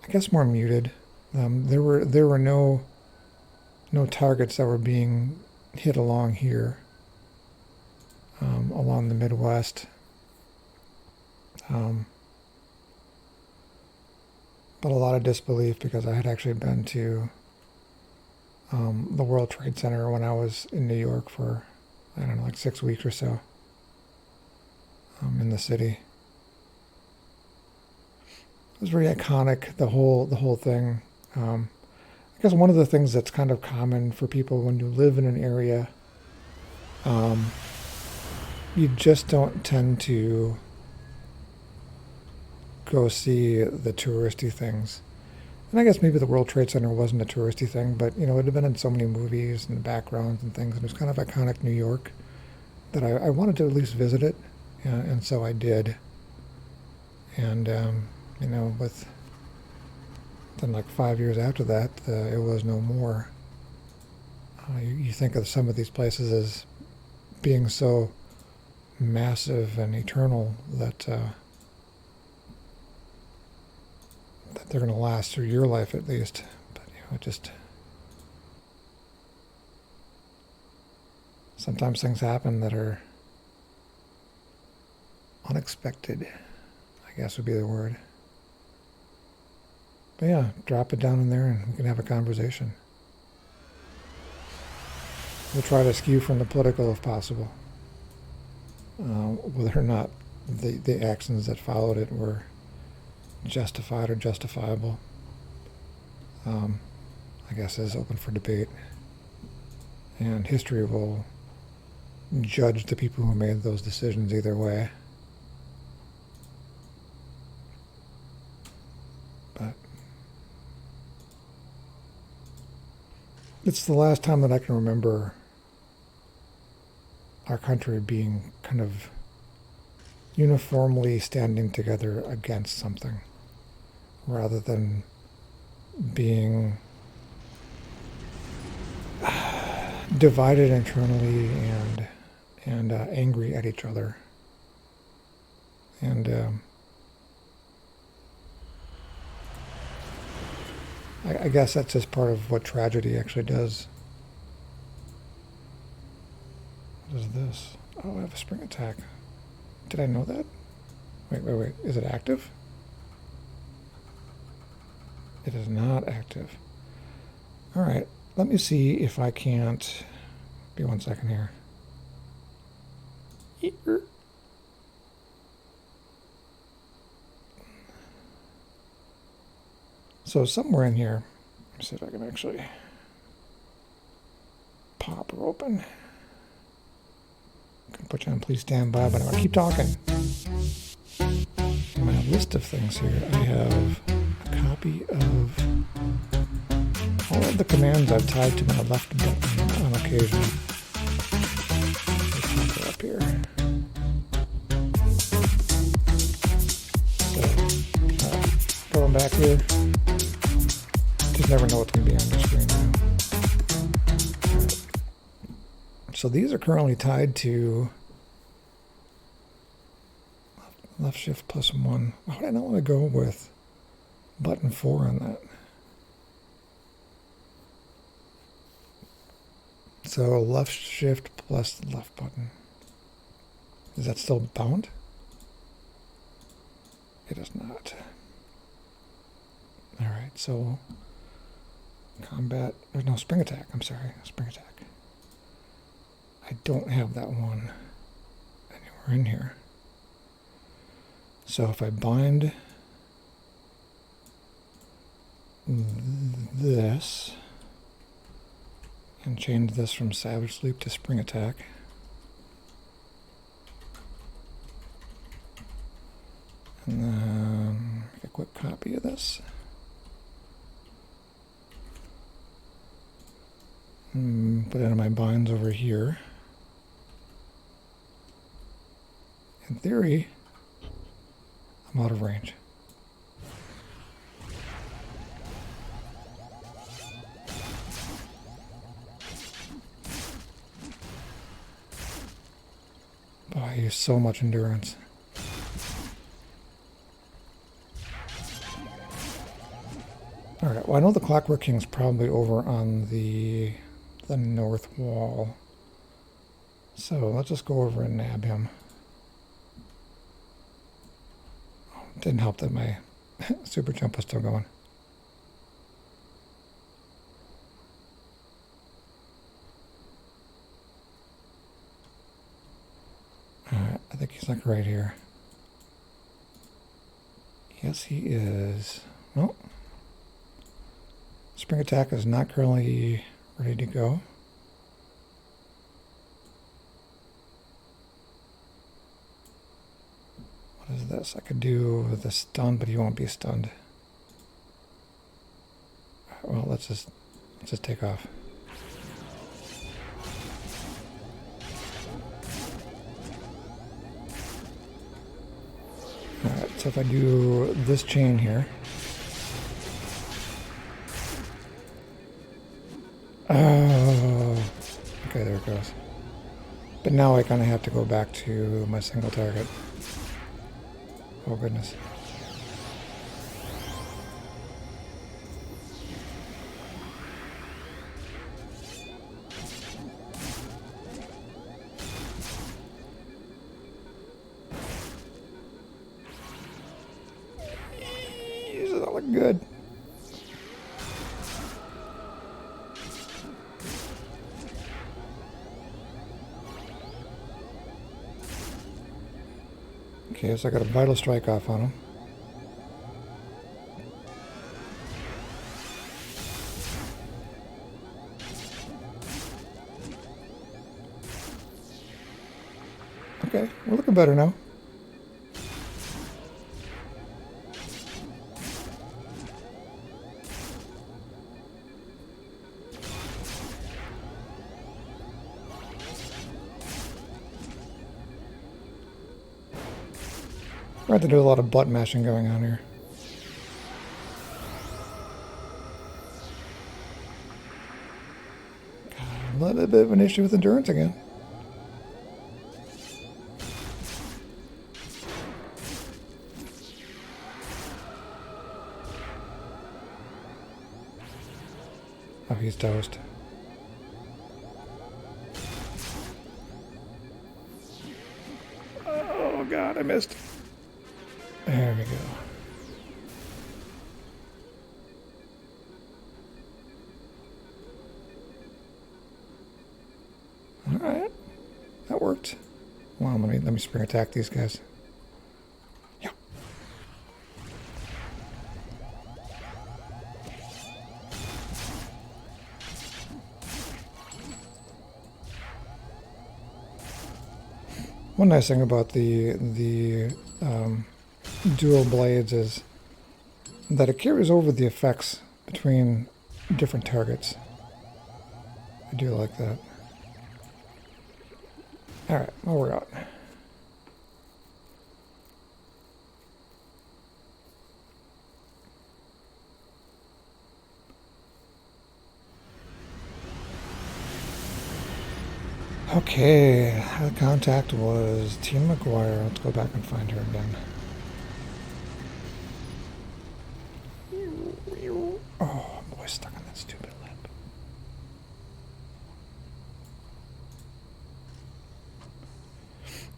I guess, more muted. There were no targets that were being hit along here. along the Midwest. But a lot of disbelief because I had actually been to the World Trade Center when I was in New York for, I don't know, like 6 weeks or so in the city. It was very iconic, the whole thing. I guess one of the things that's kind of common for people when you live in an area, you just don't tend to go see the touristy things. And I guess maybe the World Trade Center wasn't a touristy thing, but you know, it had been in so many movies and backgrounds and things, and it was kind of iconic New York that I wanted to at least visit it, and so I did. And you know, then like 5 years after that, it was no more. You think of some of these places as being so massive and eternal that they're going to last through your life at least. But you know, it just sometimes things happen that are unexpected, I guess would be the word. But yeah, drop it down in there and we can have a conversation. We'll try to skew from the political if possible. Whether or not the actions that followed it were justified or justifiable, I guess is open for debate. And history will judge the people who made those decisions either way. But it's the last time that I can remember our country being kind of uniformly standing together against something rather than being divided internally and angry at each other. And I guess that's just part of what tragedy actually does. What is this? Oh, I have a spring attack. Did I know that? Wait. Is it active? It is not active. All right. Let me see if I can't... Be 1 second here. So somewhere in here, let me see if I can actually pop her open. I'm going to put you on please stand by, but I'm going to keep talking. In my list of things here, I have a copy of all of the commands I've tied to my left button on occasion. Let's pop her up here. So, going back here, just never know what's going to be on the screen now. So these are currently tied to left shift plus 1. Why would I not want to go with button 4 on that? So left shift plus the left button. Is that still bound? It is not. All right, so combat, there's no spring attack. I'm sorry, spring attack. I don't have that one anywhere in here. So if I bind this and change this from Savage Sleep to Spring Attack, and then make a quick copy of this, and put it in my binds over here. In theory, I'm out of range. Oh, I use so much endurance. Alright, well I know the Clockwork King's probably over on the north wall. So let's just go over and nab him. Didn't help that my super jump was still going. Alright, I think he's like right here. Yes, he is. Well, spring attack is not currently ready to go. What is this? I could do the stun, but he won't be stunned. Well, let's just take off. Alright, so if I do this chain here. Oh, okay, there it goes. But now I kind of have to go back to my single target. Oh, goodness. Does that look good? Okay, so I got a vital strike off on him. Okay, we're looking better now. We're going to do a lot of butt mashing going on here. God, a little bit of an issue with endurance again. Oh, he's toast. Oh, God, I missed. There we go. Alright. That worked. Well, let me spring attack these guys. Yeah. One nice thing about the dual blades is that it carries over the effects between different targets. I do like that. Alright, well, we're out. Okay, the contact was Tina McGuire. Let's go back and find her again. Oh, boy, stuck on that stupid lip.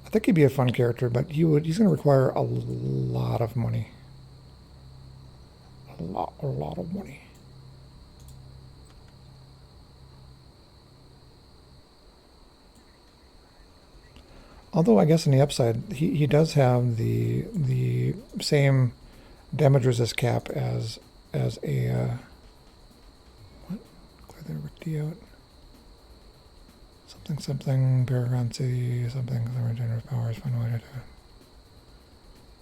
I think he'd be a fun character, but he's going to require a lot of money. A lot of money. Although I guess on the upside, he does have the same damage resist cap as a what? Clear the Ricty out. Something Paragon City, something regenerative powers, find a way to do it.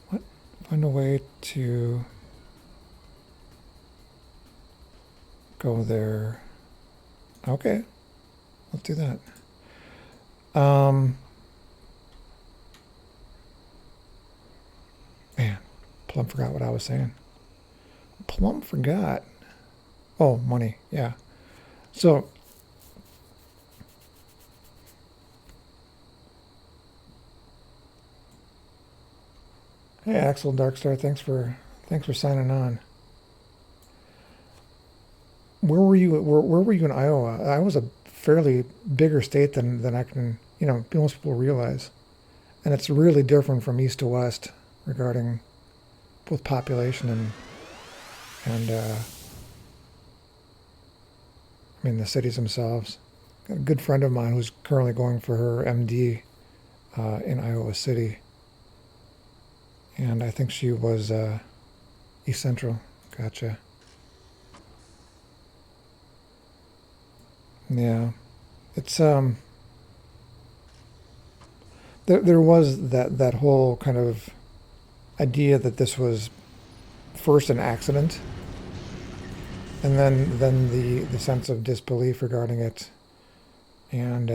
What? Find a way to go there. Okay. Let's do that. Man, Plum forgot what I was saying. Plum forgot. Oh, money. Yeah. So hey, Axel Darkstar, thanks for signing on. Where were you? Where were you in Iowa? Iowa's a fairly bigger state than I can most people realize. And it's really different from east to west regarding both population and the cities themselves. Got a good friend of mine who's currently going for her MD in Iowa City, and I think she was East Central. Gotcha. Yeah, it's there was that whole kind of idea that this was first an accident, and then the sense of disbelief regarding it, and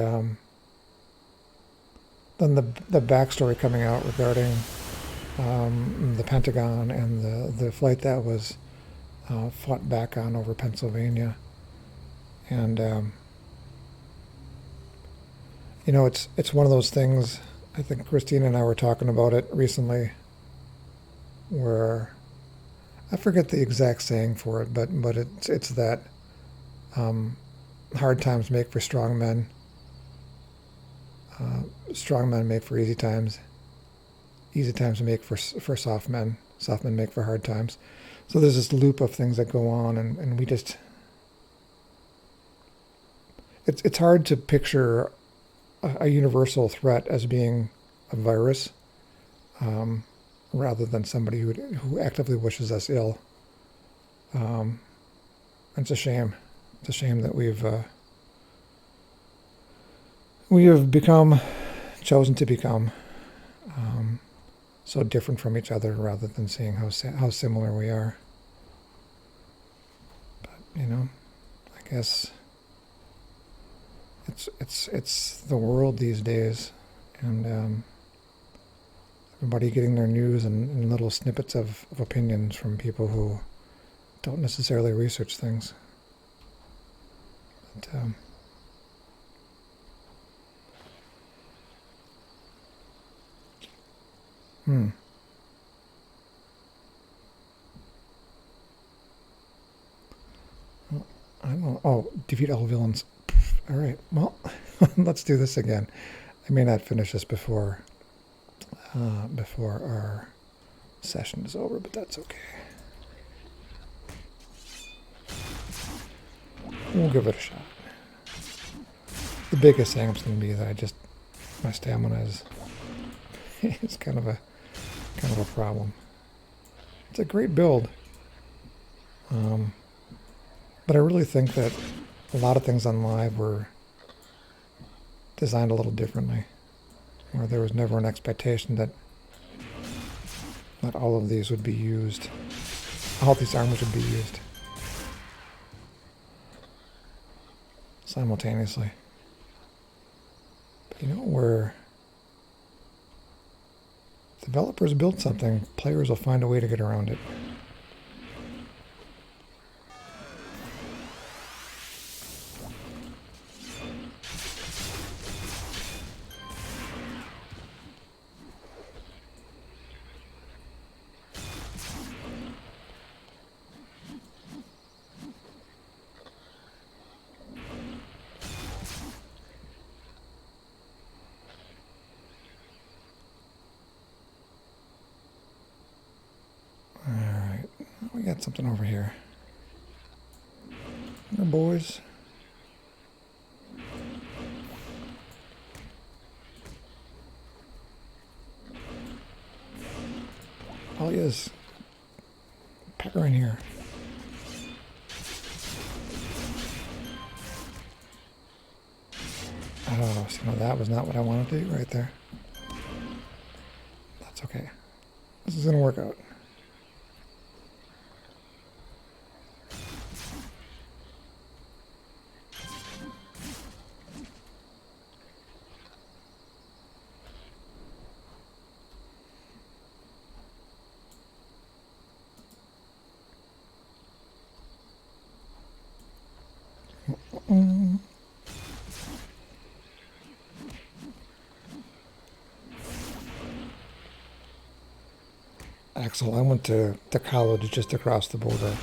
then the backstory coming out regarding the Pentagon and the flight that was fought back on over Pennsylvania, and it's one of those things. I think Christina and I were talking about it recently, where I forget the exact saying for it, but it's that hard times make for strong men. Strong men make for easy times. Easy times make for soft men. Soft men make for hard times. So there's this loop of things that go on, and we just it's hard to picture a universal threat as being a virus, rather than somebody who actively wishes us ill. It's a shame. It's a shame that we have chosen to become so different from each other, rather than seeing how similar we are. But I guess it's the world these days, and everybody getting their news in little snippets of opinions from people who don't necessarily research things. But, I don't know. Oh, defeat all villains. All right. Well, let's do this again. I may not finish this before our session is over, but that's okay. We'll give it a shot. The biggest thing is going to be that my stamina is it's kind of a problem. It's a great build, but I really think that a lot of things on live were designed a little differently, where there was never an expectation that all of these would be used, all these armors would be used simultaneously. But where developers build something, players will find a way to get around it. We got something over here. Here, boys. Oh, yes. Pecker in here. Oh, so that was not what I wanted to do right there. That's okay. This is going to work out. Axel, I went to college just across the border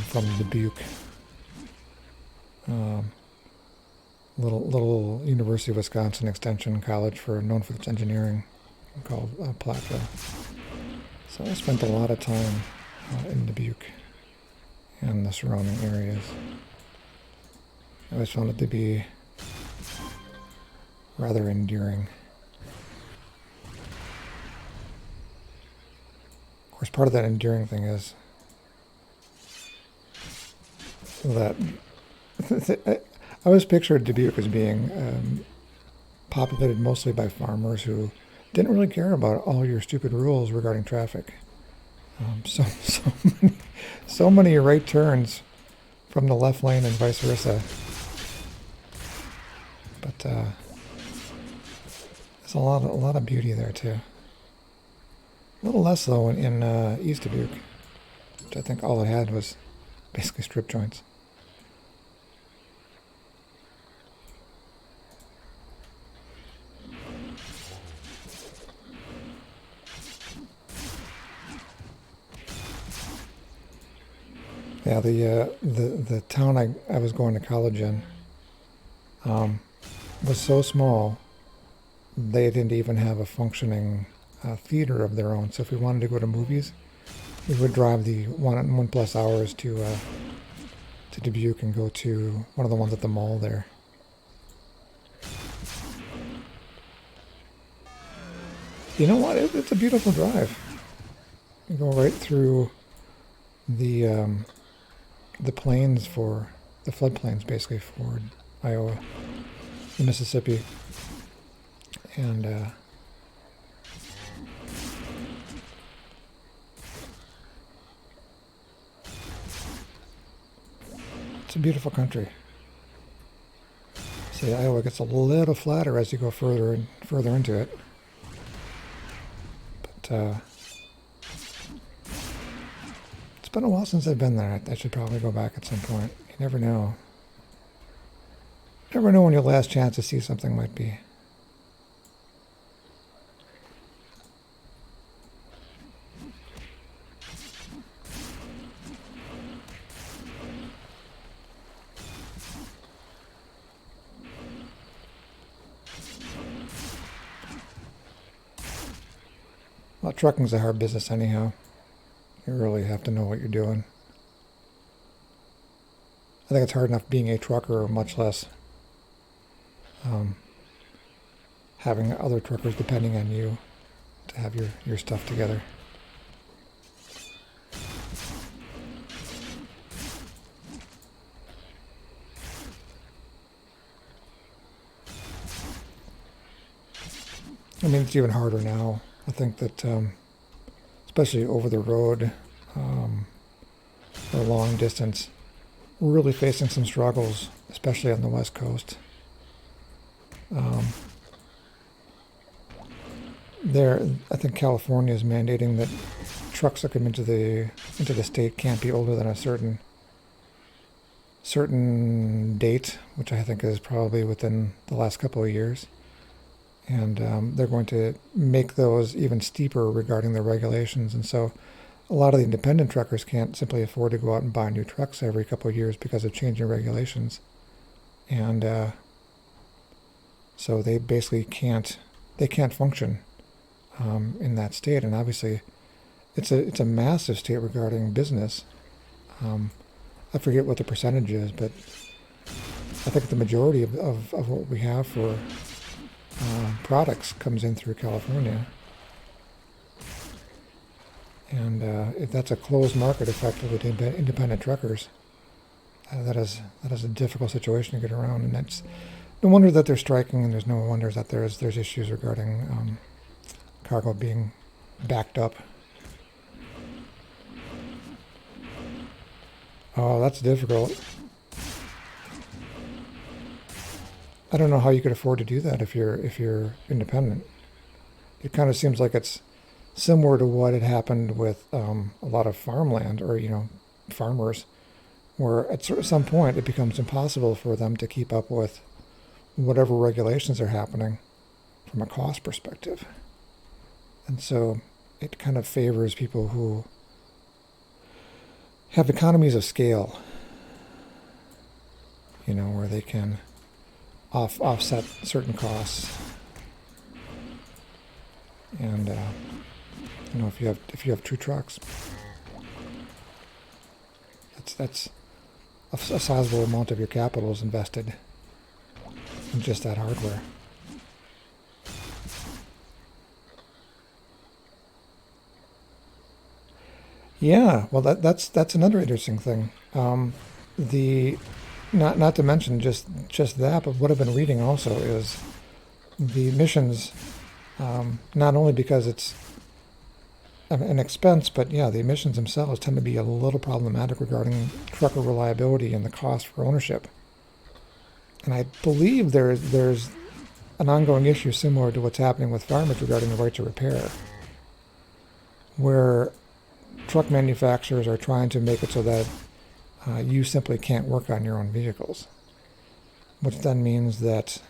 from Dubuque. little University of Wisconsin Extension College for known for its engineering called Platteville. So I spent a lot of time in Dubuque and the surrounding areas. I always found it to be rather endearing. Of course, part of that endearing thing is that I always pictured Dubuque as being populated mostly by farmers who didn't really care about all your stupid rules regarding traffic. So many right turns from the left lane and vice versa. But there's a lot of beauty there too. A little less though in East Dubuque, which I think all it had was basically strip joints. Yeah, the town I was going to college in was so small they didn't even have a functioning theater of their own. So if we wanted to go to movies, we would drive the one plus hours to Dubuque and go to one of the ones at the mall there. You know what? It's a beautiful drive. You go right through the plains for the floodplains, basically for Iowa, the Mississippi, and it's a beautiful country. See, Iowa gets a little flatter as you go further and further into it, but it's been a while since I've been there. I should probably go back at some point. You never know. Never know when your last chance to see something might be. Well, trucking's a hard business anyhow. You really have to know what you're doing. I think it's hard enough being a trucker, much less having other truckers depending on you to have your stuff together. I mean, it's even harder now. I think that, especially over the road or long distance, we're really facing some struggles, especially on the West Coast. I think California is mandating that trucks that come into the state can't be older than a certain date, which I think is probably within the last couple of years. And they're going to make those even steeper regarding the regulations. And so a lot of the independent truckers can't simply afford to go out and buy new trucks every couple of years because of changing regulations. And so they basically can't function in that state. And obviously it's a massive state regarding business. I forget what the percentage is, but I think the majority of what we have for products comes in through California. And if that's a closed market effectively to independent truckers, that is a difficult situation to get around. And that's no wonder that they're striking, and there's no wonder that there's issues regarding cargo being backed up. Oh, that's difficult. I don't know how you could afford to do that if you're independent. It kind of seems like it's similar to what had happened with a lot of farmland or farmers, where at some point it becomes impossible for them to keep up with whatever regulations are happening from a cost perspective. And so it kind of favors people who have economies of scale, where they can offset certain costs. And if you have two trucks, that's a sizable amount of your capital is invested in just that hardware. Yeah, well, that's another interesting thing. The not to mention just that, but what I've been reading also is the emissions. Not only because it's an expense, but yeah, the emissions themselves tend to be a little problematic regarding trucker reliability and the cost for ownership. And I believe there's an ongoing issue similar to what's happening with farmers regarding the right to repair, where truck manufacturers are trying to make it so that you simply can't work on your own vehicles, which then means that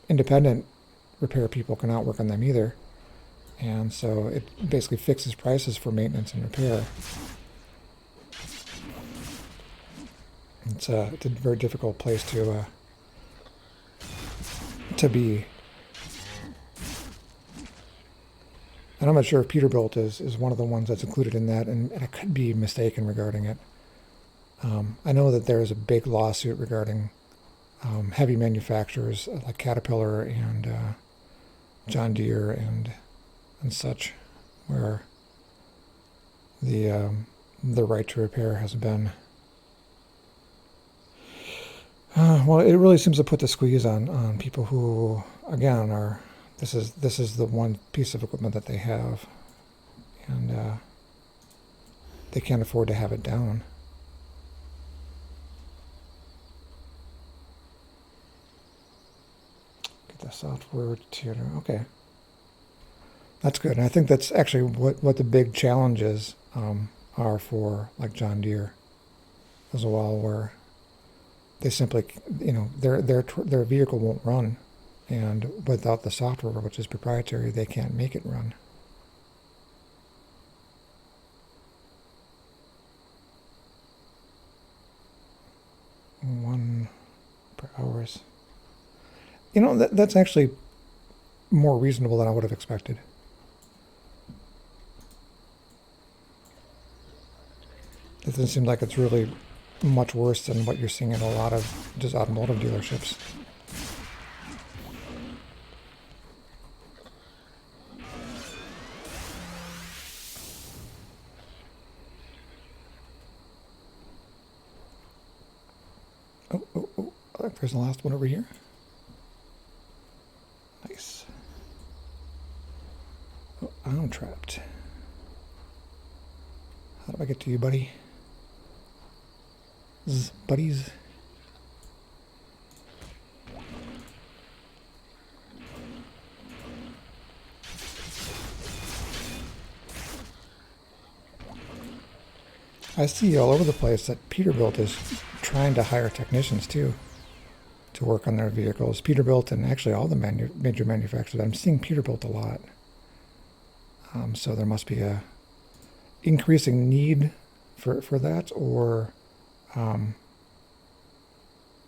independent repair people cannot work on them either. And so it basically fixes prices for maintenance and repair. It's a very difficult place to be. And I'm not sure if Peterbilt is one of the ones that's included in that, and I could be mistaken regarding it. I know that there is a big lawsuit regarding heavy manufacturers like Caterpillar and John Deere and such, where the right to repair has been. Well, it really seems to put the squeeze on people who, again, are this is the one piece of equipment that they have, and they can't afford to have it down. Get the software tutor. Okay, that's good, and I think that's actually what the big challenges are for like John Deere as well, where they simply, their vehicle won't run, and without the software, which is proprietary, they can't make it run. One per hours. That's actually more reasonable than I would have expected. It doesn't seem like it's really much worse than what you're seeing in a lot of just automotive dealerships. Oh, there's the last one over here. Nice. Oh, I'm trapped. How do I get to you, buddy? Buddies. I see all over the place that Peterbilt is trying to hire technicians too to work on their vehicles. Peterbilt and actually all the major manufacturers. I'm seeing Peterbilt a lot. So there must be a increasing need for that, or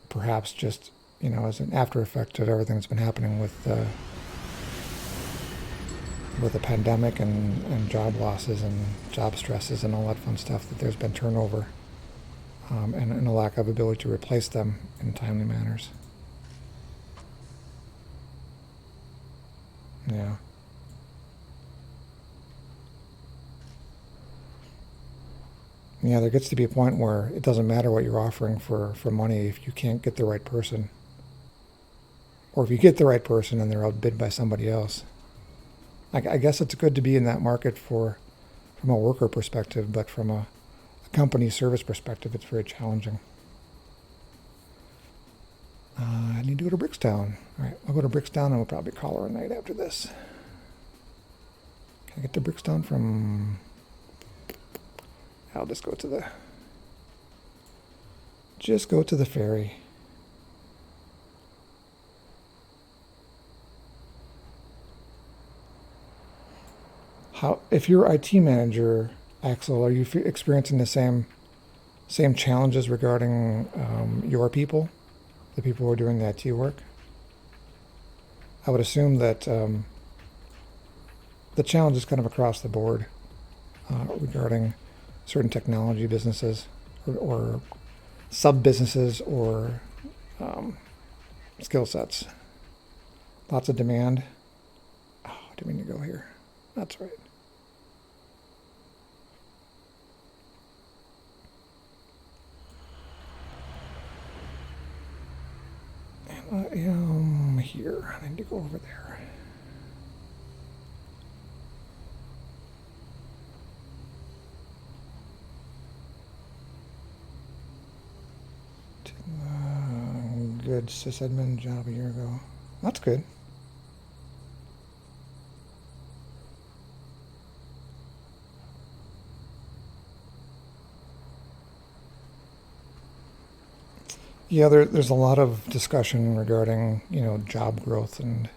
perhaps just as an after effect of everything that's been happening with the pandemic and job losses and job stresses and all that fun stuff, that there's been turnover and a lack of ability to replace them in timely manners. Yeah. Yeah, there gets to be a point where it doesn't matter what you're offering for money if you can't get the right person. Or if you get the right person and they're outbid by somebody else. I guess it's good to be in that market from a worker perspective, but from a company service perspective, it's very challenging. I need to go to Brickstown. All right, I'll go to Brickstown and we'll probably call her a night after this. Can I get to Brickstown from... I'll just go to the ferry. If you're IT manager, Axel, are you experiencing the same challenges regarding your people, the people who are doing the IT work. I would assume that the challenge is kind of across the board regarding certain technology businesses or sub businesses or skill sets. Lots of demand. Oh, I didn't mean to go here. That's right. And I am here. I need to go over there. Good sysadmin job a year ago. That's good. Yeah, there's a lot of discussion regarding, job growth and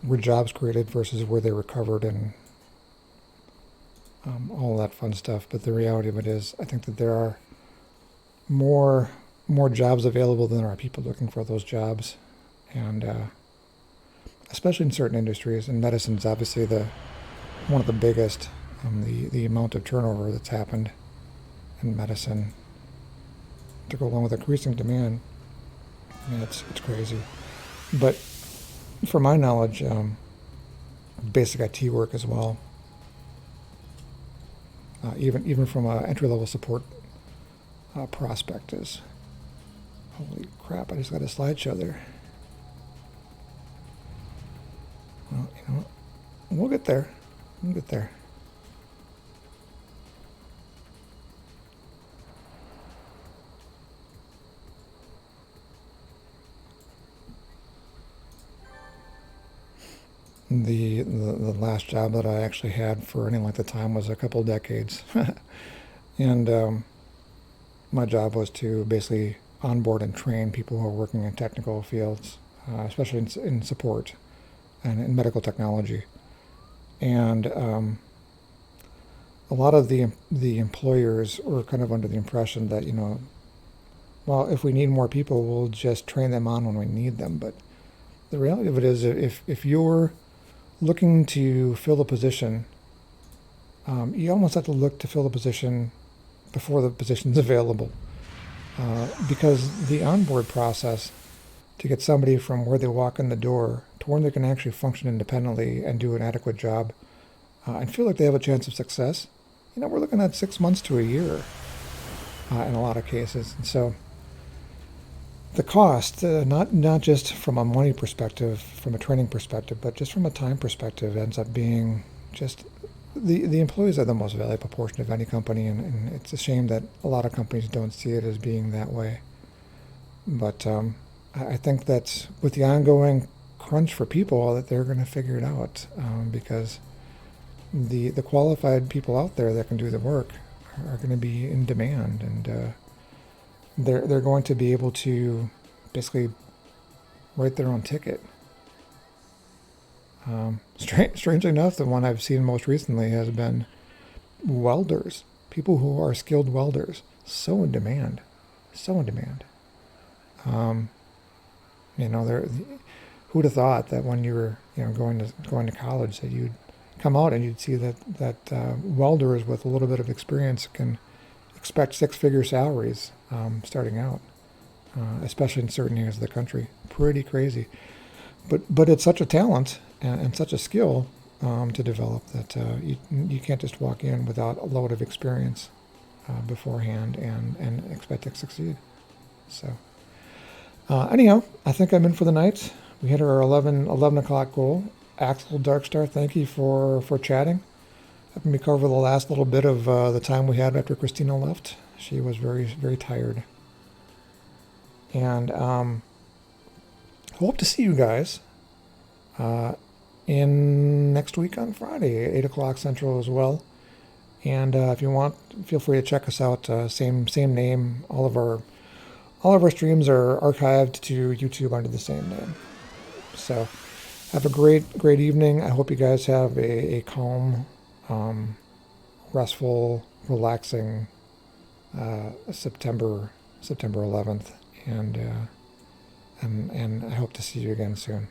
were jobs created versus where they recovered and all that fun stuff. But the reality of it is, I think that there are more more jobs available than there are people looking for those jobs, and especially in certain industries. And medicine's obviously the one of the biggest. The amount of turnover that's happened in medicine to go along with increasing demand, I mean, it's crazy. But from my knowledge, basic IT work as well. Even from an entry level support prospect is holy crap! I just got a slideshow there. Well, we'll get there. We'll get there. The last job that I actually had for any length of time was a couple decades, and my job was to basically onboard and train people who are working in technical fields, especially in support and in medical technology. And a lot of the employers were kind of under the impression that well, if we need more people, we'll just train them on when we need them. But the reality of it is, if you're looking to fill the position, you almost have to look to fill the position before the position's available, because the onboard process to get somebody from where they walk in the door to where they can actually function independently and do an adequate job and feel like they have a chance of success, we're looking at 6 months to a year in a lot of cases. And so the cost, not just from a money perspective, from a training perspective, but just from a time perspective, ends up being just the employees are the most valuable portion of any company, and it's a shame that a lot of companies don't see it as being that way. But I think that with the ongoing crunch for people, that they're going to figure it out, because the qualified people out there that can do the work are going to be in demand, and they're going to be able to basically write their own ticket. Strangely enough, the one I've seen most recently has been welders, people who are skilled welders, so in demand, so in demand. Who'd have thought that when you were going to college that you'd come out and you'd see that welders with a little bit of experience can expect six-figure salaries starting out, especially in certain areas of the country. Pretty crazy, but it's such a talent and such a skill to develop that you can't just walk in without a load of experience beforehand and expect to succeed. So anyhow, I think I'm in for the night. We hit our 11 o'clock goal. Axel Darkstar, thank you for chatting. Helping me cover the last little bit of the time we had after Christina left. She was very, very tired. And hope to see you guys in next week on Friday, 8 o'clock Central as well. And if you want, feel free to check us out. Same name. All of our streams are archived to YouTube under the same name. So have a great evening. I hope you guys have a calm, restful, relaxing September 11th, and and I hope to see you again soon.